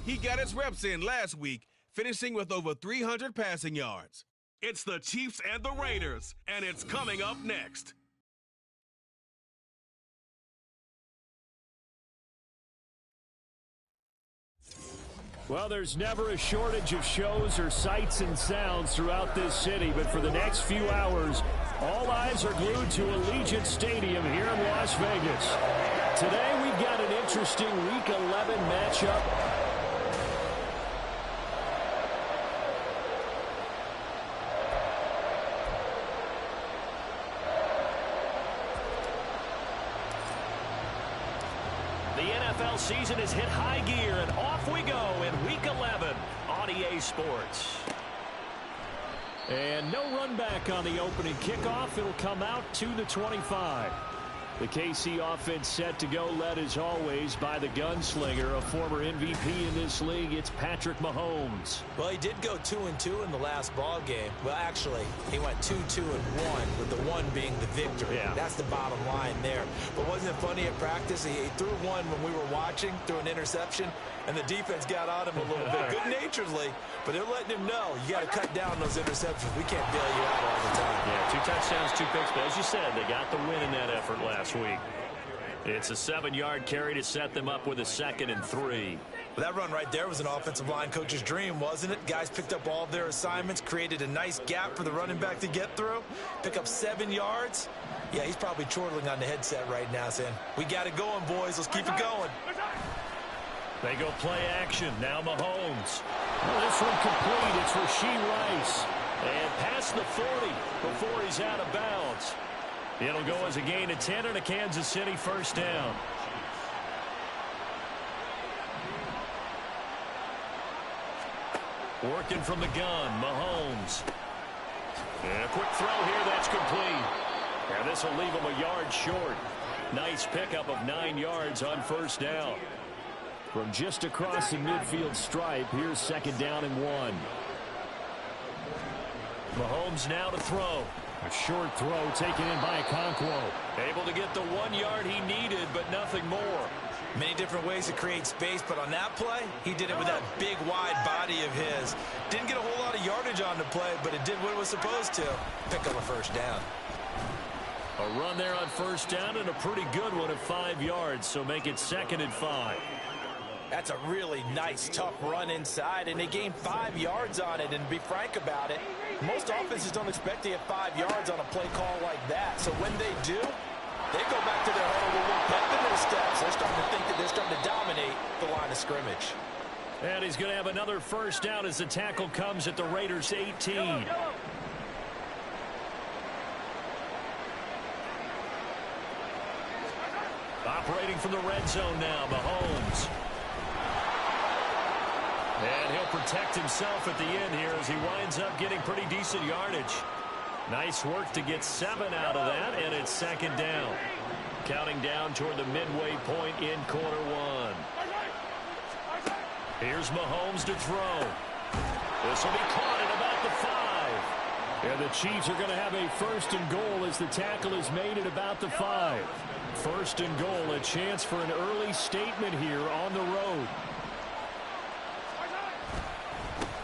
He got his reps in last week, finishing with over 300 passing yards. It's the Chiefs and the Raiders, and it's coming up next. Well, there's never a shortage of shows or sights and sounds throughout this city, but for the next few hours, all eyes are glued to Allegiant Stadium here in Las Vegas. Today, we've got an interesting Week 11 matchup. NFL season has hit high gear, and off we go in Week 11 on EA Sports. And no run back on the opening kickoff. It'll come out to the 25. The KC offense set to go, led as always by the gunslinger, a former MVP in this league. It's Patrick Mahomes. Well, he did go 2-2 in the last ball game. Well, actually, he went 2-2-1, with the one being the victory. Yeah. That's the bottom line there. But wasn't it funny at practice? He threw one when we were watching, threw an interception, and the defense got on him a little bit, good-naturedly. But they're letting him know, you got to cut down those interceptions. We can't bail you out all the time. Yeah, 2 touchdowns, 2 picks. But as you said, they got the win in that effort last week. It's a 7-yard carry to set them up with a 2nd and 3. Well, that run right there was an offensive line coach's dream, wasn't it? Guys picked up all of their assignments, created a nice gap for the running back to get through, pick up 7 yards. Yeah, he's probably chortling on the headset right now saying, we got it going, boys. Let's keep it going. They go play action. Now Mahomes. Well, this one complete. It's Rashee Rice. And past the 40 before he's out of bounds. It'll go as a gain of 10 and a Kansas City first down. Working from the gun, Mahomes. And a quick throw here, that's complete. And this will leave him a yard short. Nice pickup of 9 yards on first down. From just across the midfield stripe, here's 2nd down and 1. Mahomes now to throw. A short throw taken in by Okonkwo. Able to get the 1 yard he needed, but nothing more. Many different ways to create space, but on that play, he did it with that big, wide body of his. Didn't get a whole lot of yardage on the play, but it did what it was supposed to. Pick up a first down. A run there on first down and a pretty good one at 5 yards, so make it 2nd and 5. That's a really nice, tough run inside, and they gained 5 yards on it. And to be frank about it, most offenses don't expect to get 5 yards on a play call like that. So when they do, they go back to their huddle with a little pep in their steps. They're starting to think that they're starting to dominate the line of scrimmage. And he's going to have another first down as the tackle comes at the Raiders' 18. Operating from the red zone now, Mahomes. And he'll protect himself at the end here as he winds up getting pretty decent yardage. Nice work to get 7 out of that, and it's 2nd down. Counting down toward the midway point in quarter 1. Here's Mahomes to throw. This will be caught at about the 5. And the Chiefs are going to have a 1st and goal as the tackle is made at about the 5. 1st and goal, a chance for an early statement here on the road.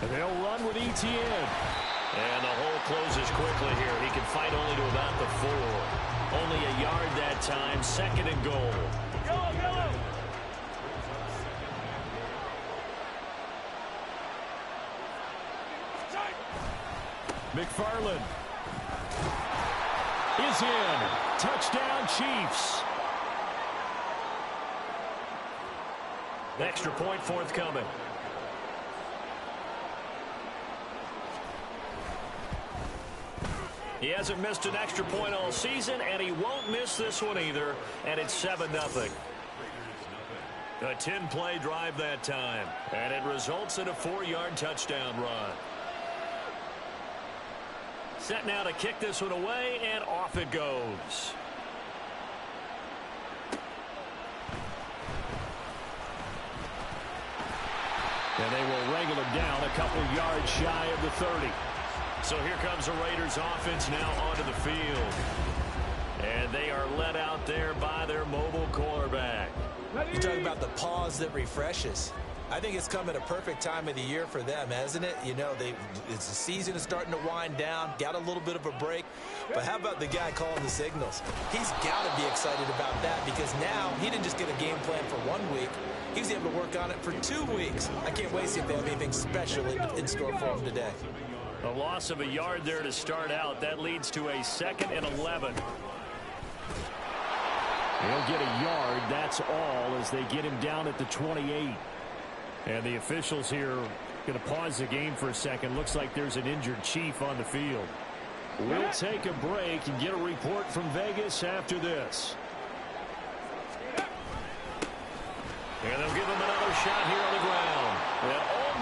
And they'll run with Etienne. And the hole closes quickly here. He can fight only to about the 4. Only a yard that time. 2nd and goal. Go! McFarland is in. Touchdown, Chiefs. Extra point forthcoming. He hasn't missed an extra point all season, and he won't miss this one either, and it's 7-0. A 10-play drive that time, and it results in a 4-yard touchdown run. Set now to kick this one away, and off it goes. And they will wrangle him down a couple yards shy of the 30. So here comes the Raiders offense now onto the field. And they are led out there by their mobile quarterback. You talk about the pause that refreshes. I think it's come at a perfect time of the year for them, hasn't it? You know, the season is starting to wind down, got a little bit of a break. But how about the guy calling the signals? He's got to be excited about that because now he didn't just get a game plan for 1 week. He was able to work on it for 2 weeks. I can't wait to see if they have anything special in store for him today. A loss of a yard there to start out. That leads to a 2nd and 11. He'll get a yard, that's all, as they get him down at the 28. And the officials here going to pause the game for a second. Looks like there's an injured Chief on the field. We'll take a break and get a report from Vegas after this. And they'll give him another shot here on the ground. And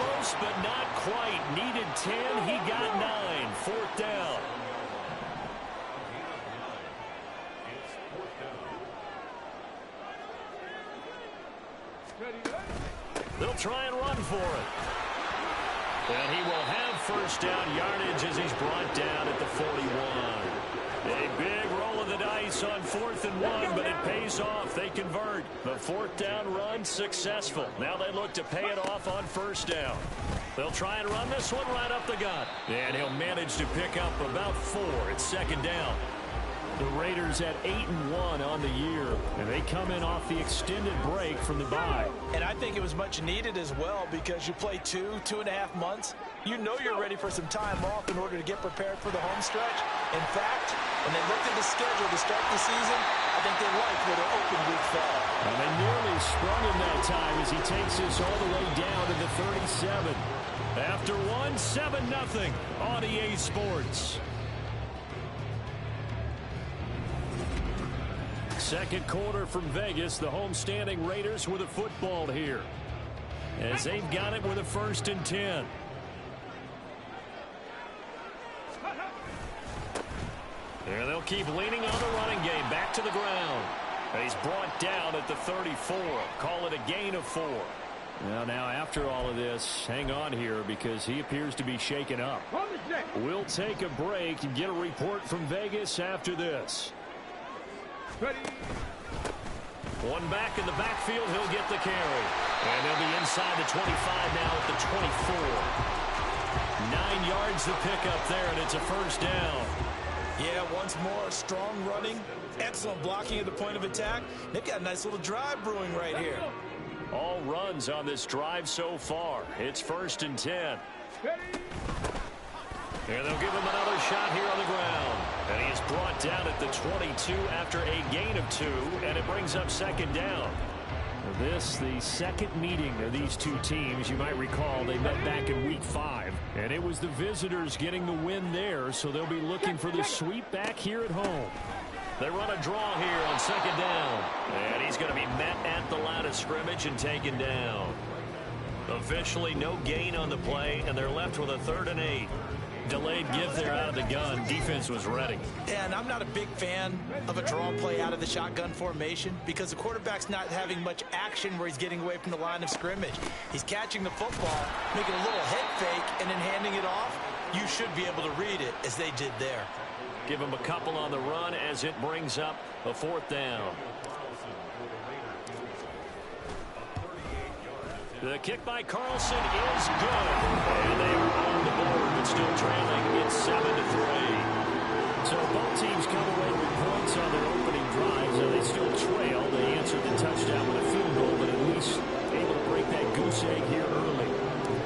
almost, but not quite. Needed 10, he got 9. 4th down. They'll try and run for it. And he will have 1st down yardage as he's brought down at the 41. A big roll of the dice on 4th and 1, but it pays off. They convert. The 4th down run successful. Now they look to pay it off on 1st down. They'll try and run this one right up the gut. And he'll manage to pick up about 4 at 2nd down. The Raiders at 8-1 on the year, and they come in off the extended break from the bye. And I think it was much needed as well because you play 2.5 months. You know you're ready for some time off in order to get prepared for the home stretch. In fact, when they looked at the schedule to start the season, I think they liked where their open week fell. And they nearly sprung him that time as he takes this all the way down to the 37. After 7-0 on EA Sports. Second quarter from Vegas. The homestanding Raiders with a football here, as they've got it with a 1st and 10. And they'll keep leaning on the running game. Back to the ground. And he's brought down at the 34. Call it a gain of 4. Well, now after all of this, hang on here because he appears to be shaken up. We'll take a break and get a report from Vegas after this. One back in the backfield, he'll get the carry. And they'll be inside the 25 now at the 24. 9 yards to pick up there, and it's a 1st down. Yeah, once more, strong running, excellent blocking at the point of attack. They've got a nice little drive brewing right here. All runs on this drive so far. It's 1st and 10. And they'll give him another shot here on the ground. And he is brought down at the 22 after a gain of 2, and it brings up 2nd down. This, the second meeting of these two teams. You might recall they met back in week 5, and it was the visitors getting the win there, so they'll be looking for the sweep back here at home. They run a draw here on 2nd down. And he's going to be met at the line of scrimmage and taken down. Officially no gain on the play, and they're left with a 3rd and 8. Delayed give there out of the gun. Defense was ready. And I'm not a big fan of a draw play out of the shotgun formation because the quarterback's not having much action where he's getting away from the line of scrimmage. He's catching the football, making a little head fake, and then handing it off. You should be able to read it as they did there. Give him a couple on the run as it brings up a 4th down. The kick by Carlson is good. And they are on the board, but still trailing. It's 7-3. So both teams come away with points on their opening drives, and they still trail. They answered the touchdown with a field goal, but at least able to break that goose egg here early.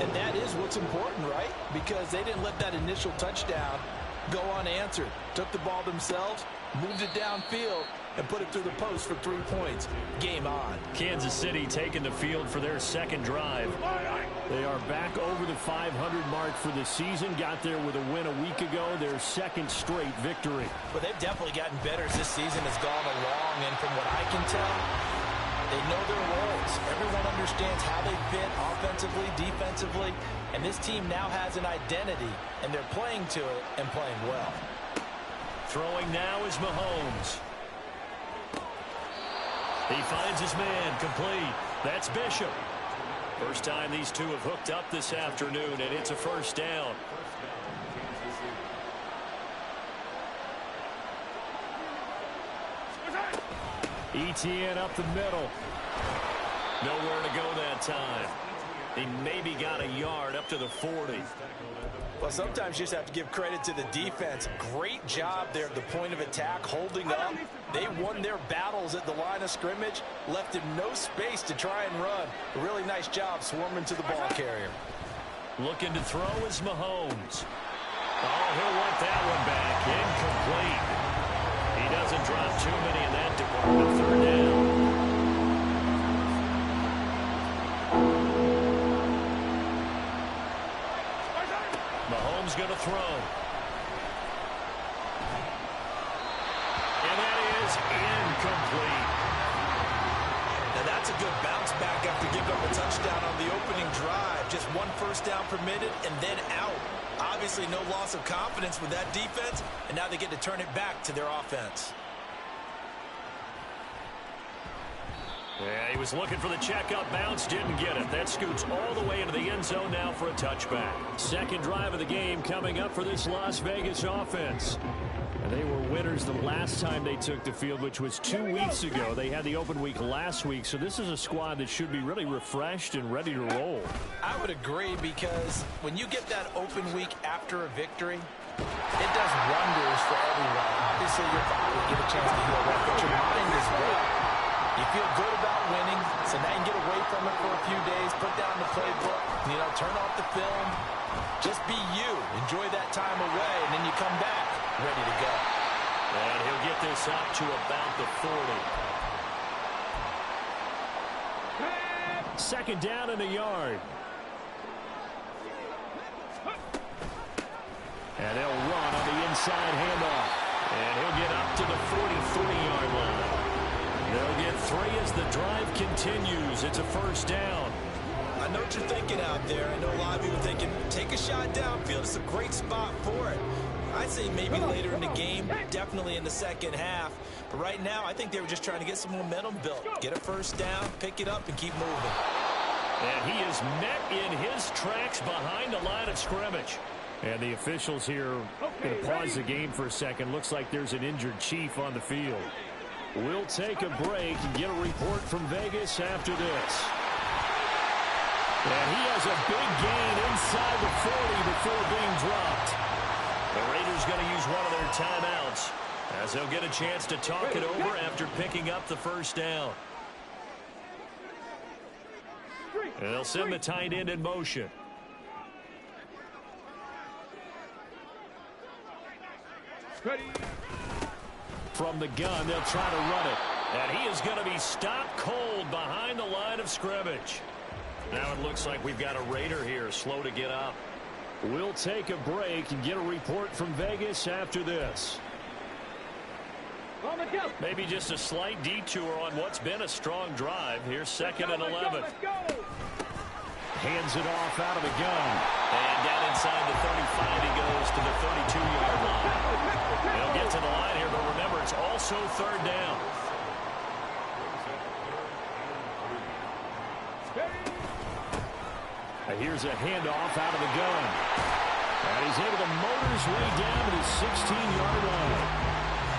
And that is what's important, right? Because they didn't let that initial touchdown go unanswered. Took the ball themselves, moved it downfield, and put it through the post for 3 points. Game on. Kansas City taking the field for their second drive. They are back over the 500 mark for the season. Got there with a win a week ago. Their second straight victory. Well, they've definitely gotten better as this season has gone along. And from what I can tell, they know their roles. Everyone understands how they fit offensively, defensively. And this team now has an identity. And they're playing to it and playing well. Throwing now is Mahomes. He finds his man, complete. That's Bishop. First time these two have hooked up this afternoon, and it's a 1st down. ETN up the middle. Nowhere to go that time. He maybe got a yard up to the 40. Well, sometimes you just have to give credit to the defense. Great job there at the point of attack, holding up. They won their battles at the line of scrimmage, left him no space to try and run. A really nice job swarming to the ball carrier. Looking to throw is Mahomes. Oh, he'll want that one back. Incomplete. He doesn't drop too many in that department. Third down. Mahomes going to throw. And that is incomplete. Now that's a good bounce back after giving up a touchdown on the opening drive. Just one first down permitted and then out. Obviously no loss of confidence with that defense, and now they get to turn it back to their offense. Yeah, he was looking for the checkup bounce, didn't get it. That scoots all the way into the end zone now for a touchback. Second drive of the game coming up for this Las Vegas offense. And they were winners the last time they took the field, which was 2 weeks ago. They had the open week last week, so this is a squad that should be really refreshed and ready to roll. I would agree, because when you get that open week after a victory, it does wonders for everyone. Obviously, your body will get a chance to heal up, but your mind as well. You feel good about winning, so now you can get away from it for a few days, put down the playbook, turn off the film. Just be you. Enjoy that time away, and then you come back ready to go. And he'll get this up to about the 40. Second down in the yard. And they'll run on the inside handoff. And he'll get up to the 43-yard line. They'll get 3 as the drive continues. It's a first down. I know what you're thinking out there. I know a lot of you are thinking, take a shot downfield. It's a great spot for it. I'd say maybe later in the game, definitely in the second half. But right now, I think they were just trying to get some momentum built. Get a first down, pick it up, and keep moving. And he is met in his tracks behind the line of scrimmage. And the officials here going to pause the game for a second. Looks like there's an injured Chief on the field. We'll take a break and get a report from Vegas after this. And he has a big gain inside the 40 before being dropped. The Raiders going to use one of their timeouts as they'll get a chance to talk it over after picking up the first down. And they'll send the tight end in motion. From the gun, they'll try to run it. And he is going to be stopped cold behind the line of scrimmage. Now it looks like we've got a Raider here, slow to get up. We'll take a break and get a report from Vegas after this. Maybe just a slight detour on what's been a strong drive. Here's 2nd and 11. Hands it off out of the gun. And down inside the 35, he goes to the 32-yard line. He'll get to the line here, but remember, it's also third down. Here's a handoff out of the gun. And he's able to motor his way down to the 16-yard line.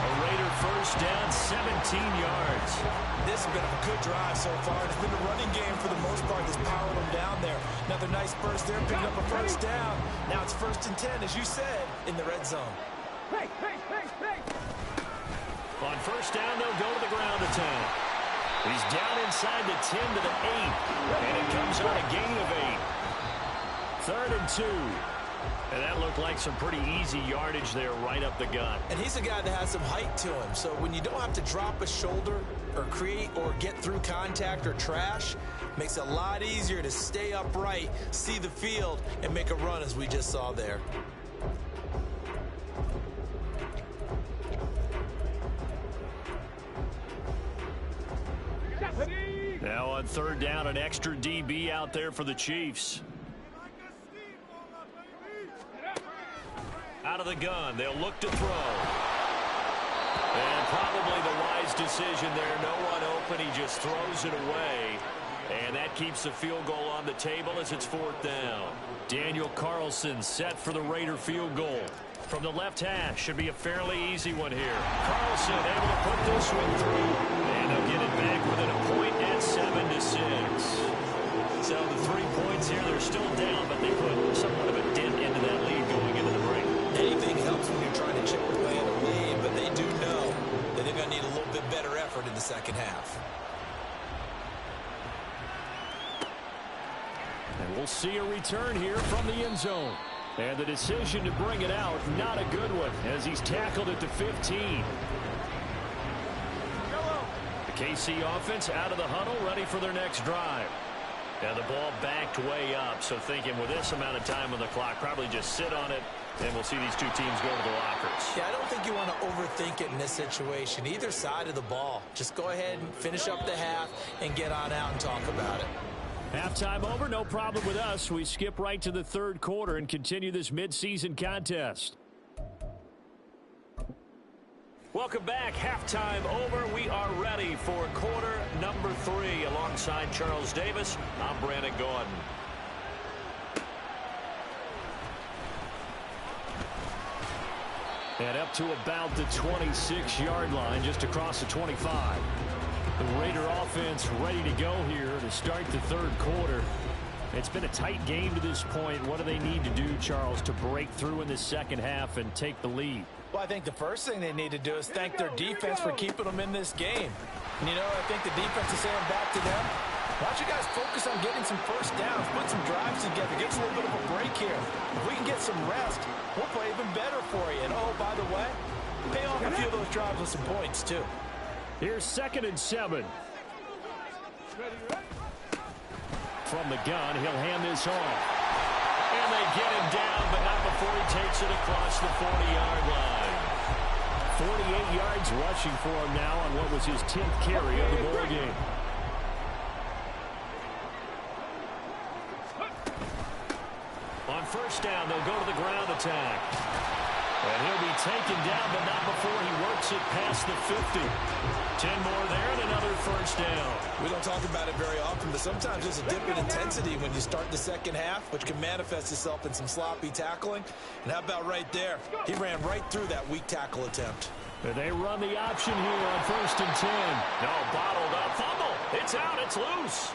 A Raider first down, 17 yards. This has been a good drive so far. It's been the running game for the most part that's powered them down there. Another nice burst there, picking up a first down. Now it's 1st and 10, as you said, in the red zone. On first down, they'll go to the ground attack. He's down inside the 10 to the 8. And it comes on a gain of 8. 3rd and 2. And that looked like some pretty easy yardage there right up the gut. And he's a guy that has some height to him. So when you don't have to drop a shoulder or create or get through contact or trash, makes it a lot easier to stay upright, see the field, and make a run as we just saw there. Now on 3rd down, an extra DB out there for the Chiefs. Out of the gun, they'll look to throw. And probably the wise decision there. No one open, he just throws it away. And that keeps the field goal on the table as it's 4th down. Daniel Carlson set for the Raider field goal. From the left hash, should be a fairly easy one here. Carlson able to put this one through. And they'll get it back within a point at 7-6. So the 3 points here, they're still down, but they put somewhat of a dent into that lead going into the break. Anything helps when you're trying to chip away at a lead, but they do know that they're going to need a little bit better effort in the second half. And we'll see a return here from the end zone. And the decision to bring it out, not a good one, as he's tackled at the 15. The KC offense out of the huddle, ready for their next drive. And the ball backed way up, so thinking with this amount of time on the clock, probably just sit on it, and we'll see these two teams go to the lockers. Yeah, I don't think you want to overthink it in this situation. Either side of the ball. Just go ahead and finish up the half and get on out and talk about it. Halftime over, no problem with us. We skip right to the third quarter and continue this midseason contest. Welcome back. Halftime over. We are ready for quarter number 3. Alongside Charles Davis, I'm Brandon Gordon. And up to about the 26-yard line, just across the 25. The Raider offense ready to go here to start the third quarter. It's been a tight game to this point. What do they need to do, Charles, to break through in the second half and take the lead? Well, I think the first thing they need to do is thank their defense for keeping them in this game. And, you know, I think the defense is saying back to them, why don't you guys focus on getting some first downs, put some drives together, get us a little bit of a break here. If we can get some rest, we'll play even better for you. And, oh, by the way, pay off a few of those drives with some points, too. Here's 2nd and 7. From the gun, he'll hand this off. And they get him down, but not before he takes it across the 40-yard line. 48 yards rushing for him now on what was his 10th carry of the ball game. On first down, they'll go to the ground attack. And he'll be taken down, but not before he works it past the 50. 10 more there and another first down. We don't talk about it very often, but sometimes there's a dip in intensity when you start the second half, which can manifest itself in some sloppy tackling. And how about right there? He ran right through that weak tackle attempt. And they run the option here on 1st and 10. No, bottled up. Fumble. It's out. It's loose.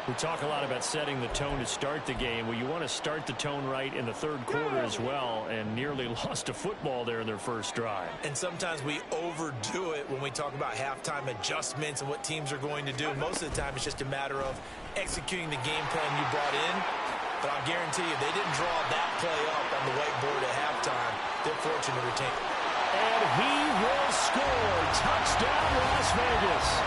We talk a lot about setting the tone to start the game. Well, you want to start the tone right in the third quarter as well, and nearly lost a football there in their first drive. And sometimes we overdo it when we talk about halftime adjustments and what teams are going to do. Most of the time, it's just a matter of executing the game plan you brought in. But I'll guarantee you, they didn't draw that play up on the whiteboard at halftime. They're fortunate to retain. And he will score. Touchdown, Las Vegas.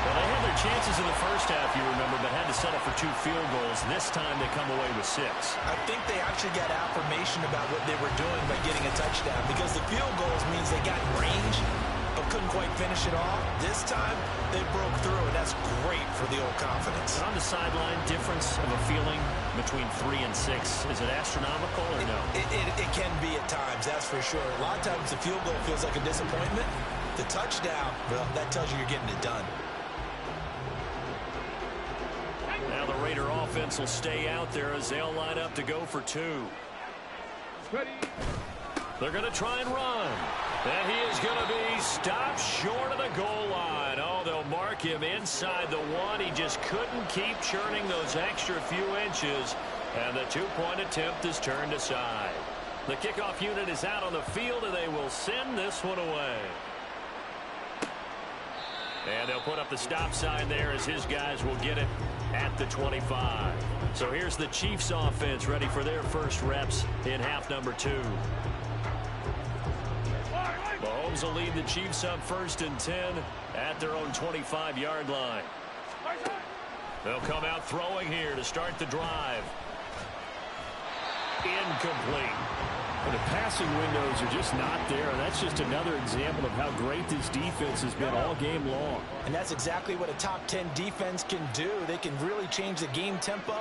Well, they had their chances in the first half, you remember, but had to settle for 2 field goals. This time they come away with 6. I think they actually got affirmation about what they were doing by getting a touchdown, because the field goals means they got range but couldn't quite finish it off. This time they broke through, and that's great for the old confidence. On the sideline, difference of a feeling between 3 and 6. Is it astronomical or no? It can be at times, that's for sure. A lot of times the field goal feels like a disappointment. The touchdown, well, that tells you you're getting it done. Now the Raider offense will stay out there as they'll line up to go for 2. They're going to try and run. And he is going to be stopped short of the goal line. Oh, they'll mark him inside the 1. He just couldn't keep churning those extra few inches. And the 2-point attempt is turned aside. The kickoff unit is out on the field, and they will send this one away. And they'll put up the stop sign there as his guys will get it at the 25. So here's the Chiefs offense ready for their first reps in half number 2. Mahomes will lead the Chiefs up 1st and 10 at their own 25-yard line. They'll come out throwing here to start the drive. Incomplete. The passing windows are just not there, and that's just another example of how great this defense has been all game long. And that's exactly what a top 10 defense can do. They can really change the game tempo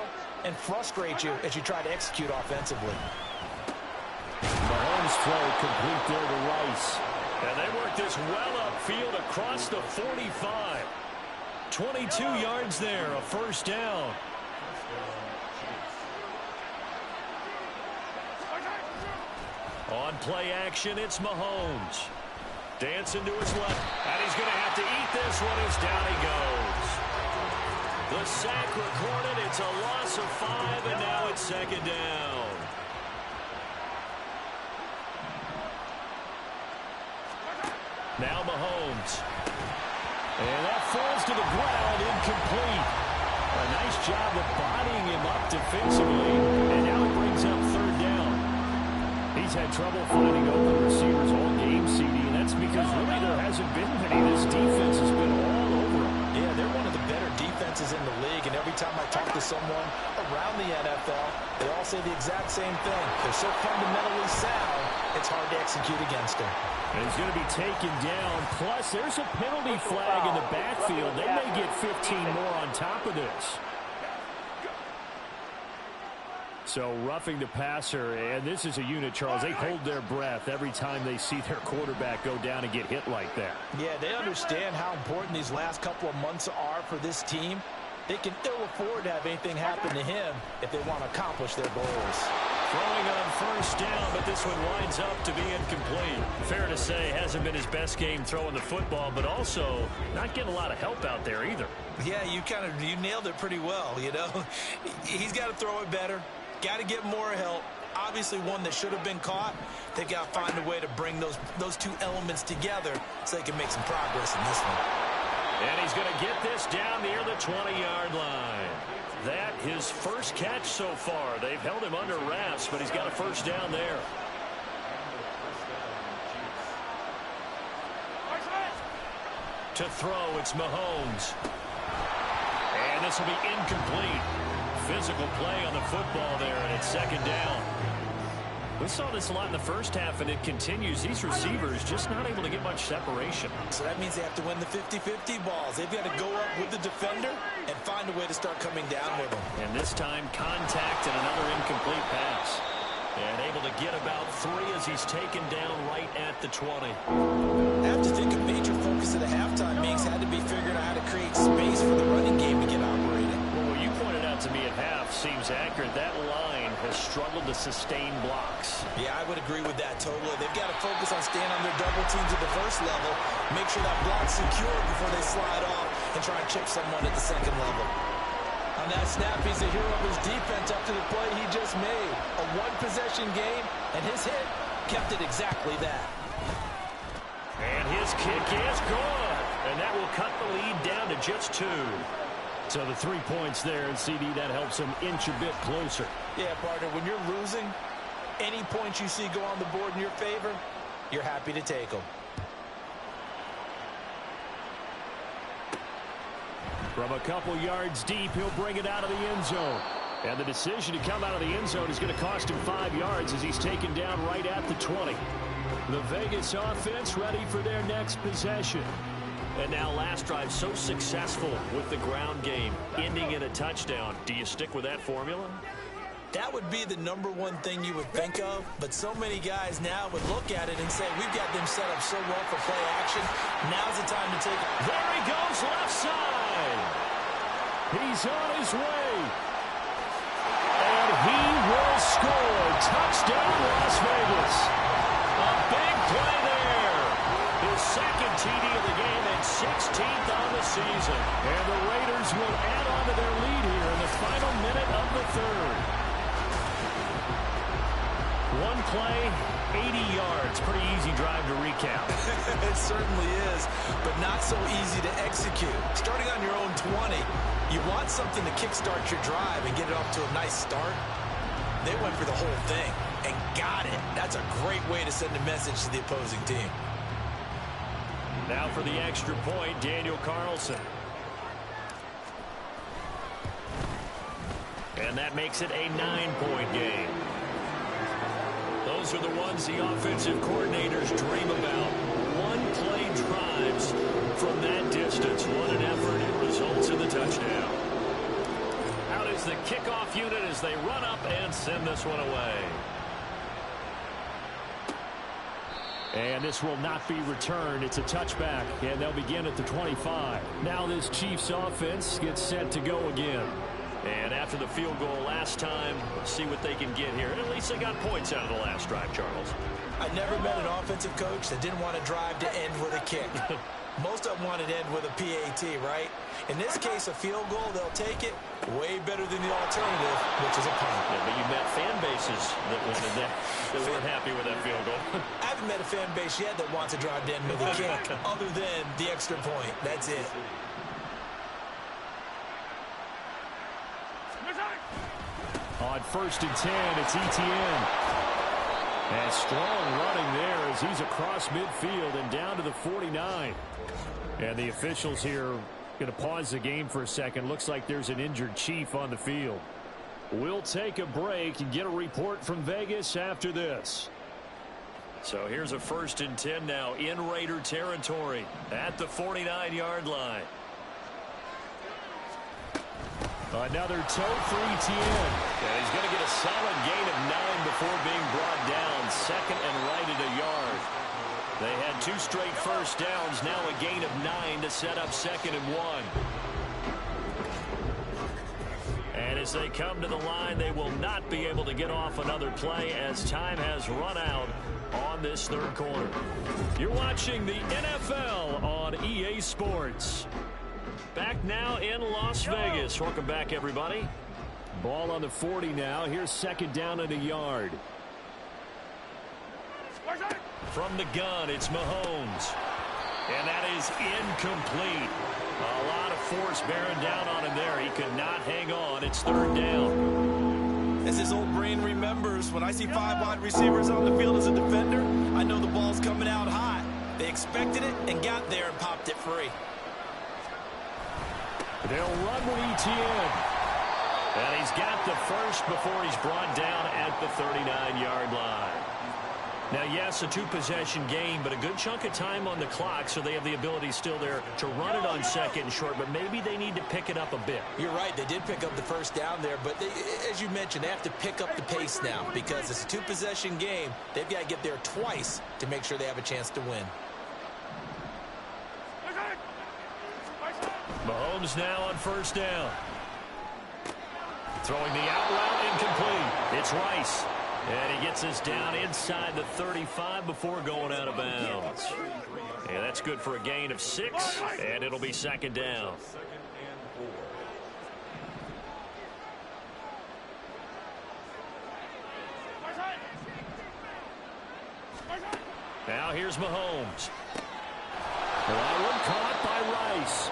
and frustrate you as you try to execute offensively. Mahomes throw complete there to Rice. And they work this well upfield across the 45. 22 yards there, a first down. On play action, it's Mahomes. Dancing to his left, and he's going to have to eat this one as down he goes. The sack recorded, it's a loss of 5, and now it's second down. Now Mahomes. And that falls to the ground, incomplete. A nice job of bodying him up defensively, and now it brings up third down. He's had trouble finding open receivers all game, CD, and that's because really there hasn't been many. This defense has been all over him. Yeah, they're one of the better defenses in the league, and every time I talk to someone around the NFL, they all say the exact same thing. They're so fundamentally sound, it's hard to execute against them. And he's going to be taken down. Plus, there's a penalty flag in the backfield. They may get 15 more on top of this. So roughing the passer, and this is a unit, Charles. They hold their breath every time they see their quarterback go down and get hit like that. Yeah, they understand how important these last couple of months are for this team. They can ill afford to have anything happen to him if they want to accomplish their goals. Throwing on first down, but this one winds up to be incomplete. Fair to say, hasn't been his best game throwing the football, but also not getting a lot of help out there either. Yeah, you nailed it pretty well, you know. He's got to throw it better. Got to get more help. Obviously one that should have been caught. They've got to find a way to bring those two elements together so they can make some progress in this one. And he's going to get this down near the 20-yard line. That his first catch so far. They've held him under wraps, but he's got a first down there. To throw, it's Mahomes. And this will be incomplete. Physical play on the football there, and it's second down. We saw this a lot in the first half, and it continues. These receivers just not able to get much separation. So that means they have to win the 50-50 balls. They've got to go up with the defender and find a way to start coming down with them. And this time, contact and another incomplete pass. And able to get about 3 as he's taken down right at the 20. I have to think a major focus of the halftime meetings had to be figuring out how to create space for the running game to get operating. Well, what you pointed out to me at half seems accurate. That line has struggled to sustain blocks. Yeah, I would agree with that totally. They've got to focus on staying on their double teams at the first level, make sure that block's secure before they slide off and try and chip someone at the second level. On that snap, he's a hero of his defense after the play he just made. A one-possession game, and his hit kept it exactly that. And his kick is good. And that will cut the lead down to just 2. So the 3 points there, and CD, that helps him inch a bit closer. Yeah, partner, when you're losing, any points you see go on the board in your favor, you're happy to take them. From a couple yards deep, he'll bring it out of the end zone. And the decision to come out of the end zone is going to cost him 5 yards as he's taken down right at the 20. The Vegas offense ready for their next possession. And now last drive so successful with the ground game, ending in a touchdown. Do you stick with that formula? That would be the #1 thing you would think of, but so many guys now would look at it and say, we've got them set up so well for play action. Now's the time to take it. There he goes, left side. He's on his way. And he will score. Touchdown, Las Vegas. A big play there. His second TD of the game and 16th on the season. And the Raiders will add on to their lead here in the final minute of the third. One play, 80 yards. Pretty easy drive to recap. It certainly is, but not so easy to execute. Starting on your own 20, you want something to kickstart your drive and get it off to a nice start. They went for the whole thing and got it. That's a great way to send a message to the opposing team. Now for the extra point, Daniel Carlson. And that makes it a 9-point game. Those are the ones the offensive coordinators dream about. One-play drives from that distance. What an effort. It results in the touchdown. Out is the kickoff unit as they run up and send this one away. And this will not be returned. It's a touchback, and they'll begin at the 25. Now this Chiefs offense gets set to go again. And after the field goal last time, let's see what they can get here. And at least they got points out of the last drive, Charles. I never met an offensive coach that didn't want to drive to end with a kick. Most of them wanted to end with a PAT, right? In this case, a field goal, they'll take it. Way better than the alternative, which is a punt. Yeah, but you met fan bases that wanted that weren't happy with that field goal. I haven't met a fan base yet that wants to drive to end with a kick, other than the extra point. That's it. On 1st and 10, it's Etienne. And strong running there as he's across midfield and down to the 49. And the officials here going to pause the game for a second. Looks like there's an injured Chief on the field. We'll take a break and get a report from Vegas after this. So here's a 1st and 10 now in Raider territory at the 49-yard line. Another toe for Etienne. And he's going to get a solid gain of 9 before being brought down. Second and right at a yard. They had 2 straight first downs. Now a gain of 9 to set up 2nd and 1. And as they come to the line, they will not be able to get off another play as time has run out on this 3rd quarter. You're watching the NFL on EA Sports. Back now in Las Vegas. Welcome back, everybody. Ball on the 40 now. Here's 2nd down and a yard. From the gun, it's Mahomes. And that is incomplete. A lot of force bearing down on him there. He could not hang on. It's 3rd down. As his old brain remembers, when I see 5 wide receivers on the field as a defender, I know the ball's coming out hot. They expected it and got there and popped it free. They'll run with Etienne. And he's got the first before he's brought down at the 39-yard line. Now, yes, a 2-possession game, but a good chunk of time on the clock, so they have the ability still there to run it on 2nd and short, but maybe they need to pick it up a bit. You're right. They did pick up the first down there, but as you mentioned, they have to pick up the pace now because it's a 2-possession game. They've got to get there twice to make sure they have a chance to win. Mahomes now on 1st down. Throwing the out route, incomplete. It's Rice. And he gets us down inside the 35 before going out of bounds. And that's good for a gain of 6, and it'll be 2nd down. Now here's Mahomes. That one caught by Rice.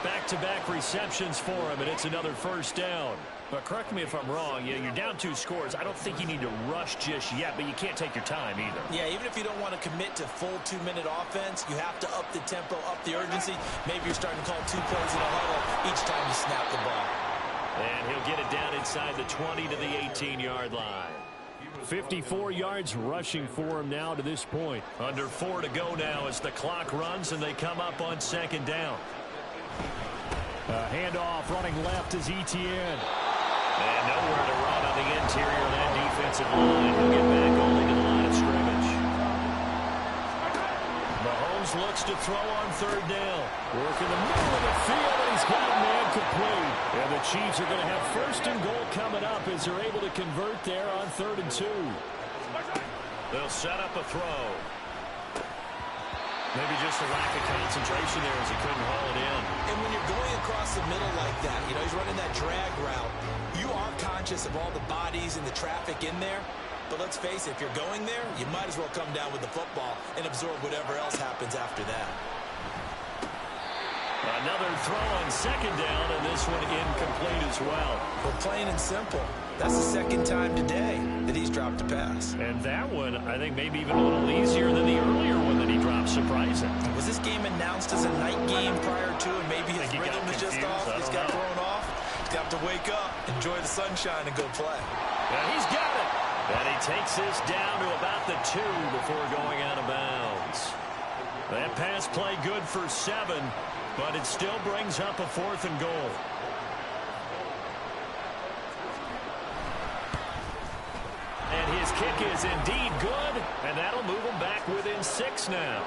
Back-to-back receptions for him, and it's another 1st down. But correct me if I'm wrong, you're down 2 scores. I don't think you need to rush just yet, but you can't take your time either. Yeah, even if you don't want to commit to full 2-minute offense, you have to up the tempo, up the urgency. Maybe you're starting to call 2 plays in a huddle each time you snap the ball. And he'll get it down inside the 20 to the 18-yard line. 54 yards rushing for him now to this point. Under 4 to go now as the clock runs and they come up on 2nd down. Handoff running left is Etienne. And nowhere to run on the interior of that defensive line. He'll get back only to the line of scrimmage. Mahomes looks to throw on 3rd down. Work in the middle of the field, and he's got a man complete. And the Chiefs are going to have 1st and goal coming up as they're able to convert there on 3rd and 2. They'll set up a throw. Maybe just a lack of concentration there as he couldn't haul it in. And when you're going across the middle like that, he's running that drag route, you are conscious of all the bodies and the traffic in there. But let's face it, if you're going there, you might as well come down with the football and absorb whatever else happens after that. Another throw on 2nd down, and this one incomplete as well. Well, plain and simple, that's the 2nd time today that he's dropped a pass. And that one, I think, maybe even a little easier than the earlier one that he dropped, surprising. Was this game announced as a night game prior to, and maybe his rhythm was just off? He's got thrown off. He's got to wake up, enjoy the sunshine, and go play. And he's got it. And he takes this down to about the 2 before going out of bounds. That pass play good for 7, but it still brings up a 4th and goal. And His kick is indeed good, and that'll move them back within 6 now.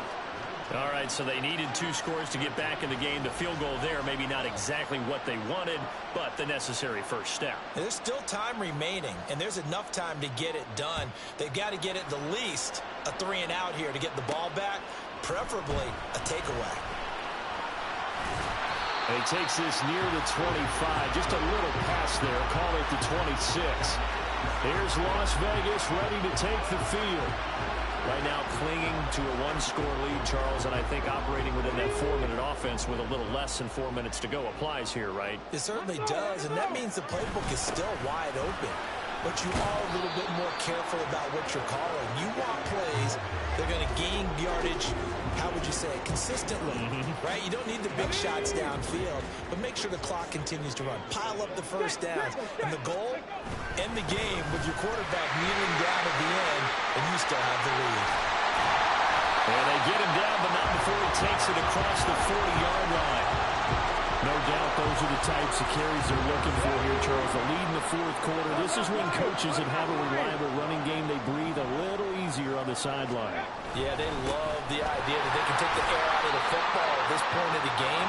All right, so they needed 2 scores to get back in the game. The field goal there, maybe not exactly what they wanted, but the necessary first step. There's still time remaining, and there's enough time to get it done. They've got to get at the least a 3-and-out here to get the ball back, preferably a takeaway. He takes this near the 25. Just a little pass there. Call it the 26. Here's Las Vegas ready to take the field. Right now clinging to a 1-score lead, Charles, and I think operating within that 4-minute offense with a little less than 4 minutes to go applies here, right? It certainly does, and that means the playbook is still wide open. But you are a little bit more careful about what you're calling. You want plays that are going to gain yardage, how would you say it, consistently, right? You don't need the big shots downfield, but make sure the clock continues to run. Pile up the first downs. And the goal, end the game with your quarterback kneeling down at the end, and you still have the lead. And they get him down, but not before he takes it across the 40-yard line. No doubt those are the types of carries they're looking for here, Charles. The lead in the 4th quarter. This is when coaches that have a reliable running game, they breathe a little easier on the sideline. Yeah, they love the idea that they can take the air out of the football at this point of the game.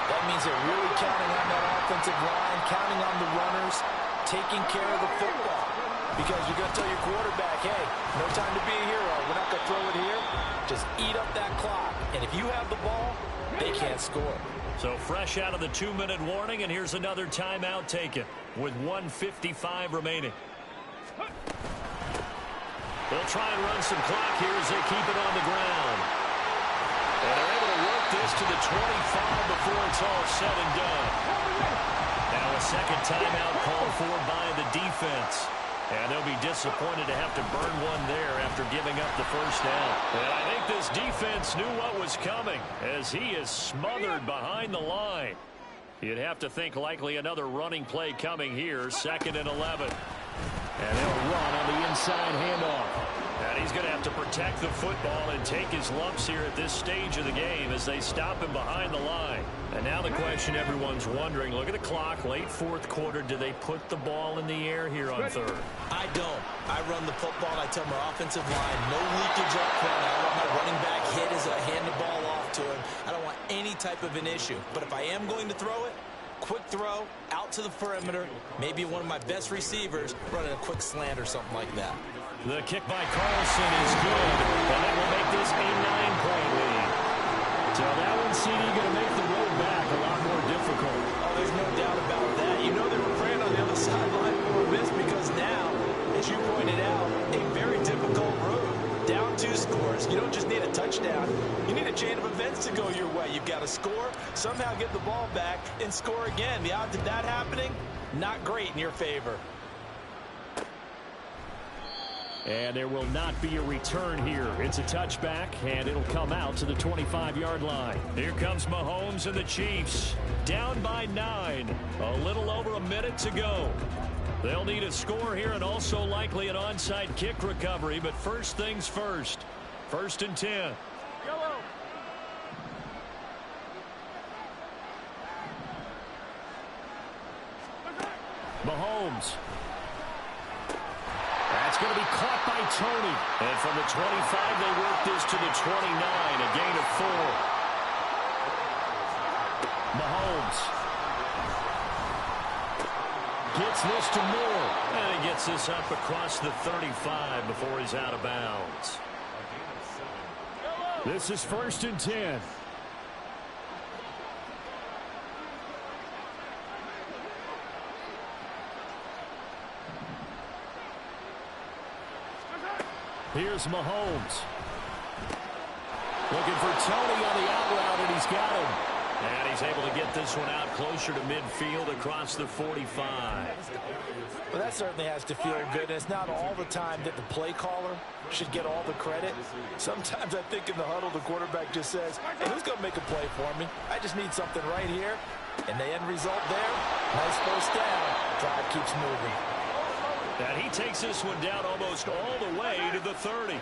That means they're really counting on that offensive line, counting on the runners, taking care of the football. Because you're going to tell your quarterback, hey, no time to be a hero. We're not going to throw it here. Just eat up that clock. And if you have the ball, they can't score. So fresh out of the 2-minute warning, and here's another timeout taken with 1:55 remaining. They'll try and run some clock here as they keep it on the ground. And they're able to work this to the 25 before it's all said and done. Now a second timeout called for by the defense. And they'll be disappointed to have to burn one there after giving up the first down. And I think this defense knew what was coming as he is smothered behind the line. You'd have to think likely another running play coming here, 2nd and 11. And they'll run on the inside handoff. And he's going to have to protect the football and take his lumps here at this stage of the game as they stop him behind the line. And now the question everyone's wondering, look at the clock, late 4th quarter, do they put the ball in the air here on 3rd? I don't. I run the football, and I tell my offensive line, no leakage up front. I don't want my running back hit as I hand the ball off to him. I don't want any type of an issue. But if I am going to throw it, quick throw, out to the perimeter, maybe one of my best receivers running a quick slant or something like that. The kick by Carlson is good, and that will make this a 9-point lead. So that one, CD, going to make the road back a lot more difficult. Oh, there's no doubt about that. You know they were praying on the other sideline for this because now, as you pointed out, a very difficult road. Down 2 scores. You don't just need a touchdown. You need a chain of events to go your way. You've got to score, somehow get the ball back, and score again. The odds of that happening, not great in your favor. And there will not be a return here. It's a touchback, and it'll come out to the 25-yard line. Here comes Mahomes and the Chiefs. Down by 9. A little over a minute to go. They'll need a score here and also likely an onside kick recovery. But first things first. 1st and 10. Mahomes. That's going to be caught by Tony. And from the 25, they work this to the 29, a gain of 4. Mahomes gets this to Moore. And he gets this up across the 35 before he's out of bounds. This is 1st and 10. Here's Mahomes. Looking for Tony on the out route, and he's got him. And he's able to get this one out closer to midfield across the 45. Well, that certainly has to feel good. And it's not all the time that the play caller should get all the credit. Sometimes I think in the huddle, the quarterback just says, hey, who's going to make a play for me? I just need something right here. And the end result there, nice first down. Drive keeps moving. And he takes this one down almost all the way to the 30.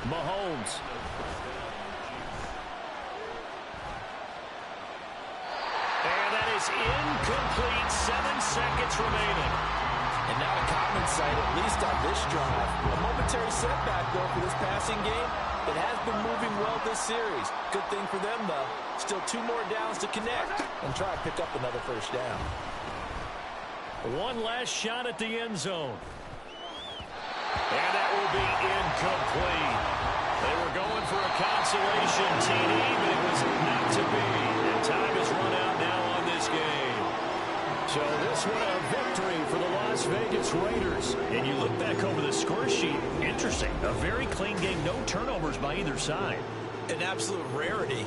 Mahomes. And that is incomplete. 7 seconds remaining. And now the common sight, at least on this drive. A momentary setback, though, for this passing game. It has been moving well this series. Good thing for them, though. Still 2 more downs to connect and try to pick up another first down. One last shot at the end zone. And that will be incomplete. They were going for a consolation TD, but it was not to be. And time has run out now on this game. So this one a victory for the Las Vegas Raiders. And you look back over the score sheet, interesting. A very clean game, no turnovers by either side. An absolute rarity.